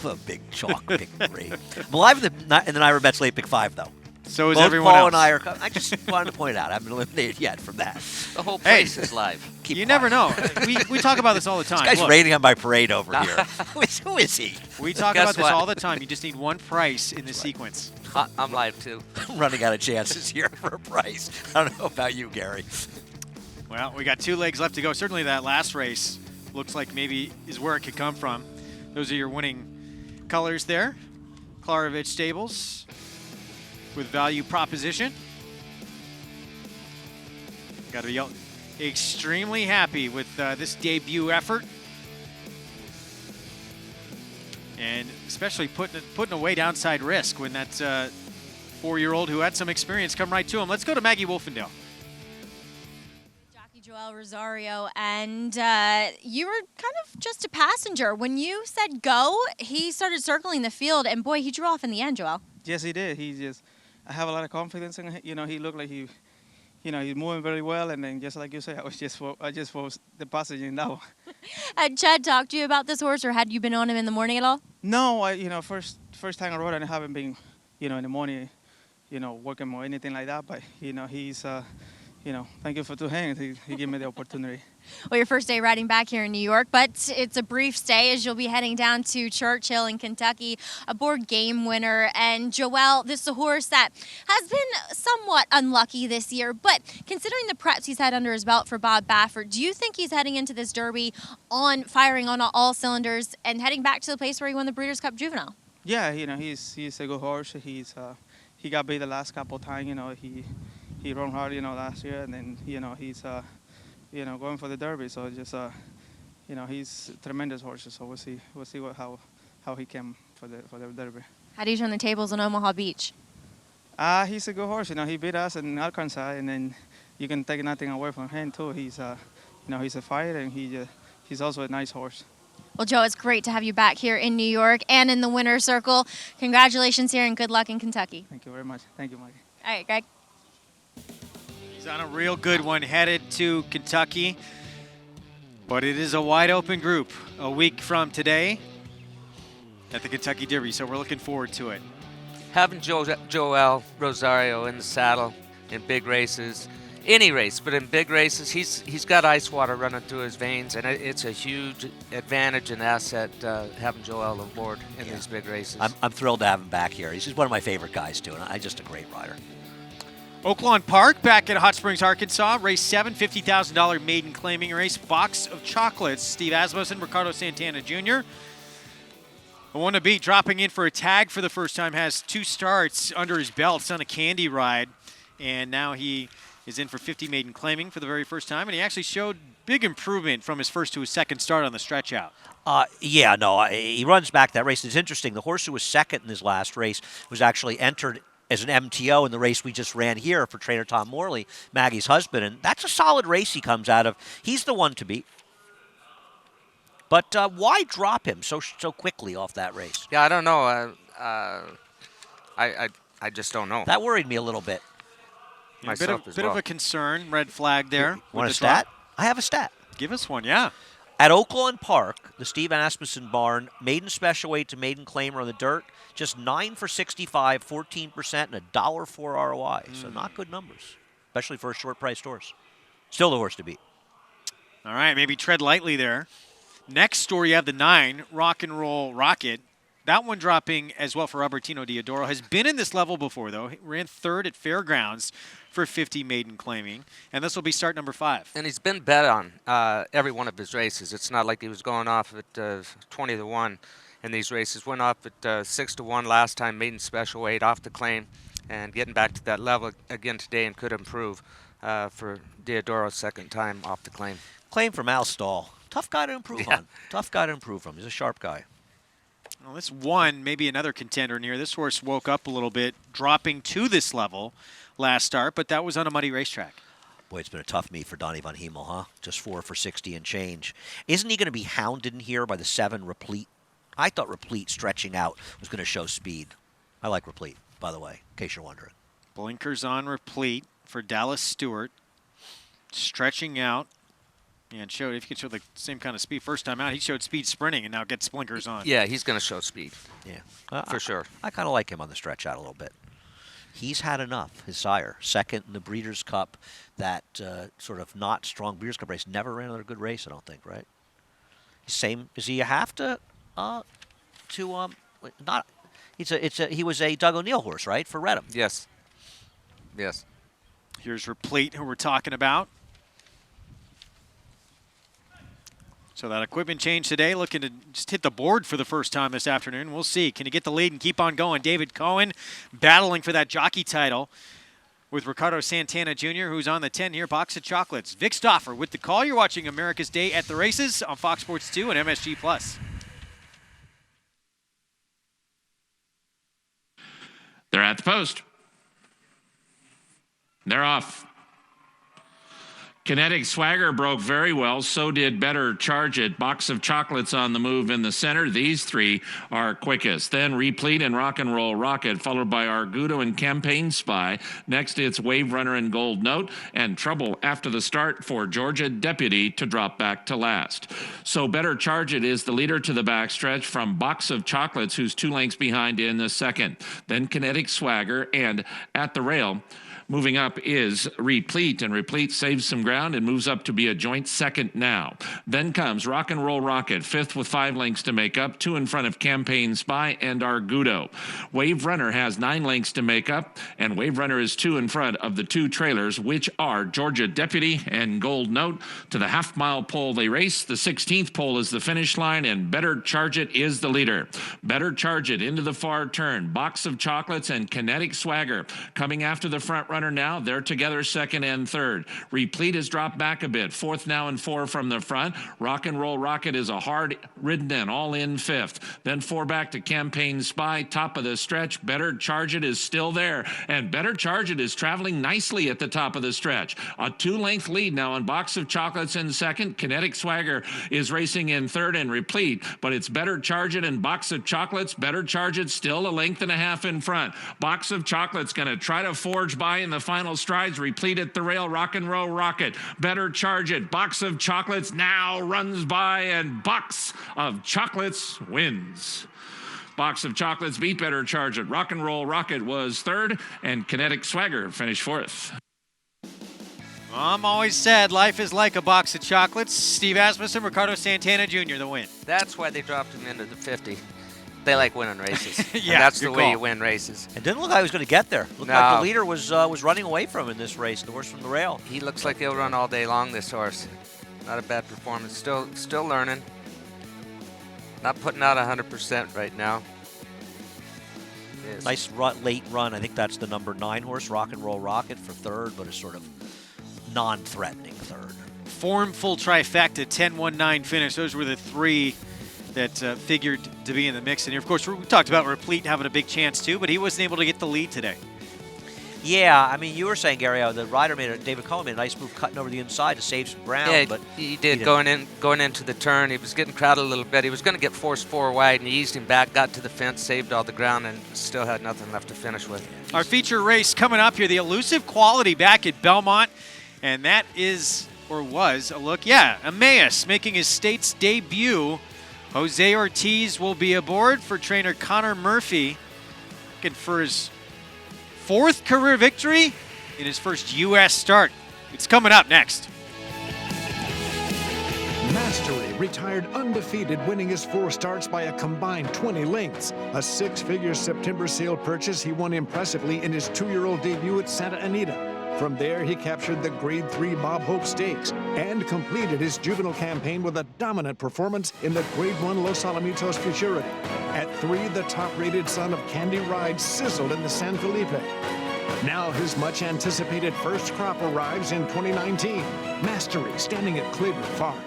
A big chalk pick 3. I'm alive in the NYRA Bets Late Pick 5, though. So is Both everyone Paul else. and I are. I just wanted to point it out. I haven't eliminated yet from that. The whole place is live. You never know. We talk about this all the time. This guy's Look, rating on my parade over here. Who is he? we talk Guess about this what? all the time. You just need one price in the sequence. I'm live too. I'm running out of chances here for a price. I don't know about you, Gary. Well, we got 2 legs left to go. Certainly that last race looks like maybe is where it could come from. Those are your winning colors there. Klarovich Stables with value proposition. Got to be extremely happy with this debut effort. And especially putting away downside risk when that 4-year-old who had some experience come right to him. Let's go to Maggie Wolfendale. Joel Rosario, and you were kind of just a passenger. When you said go, he started circling the field, and boy, he drew off in the end, Joel. Yes, he did. I have a lot of confidence in him. He looked like he's moving very well, and then just like you said, I just was the passenger in that one. Had Chad talked to you about this horse, or had you been on him in the morning at all? No, first time I rode, and I haven't been, in the morning, working or anything like that. But he's. Thank you for 2 hands. He gave me the opportunity. Well, your first day riding back here in New York, but it's a brief stay as you'll be heading down to Churchill in Kentucky, a board game winner. And Joel, this is a horse that has been somewhat unlucky this year, but considering the preps he's had under his belt for Bob Baffert, do you think he's heading into this Derby firing on all cylinders and heading back to the place where he won the Breeders' Cup Juvenile? Yeah, he's a good horse. He got beat the last couple of times. He run hard, last year, and then, he's, going for the Derby. So just, he's a tremendous horse. So we'll see how he can for the Derby. How do you turn the tables on Omaha Beach? He's a good horse. He beat us in Arkansas, and then you can take nothing away from him too. He's, he's a fighter, and he's also a nice horse. Well, Joe, it's great to have you back here in New York and in the winner's circle. Congratulations here, and good luck in Kentucky. Thank you very much. Thank you, Mike. All right, Greg. He's on a real good one headed to Kentucky, but it is a wide open group a week from today at the Kentucky Derby, so we're looking forward to it. Having Joel Rosario in the saddle in big races, any race, but in big races, he's got ice water running through his veins, and it's a huge advantage and asset having Joel on board in these big races. I'm thrilled to have him back here. He's just one of my favorite guys, too, and he's just a great rider. Oaklawn Park back at Hot Springs, Arkansas. Race 7, $50,000 maiden claiming race. Box of chocolates. Steve Asmussen, Ricardo Santana Jr. The one to beat, dropping in for a tag for the first time, has 2 starts under his belt. It's on a candy ride, and now he is in for 50 maiden claiming for the very first time, and he actually showed big improvement from his first to his second start on the stretch out. He runs back that race. It's interesting. The horse who was second in his last race was actually entered as an MTO in the race we just ran here for trainer Tom Morley, Maggie's husband, and that's a solid race he comes out of. He's the one to beat. But why drop him so quickly off that race? Yeah, I don't know. I just don't know. That worried me a little bit. Myself Bit of a concern, red flag there. Want a stat? I have a stat. Give us one, yeah. At Oaklawn Park, the Steve Asmussen barn, maiden special weight to maiden claimer on the dirt, just 9 for 65, 14%, and a $1.04 ROI. So not good numbers, especially for a short-priced horse. Still the horse to beat. All right, maybe tread lightly there. Next story, you have the 9, Rock and Roll Rocket. That one dropping as well for Albertino Diodoro. Has been in this level before, though. He ran 3rd at Fairgrounds for 50 maiden claiming. And this will be start number 5. And he's been bet on every one of his races. It's not like he was going off at 20-1 in these races. Went off at 6-1 last time, maiden special weight off the claim. And getting back to that level again today and could improve for Diodoro's second time off the claim. Claim from Al Stahl. Tough guy to improve on. Tough guy to improve from. He's a sharp guy. Well, this one, maybe another contender near. This horse woke up a little bit, dropping to this level last start, but that was on a muddy racetrack. Boy, it's been a tough meet for Donnie Van Hemel, huh? Just 4 for 60 and change. Isn't he going to be hounded in here by the 7 Replete? I thought Replete stretching out was going to show speed. I like Replete, by the way, in case you're wondering. Blinkers on Replete for Dallas Stewart. Stretching out. And showed, if you could show the same kind of speed first time out, he showed speed sprinting and now gets blinkers on. Yeah, he's going to show speed. Yeah. For sure. I kind of like him on the stretch out a little bit. He's had enough, his sire. Second in the Breeders' Cup, that sort of not strong Breeders' Cup race. Never ran another good race, I don't think, right? Same, does he have to, not, he was a Doug O'Neill horse, right, for Redham? Yes. Yes. Here's Replete, who we're talking about. So that equipment change today, looking to just hit the board for the first time this afternoon. We'll see. Can he get the lead and keep on going? David Cohen battling for that jockey title with Ricardo Santana Jr., who's on the 10 here. Box of Chocolates. Vic Stoffer with the call. You're watching America's Day at the Races on Fox Sports 2 and MSG+. They're at the post. They're off. Kinetic Swagger broke very well. So did Better Charge It. Box of Chocolates on the move in the center. These 3 are quickest. Then Replete and Rock and Roll Rocket, followed by Argudo and Campaign Spy. Next, it's Wave Runner and Gold Note, and Trouble after the start for Georgia Deputy to drop back to last. So Better Charge It is the leader to the backstretch from Box of Chocolates, who's 2 lengths behind in the second. Then Kinetic Swagger, and at the rail, moving up is Replete, and Replete saves some ground and moves up to be a joint second now. Then comes Rock and Roll Rocket, 5th with 5 lengths to make up, 2 in front of Campaign Spy and Argudo. Wave Runner has 9 lengths to make up, and Wave Runner is 2 in front of the 2 trailers, which are Georgia Deputy and Gold Note. To the half-mile pole they race. The 16th pole is the finish line, and Better Charge It is the leader. Better Charge It into the far turn. Box of Chocolates and Kinetic Swagger coming after the front runner now. They're together second and third. Replete has dropped back a bit. 4th now and 4 from the front. Rock and Roll Rocket is a hard ridden and all in 5th. Then 4 back to Campaign Spy. Top of the stretch. Better Charge It is still there. And Better Charge It is traveling nicely at the top of the stretch. A 2-length lead now on Box of Chocolates in second. Kinetic Swagger is racing in third and Replete. But it's Better Charge It and Box of Chocolates. Better Charge It still a length and a half in front. Box of Chocolates going to try to forge by in the final strides. Replete at the rail. Rock and Roll Rocket. Better Charge It. Box of Chocolates now runs by, and Box of Chocolates wins. Box of Chocolates beat Better Charge It. Rock and Roll Rocket was third, and Kinetic Swagger finished 4th. I'm always said life is like a box of chocolates. Steve Asmussen, Ricardo Santana Jr. the win. That's why they dropped him into the 50. They like winning races. Yeah, and that's the good way call. you win races. It didn't look like he was going to get there. Looked like the leader was running away from him in this race, the horse from the rail. He looks like he'll run all day long, this horse. Not a bad performance. Still learning. Not putting out 100% right now. Nice late run. I think that's the number 9 horse, Rock and Roll Rocket, for third, but a sort of non-threatening third. Formful trifecta, 10-1-9 finish. Those were the 3 that figured to be in the mix. And here, of course, we talked about Replete having a big chance too, but he wasn't able to get the lead today. Yeah, I mean, you were saying, Gary, the rider David Cohen made a nice move cutting over the inside to save some ground. Yeah, but he did. Going into the turn, he was getting crowded a little bit. He was going to get forced 4 wide, and he eased him back, got to the fence, saved all the ground, and still had nothing left to finish with. Our feature race coming up here, the Elusive Quality back at Belmont, and that is, or was, a look. Yeah, Emmaus making his state's debut. Jose Ortiz will be aboard for trainer Connor Murphy, looking for his 4th career victory in his first U.S. start. It's coming up next. Mastery retired undefeated, winning his 4 starts by a combined 20 lengths. A 6-figure September sale purchase he won impressively in his 2-year-old debut at Santa Anita. From there, he captured the Grade 3 Bob Hope Stakes and completed his juvenile campaign with a dominant performance in the Grade 1 Los Alamitos Futurity. At 3, the top-rated son of Candy Ride sizzled in the San Felipe. Now his much-anticipated first crop arrives in 2019. Mastery standing at Claiborne Farm.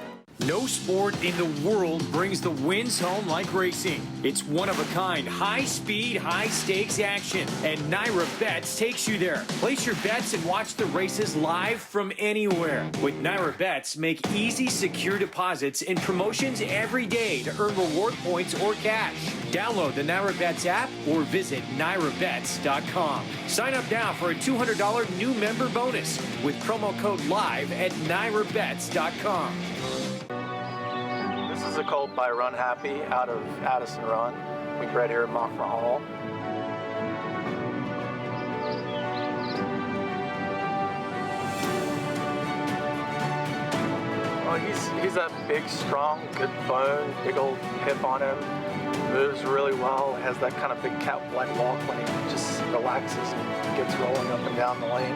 No sport in the world brings the wins home like racing. It's one-of-a-kind, high-speed, high-stakes action, and Naira Bets takes you there. Place your bets and watch the races live from anywhere. With Naira Bets, make easy, secure deposits and promotions every day to earn reward points or cash. Download the Naira Bets app or visit NairaBets.com. Sign up now for a $200 new member bonus with promo code LIVE at NairaBets.com. This is a colt by Run Happy out of Addison Run. We bred here at Mockra Hall. Well, he's a big, strong, good bone, big old hip on him. Moves really well. Has that kind of big cat-like walk when he just relaxes and gets rolling up and down the lane.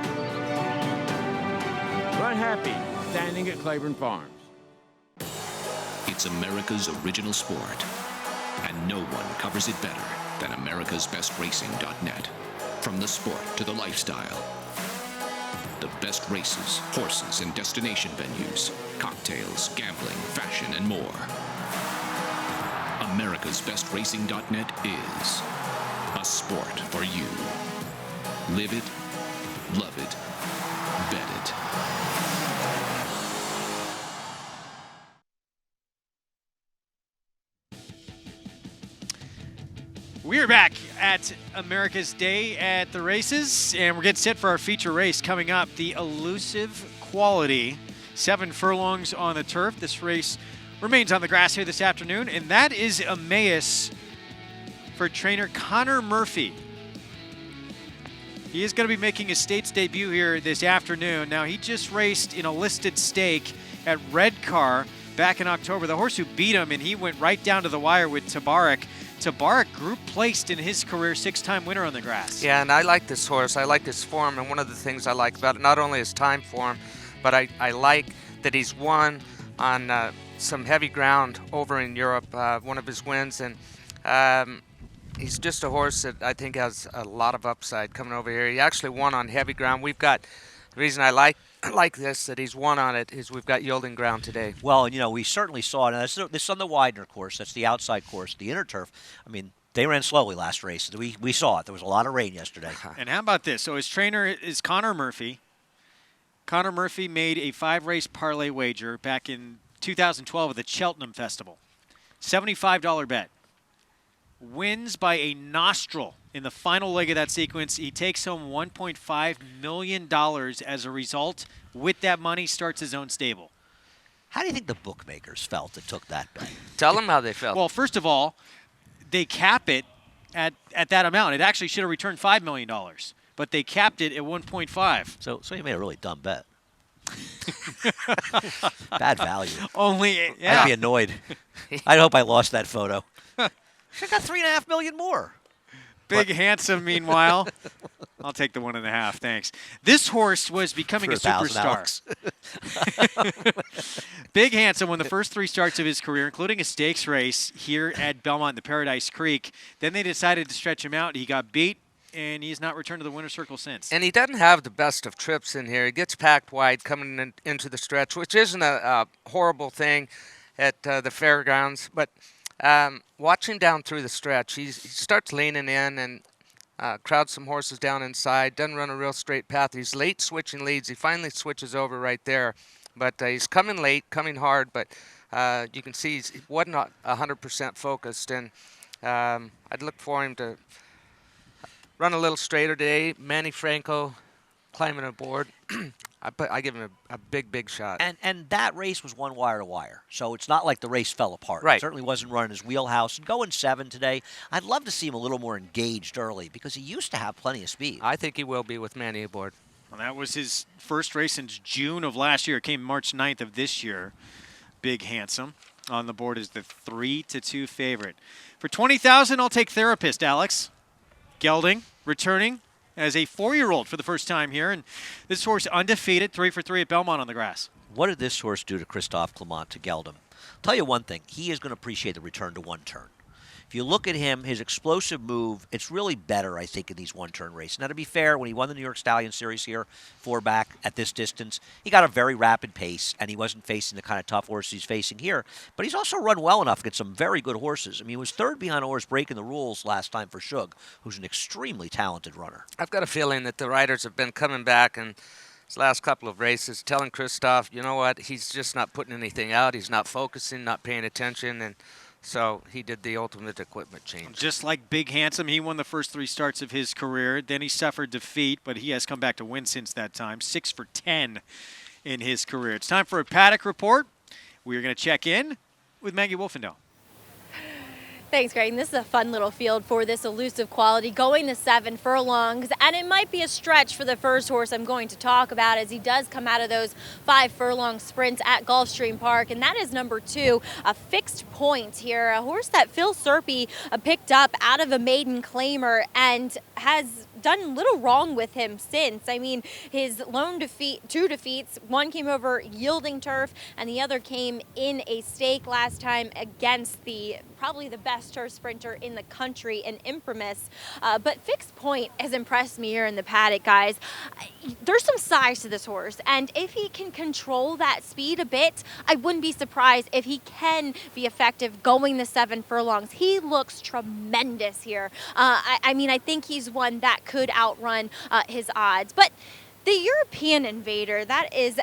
Run Happy, standing at Claiborne Farms. It's America's original sport, and no one covers it better than americasbestracing.net. From the sport to the lifestyle, the best races, horses, and destination venues, cocktails, gambling, fashion, and more. americasbestracing.net is a sport for you. Live it, love it, bet it. We're back at America's Day at the races, and we're getting set for our feature race coming up. The Elusive Quality, 7 furlongs on the turf. This race remains on the grass here this afternoon, and that is Emmaus for trainer Connor Murphy. He is going to be making his state's debut here this afternoon. Now, he just raced in a listed stake at Redcar back in October. The horse who beat him, and he went right down to the wire with Tabarak. Tabarak group placed in his career, 6-time winner on the grass. Yeah, and I like this horse. I like his form, and one of the things I like about it, not only his time form, but I like that he's won on some heavy ground over in Europe, one of his wins, and he's just a horse that I think has a lot of upside coming over here. He actually won on heavy ground. We've got, the reason I like this, that he's won on it, is we've got yielding ground today. Well, you know, we certainly saw it. And this is on the Widener course. That's the outside course. The inner turf, I mean, they ran slowly last race. We saw it. There was a lot of rain yesterday. And how about this? So his trainer is Connor Murphy. Connor Murphy made a 5-race parlay wager back in 2012 at the Cheltenham Festival. $75 bet. Wins by a nostril in the final leg of that sequence. He takes home $1.5 million as a result. With that money, starts his own stable. How do you think the bookmakers felt that took that bet? Tell them how they felt. Well, first of all, they cap it at that amount. It actually should have returned $5 million, but they capped it at 1.5. So you made a really dumb bet. Bad value. Yeah. I'd be annoyed. I'd hope I lost that photo. Should have got $3.5 million more. Big Handsome, meanwhile. I'll take the 1.5, thanks. This horse was becoming a superstar. Big Handsome won the first 3 starts of his career, including a stakes race here at Belmont in the Paradise Creek. Then they decided to stretch him out. He got beat, and he's not returned to the winner's circle since. And he doesn't have the best of trips in here. He gets packed wide coming into the stretch, which isn't a horrible thing at the fairgrounds. But watching down through the stretch, he starts leaning in and crowds some horses down inside. Doesn't run a real straight path. He's late switching leads. He finally switches over right there. But he's coming late, coming hard. But you can see he wasn't 100% focused. And I'd look for him to run a little straighter today. Manny Franco climbing aboard. I give him a big shot. And that race was one wire to wire, so it's not like the race fell apart. Right. It certainly wasn't running his wheelhouse. And going 7 today, I'd love to see him a little more engaged early because he used to have plenty of speed. I think he will be with Manny aboard. Well, that was his first race since June of last year. It came March 9th of this year. Big Handsome on the board is the 3-2 favorite. For $20,000, I'll take Therapist, Alex. Gelding returning as a 4-year-old for the first time here. And this horse undefeated, 3 for 3 at Belmont on the grass. What did this horse do to Christophe Clement to Gelding? I'll tell you one thing. He is going to appreciate the return to one turn. if you look at him, his explosive move, it's really better, I think, in these one-turn races. Now, to be fair, when he won the New York Stallion Series here, 4 back at this distance, he got a very rapid pace, and he wasn't facing the kind of tough horses he's facing here. But he's also run well enough against some very good horses. I mean, he was 3rd behind a horse breaking the rules last time for Shug, who's an extremely talented runner. I've got a feeling that the riders have been coming back and his last couple of races telling Christoph, you know what, he's just not putting anything out. He's not focusing, not paying attention, and so he did the ultimate equipment change. Just like Big Handsome, he won the first 3 starts of his career. Then he suffered defeat, but he has come back to win since that time. 6 for 10 in his career. It's time for a Paddock report. We are going to check in with Maggie Wolfendahl. Thanks, Greg. And this is a fun little field for this elusive quality, going the 7 furlongs. And it might be a stretch for the first horse I'm going to talk about, as he does come out of those 5 furlong sprints at Gulfstream Park. And that is number 2, a Fixed Point here, a horse that Phil Serpy picked up out of a maiden claimer and has done little wrong with him since. I mean, his lone defeat, 2 defeats, one came over yielding turf and the other came in a stake last time against probably the best turf sprinter in the country, and Imprimis. But Fixed Point has impressed me here in the paddock, guys. There's some size to this horse, and if he can control that speed a bit, I wouldn't be surprised if he can be effective going the 7 furlongs. He looks tremendous here. I mean, I think he's one that could outrun his odds. But the European Invader, that is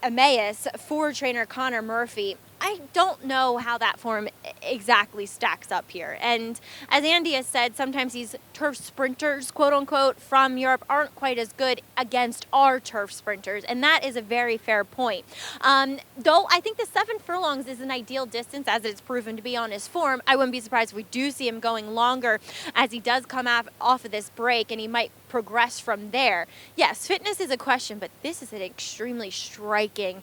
Emmaus for trainer Connor Murphy, I don't know how that form exactly stacks up here. And as Andy has said, sometimes these turf sprinters, quote unquote, from Europe aren't quite as good against our turf sprinters. And that is a very fair point. Though I think the 7 furlongs is an ideal distance, as it's proven to be on his form. I wouldn't be surprised if we do see him going longer as he does come off of this break, and he might progress from there. Yes, fitness is a question, but this is an extremely striking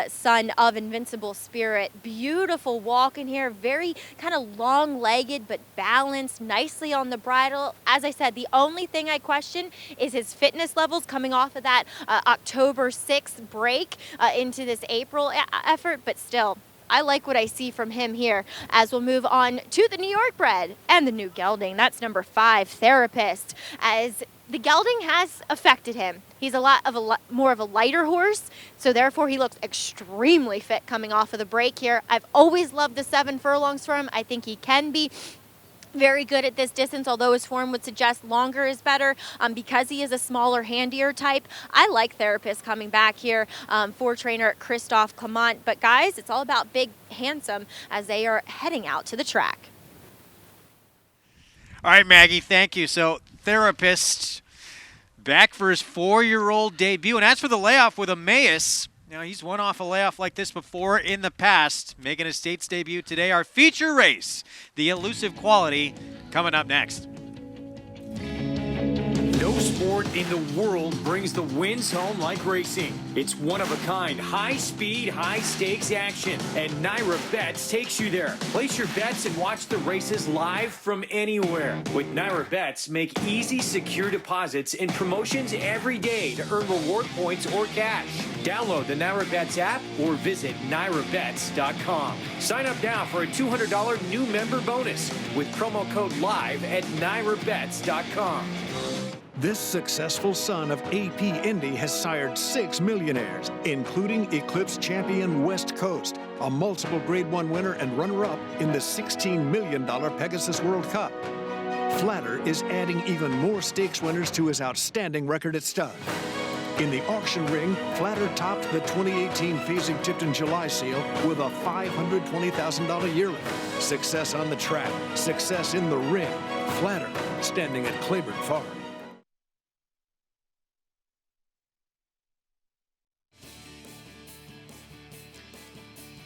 son of Invincible Spirit. Beautiful walk in here, very kind of long-legged but balanced nicely on the bridle. As I said, the only thing I question is his fitness levels coming off of that October 6th break into this April effort, but still, I like what I see from him here, as we'll move on to the New York bred and the new gelding. That's number 5, Therapist, as the gelding has affected him. He's a lot more of a lighter horse, so therefore he looks extremely fit coming off of the break here. I've always loved the 7 furlongs for him. I think he can be very good at this distance, although his form would suggest longer is better because he is a smaller, handier type. I like Therapist coming back here for trainer Christophe Clement. But guys, it's all about Big Handsome as they are heading out to the track. All right, Maggie, thank you. So Therapist back for his 4-year-old debut. And as for the layoff with Emmaus, now he's won off a layoff like this before in the past, making his States debut today. Our feature race, the Elusive Quality, coming up next. No sport in the world brings the wins home like racing. It's one-of-a-kind, high-speed, high-stakes action, and Naira Bets takes you there. Place your bets and watch the races live from anywhere. With Naira Bets, make easy, secure deposits and promotions every day to earn reward points or cash. Download the Naira Bets app or visit NairaBets.com. Sign up now for a $200 new member bonus with promo code LIVE at NairaBets.com. This successful son of AP Indy has sired 6 millionaires, including Eclipse champion West Coast, a multiple Grade 1 winner and runner-up in the $16 million Pegasus World Cup. Flatter is adding even more stakes winners to his outstanding record at stud. In the auction ring, Flatter topped the 2018 Fasig-Tipton July Seal with a $520,000 yearling. Success on the track, success in the ring. Flatter, standing at Claiborne Farm.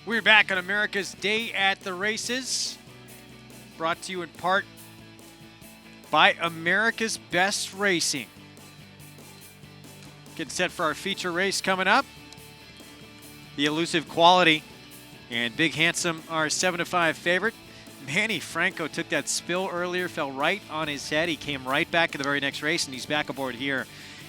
We're back on America's Day at the Races, brought to you in part by America's Best Racing. Getting set for our feature race coming up. The Elusive Quality and Big Handsome are 7-5 favorite. Manny Franco took that spill earlier, fell right on his head. He came right back in the very next race, and he's back aboard here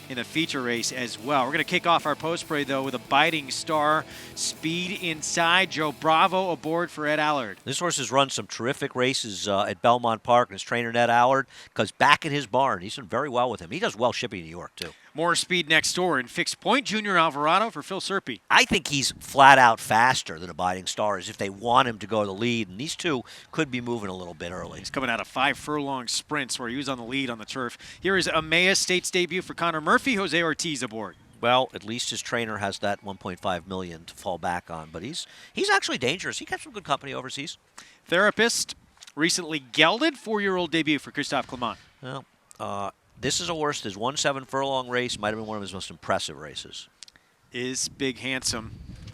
in the feature race as well. We're going to kick off our post parade, though, with a biting star. Speed Inside. Joe Bravo aboard for Ed Allard. This horse has run some terrific races at Belmont Park, and his trainer, Ed Allard, because back in his barn, he's done very well with him. He does well shipping New York, too. More speed next door in Fixed Point. Junior Alvarado for Phil Serpy. I think he's flat out faster than Abiding Star is if they want him to go to the lead, and these two could be moving a little bit early. He's coming out of 5 furlong sprints where he was on the lead on the turf. Here is Emmaus State's debut for Connor Murphy. Jose Ortiz aboard. Well, at least his trainer has that $1.5 million to fall back on, but he's actually dangerous. He kept some good company overseas. Therapist recently gelded 4-year-old debut for Christophe Clement. Well, this is a horse that's won 7 furlong race. Might have been one of his most impressive races. Is Big Handsome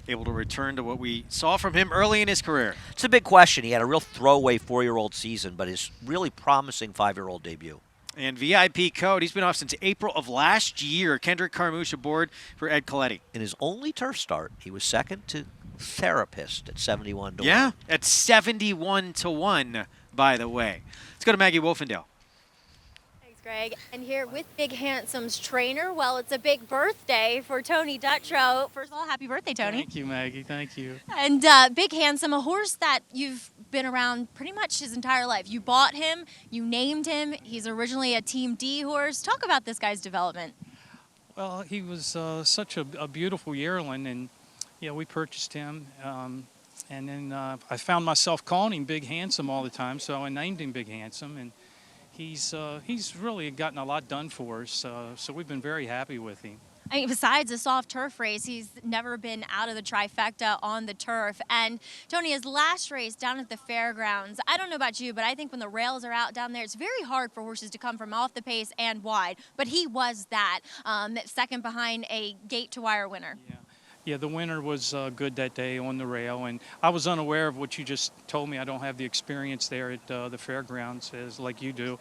able to return to what we saw from him early in his career? It's a big question. He had a real throwaway 4-year-old season, but his really promising 5-year-old debut. And VIP Code, he's been off since April of last year. Kendrick Carmouche aboard for Ed Coletti. In his only turf start, he was second to Therapist at 71 to 1. Yeah, at 71 to 1, by the way. Let's go to Maggie Wolfendale. Greg, and here with Big Handsome's trainer. Well, it's a big birthday for Tony Dutrow. First of all, happy birthday, Tony. Thank you, Maggie. Thank you. And Big Handsome, a horse that you've been around pretty much his entire life. You bought him, you named him. He's originally a Team D horse. Talk about this guy's development. Well, he was such a beautiful yearling, and we purchased him. And then I found myself calling him Big Handsome all the time, so I named him Big Handsome. And he's really gotten a lot done for us, so we've been very happy with him. I mean, besides a soft turf race, he's never been out of the trifecta on the turf. And Tony, his last race down at the fairgrounds, I don't know about you, but I think when the rails are out down there, it's very hard for horses to come from off the pace and wide. But he was that, second behind a gate-to-wire winner. Yeah, the winner was good that day on the rail, and I was unaware of what you just told me. I don't have the experience there at the fairgrounds as like you do,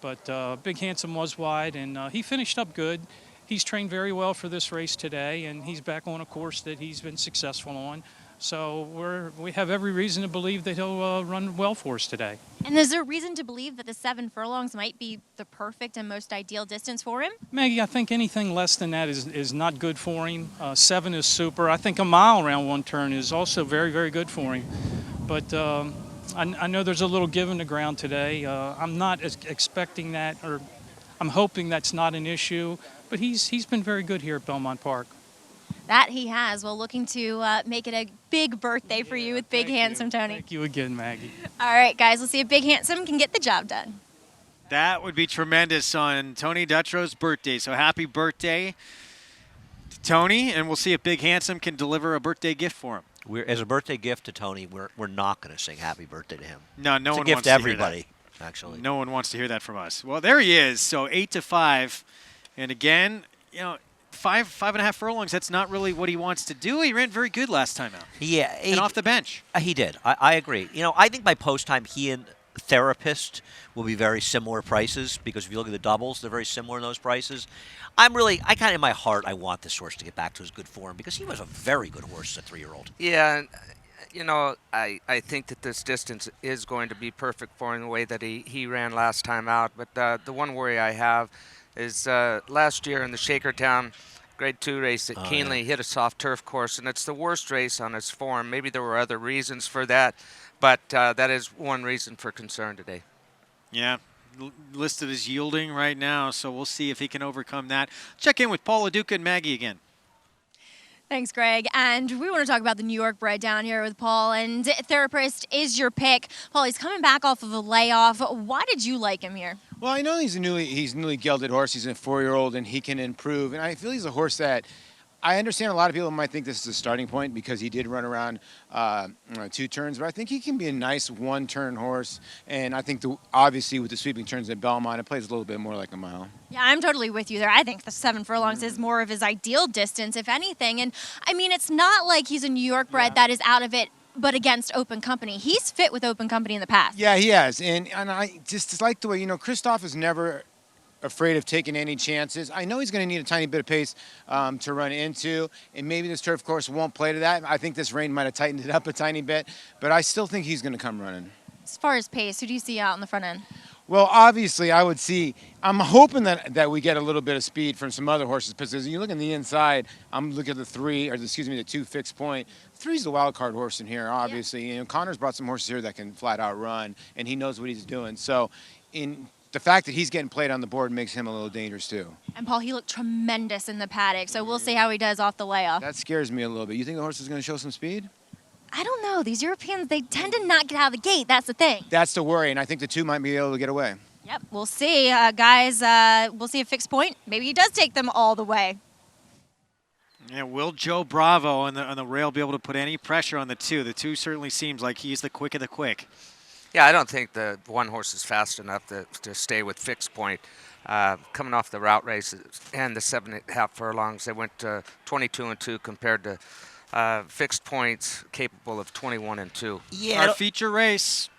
but Big Handsome was wide, and he finished up good. He's trained very well for this race today, and he's back on a course that he's been successful on. So we have every reason to believe that he'll run well for us today. And is there reason to believe that the 7 furlongs might be the perfect and most ideal distance for him? Maggie, I think anything less than that is not good for him. 7 is super. I think a mile around one turn is also very, very good for him. But I know there's a little give in the ground today. I'm not expecting that, or I'm hoping that's not an issue. But he's been very good here at Belmont Park. That he has. Well, looking to make it a big birthday for you with Big Handsome, Tony. Thank you again, Maggie. All right, guys, let's see if Big Handsome can get the job done. That would be tremendous on Tony Dutrow's birthday. So happy birthday to Tony, and we'll see if Big Handsome can deliver a birthday gift for him. As a birthday gift to Tony, we're not going to sing happy birthday to him. No, it's one a gift wants to to everybody, hear that. Actually. No one wants to hear that from us. Well, there he is. So 8 to 5, and again, 5.5 furlongs, that's not really what he wants to do. He ran very good last time out. Yeah. And off the bench. He did. I agree. I think by post time, he and Therapist will be very similar prices, because if you look at the doubles, they're very similar in those prices. I kind of, in my heart, I want this horse to get back to his good form, because he was a very good horse as a 3-year-old. Yeah, I think that this distance is going to be perfect for him the way that he ran last time out. But the one worry I have is last year in the Shakertown Grade 2 race at Keeneland, he hit a soft turf course, and it's the worst race on his form. Maybe there were other reasons for that, but that is one reason for concern today. Yeah, listed as yielding right now, so we'll see if he can overcome that. Check in with Paul LaDuca and Maggie again. Thanks, Greg. And we want to talk about the New York bred down here with Paul. And Therapist is your pick. Paul, he's coming back off of a layoff. Why did you like him here? Well, I know he's a newly gelded horse. He's a 4-year-old, and he can improve. And I feel he's a horse that I understand a lot of people might think this is a starting point because he did run around 2 turns, but I think he can be a nice 1-turn horse. And I think, obviously, with the sweeping turns at Belmont, it plays a little bit more like a mile. Yeah, I'm totally with you there. I think the 7 furlongs is more of his ideal distance, if anything. And, I mean, it's not like he's a New York bred that is out of it, but against open company. He's fit with open company in the past. Yeah, he has. And I just like the way, Christophe is never afraid of taking any chances. I know he's going to need a tiny bit of pace to run into, and maybe this turf course won't play to that. I think this rain might have tightened it up a tiny bit, but I still think he's going to come running. As far as pace, who do you see out in the front end? Well, obviously, I'm hoping that we get a little bit of speed from some other horses, because you look on the inside, I'm looking at the 2 fixed point. 3's the wild card horse in here, obviously. You know, Connor's brought some horses here that can flat out run, and he knows what he's doing. So the fact that he's getting played on the board makes him a little dangerous, too. And, Paul, he looked tremendous in the paddock, so we'll see how he does off the layoff. That scares me a little bit. You think the horse is going to show some speed? I don't know. These Europeans, they tend to not get out of the gate. That's the thing. That's the worry, and I think the 2 might be able to get away. Yep, we'll see. Guys, we'll see a fixed point. Maybe he does take them all the way. Yeah, will Joe Bravo on the rail be able to put any pressure on the 2? The 2 certainly seems like he's the quick of the quick. Yeah, I don't think the one horse is fast enough to stay with fixed point. Coming off the route races and the 7.5 furlongs, they went 22-2 compared to fixed points capable of 21-2. Yeah. Our feature race.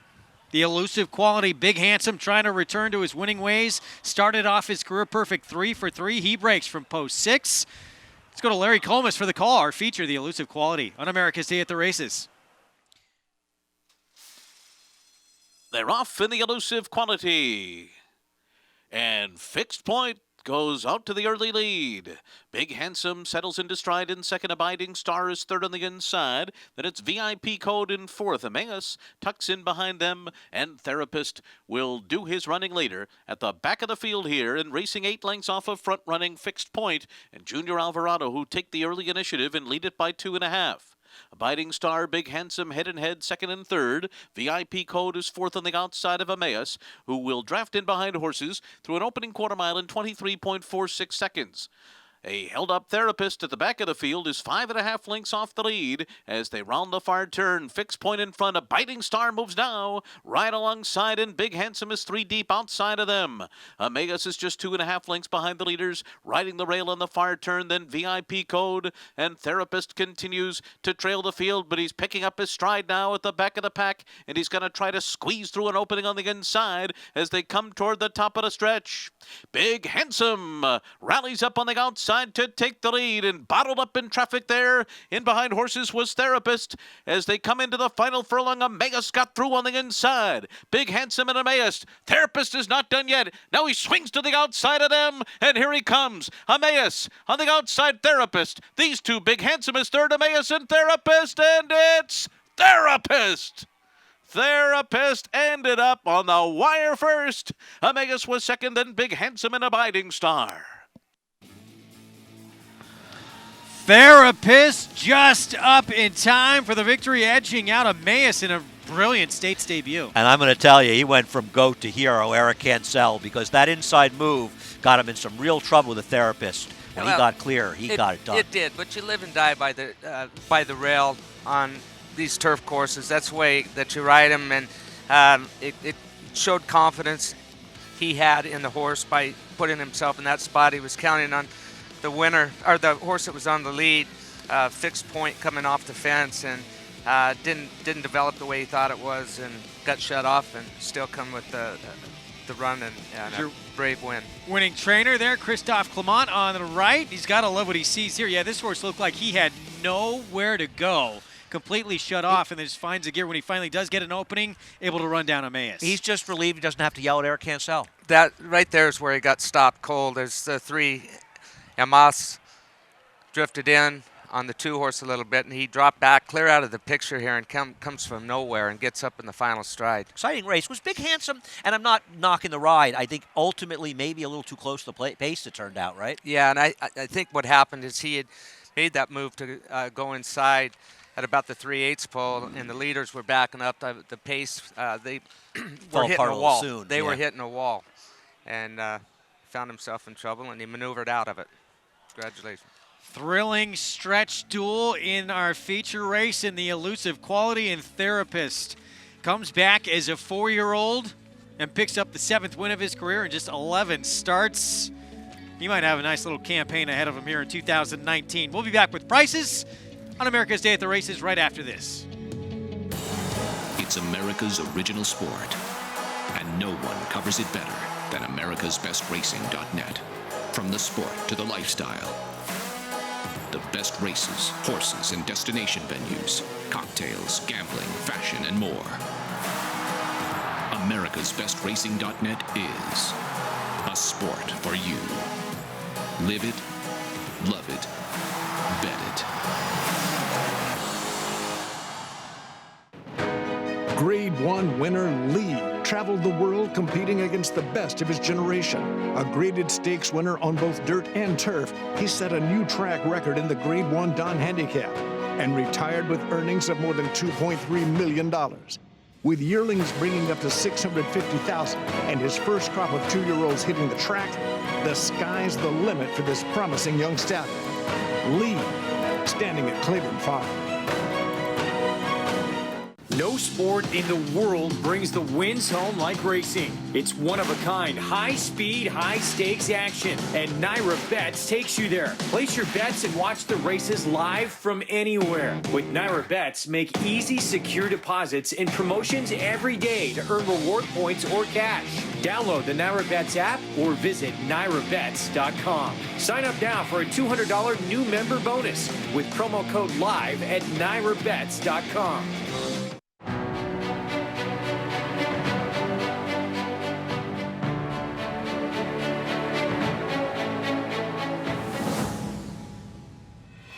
The elusive quality, Big Handsome, trying to return to his winning ways. Started off his career perfect 3 for 3. He breaks from post 6. Let's go to Larry Colmus for the call. Our feature, the elusive quality, on America's Day at the Races. They're off in the elusive quality. And fixed point goes out to the early lead. Big Handsome settles into stride in second. Abiding Star is third on the inside. Then it's VIP Code in fourth. Emmaus tucks in behind them, and Therapist will do his running later. At the back of the field here, and racing 8 lengths off of front-running Fixed Point, and Junior Alvarado, who take the early initiative and lead it by 2.5. Abiding Star, Big Handsome, head-and-head, second and third. VIP Code is fourth on the outside of Emmaus, who will draft in behind horses through an opening quarter mile in 23.46 seconds. A held-up Therapist at the back of the field is 5.5 lengths off the lead as they round the far turn. Fixed Point in front. Abiding Star moves now right alongside, and Big Handsome is 3 deep outside of them. Emmaus is just 2.5 lengths behind the leaders, riding the rail on the far turn. Then VIP Code, and Therapist continues to trail the field, but he's picking up his stride now at the back of the pack, and he's going to try to squeeze through an opening on the inside as they come toward the top of the stretch. Big Handsome rallies up on the outside to take the lead, and bottled up in traffic there in behind horses was Therapist. As they come into the final furlong, Emmaus got through on the inside. Big Handsome and Emmaus. Therapist is not done yet. Now he swings to the outside of them, and here he comes. Emmaus on the outside, Therapist. These 2, Big Handsome is third, Emmaus and Therapist, and it's Therapist. Therapist ended up on the wire first. Emmaus was second, then Big Handsome and Abiding Star. Therapist just up in time for the victory, edging out Emmaus in a brilliant States debut. And I'm going to tell you, he went from goat to hero, Eric Cancel, because that inside move got him in some real trouble with the Therapist. When he got clear, he got it done. It did, but you live and die by the rail on these turf courses. That's the way that you ride them, and it showed confidence he had in the horse by putting himself in that spot. He was counting on the winner, or the horse that was on the lead, Fixed Point, coming off the fence, and didn't develop the way he thought it was, and got shut off, and still come with the run and a brave win. Winning trainer there, Christophe Clement on the right. He's got to love what he sees here. Yeah, this horse looked like he had nowhere to go. Completely shut off, and then just finds a gear when he finally does get an opening, able to run down Emmaus. He's just relieved he doesn't have to yell at Eric Cancel. That right there is where he got stopped cold. There's the 3. Emmaus drifted in on the 2 horse a little bit, and he dropped back clear out of the picture here and comes from nowhere and gets up in the final stride. Exciting race. Was Big Handsome, and I'm not knocking the ride, I think ultimately maybe a little too close to the pace it turned out, right? Yeah, and I think what happened is he had made that move to go inside at about the 3/8 pole, and the leaders were backing up the pace. They were hitting a wall. Soon. They were hitting a wall, and found himself in trouble, and he maneuvered out of it. Congratulations. Thrilling stretch duel in our feature race in the elusive quality, and Therapist comes back as a 4-year-old and picks up the 7th win of his career in just 11 starts. He might have a nice little campaign ahead of him here in 2019. We'll be back with prices on America's Day at the Races right after this. It's America's original sport, and no one covers it better than americasbestracing.net. From the sport to the lifestyle, the best races, horses, and destination venues, cocktails, gambling, fashion, and more. America'sBestRacing.net is a sport for you. Live it, love it, bet it. Grade 1 winner Lee traveled the world competing against the best of his generation. A graded stakes winner on both dirt and turf, he set a new track record in the Grade 1 Don Handicap and retired with earnings of more than $2.3 million. With yearlings bringing up to $650,000 and his first crop of 2-year-olds hitting the track, the sky's the limit for this promising young stallion. Lee, standing at Claiborne Farm. No sport in the world brings the wins home like racing. It's one-of-a-kind, high-speed, high-stakes action, and Naira Bets takes you there. Place your bets and watch the races live from anywhere. With Naira Bets, make easy, secure deposits and promotions every day to earn reward points or cash. Download the Naira Bets app or visit NairaBets.com. Sign up now for a $200 new member bonus with promo code LIVE at NairaBets.com.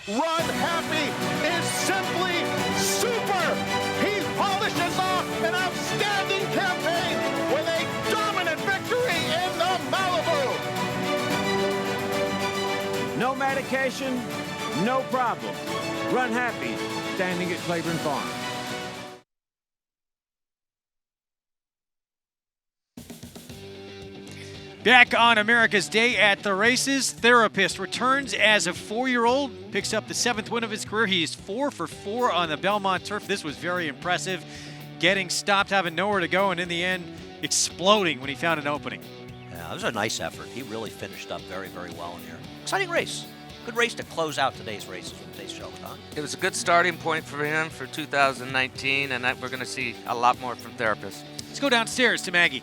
Run Happy is simply super. He polishes off an outstanding campaign with a dominant victory in the Malibu. No medication, no problem. Run happy, standing at Claiborne Farm. Back on America's Day at the races, Therapist returns as a 4-year-old, picks up the 7th win of his career. He's 4 for 4 on the Belmont turf. This was very impressive. Getting stopped, having nowhere to go, and in the end, exploding when he found an opening. Yeah, it was a nice effort. He really finished up very, very well in here. Exciting race. Good race to close out today's races from today's show, Don. It was a good starting point for him for 2019, and we're going to see a lot more from Therapist. Let's go downstairs to Maggie.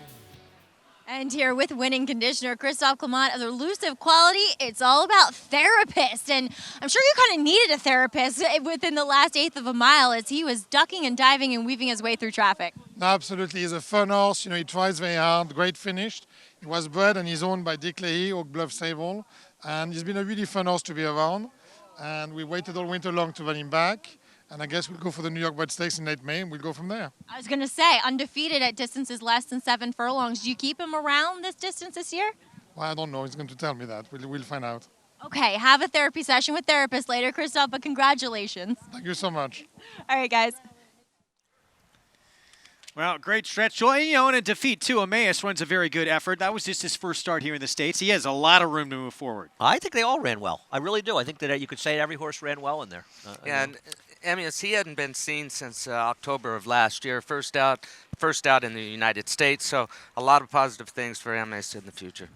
And here with winning conditioner Christophe Clement of Elusive Quality, it's all about Therapist. And I'm sure you kind of needed a therapist within the last 1/8 of a mile as he was ducking and diving and weaving his way through traffic. No, absolutely. He's a fun horse. You know, he tries very hard. Great finish. He was bred and he's owned by Dick Leahy, Oak Bluff Stable. And he's been a really fun horse to be around. And we waited all winter long to run him back. And I guess we'll go for the New York Bred Stakes in late May, and we'll go from there. I was going to say, undefeated at distances less than 7 furlongs. Do you keep him around this distance this year? Well, I don't know. He's going to tell me that. We'll find out. Okay, have a therapy session with Therapist later, Christophe, but congratulations. Thank you so much. All right, guys. Well, great stretch. Well, you know, in a defeat, too, Emmaus runs a very good effort. That was just his first start here in the States. He has a lot of room to move forward. I think they all ran well. I really do. I think that you could say every horse ran well in there. Yeah, and Emmaus, he hadn't been seen since October of last year. First out in the United States, so a lot of positive things for Emmaus in the future.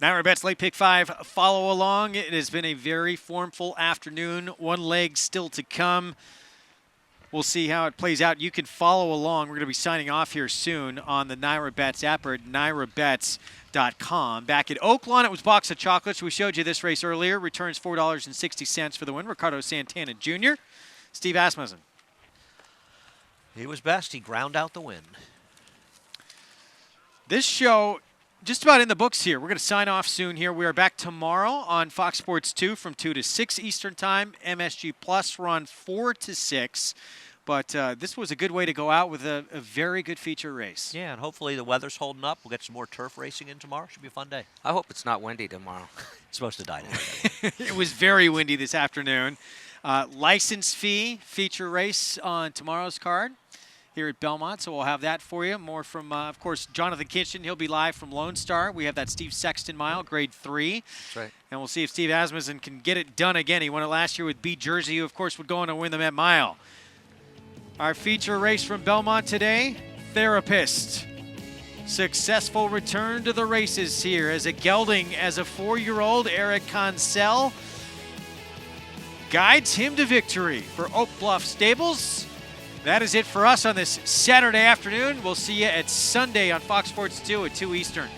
Naira Bets Late Pick 5 follow along. It has been a very formful afternoon. One leg still to come. We'll see how it plays out. You can follow along. We're going to be signing off here soon on the Naira Bets app or at NairaBets.com. Back at Oaklawn, it was Box of Chocolates. We showed you this race earlier. Returns $4.60 for the win. Ricardo Santana Jr., Steve Asmussen. He was best. He ground out the win. This show just about in the books here. We're going to sign off soon here. We are back tomorrow on Fox Sports 2 from 2 to 6 Eastern Time. MSG Plus run 4 to 6. But this was a good way to go out with a very good feature race. Yeah, and hopefully the weather's holding up. We'll get some more turf racing in tomorrow. Should be a fun day. I hope it's not windy tomorrow. It's supposed to die today. It was very windy this afternoon. License fee feature race on tomorrow's card here at Belmont, so we'll have that for you. More from, of course, Jonathan Kitchen. He'll be live from Lone Star. We have that Steve Sexton Mile, Grade 3. That's right. And we'll see if Steve Asmussen can get it done again. He won it last year with B Jersey, who, of course, would go on to win the Met Mile. Our feature race from Belmont today, Therapist. Successful return to the races here as a gelding as a 4-year-old, Eric Consell guides him to victory for Oak Bluff Stables. That is it for us on this Saturday afternoon. We'll see you at Sunday on Fox Sports 2 at 2 Eastern.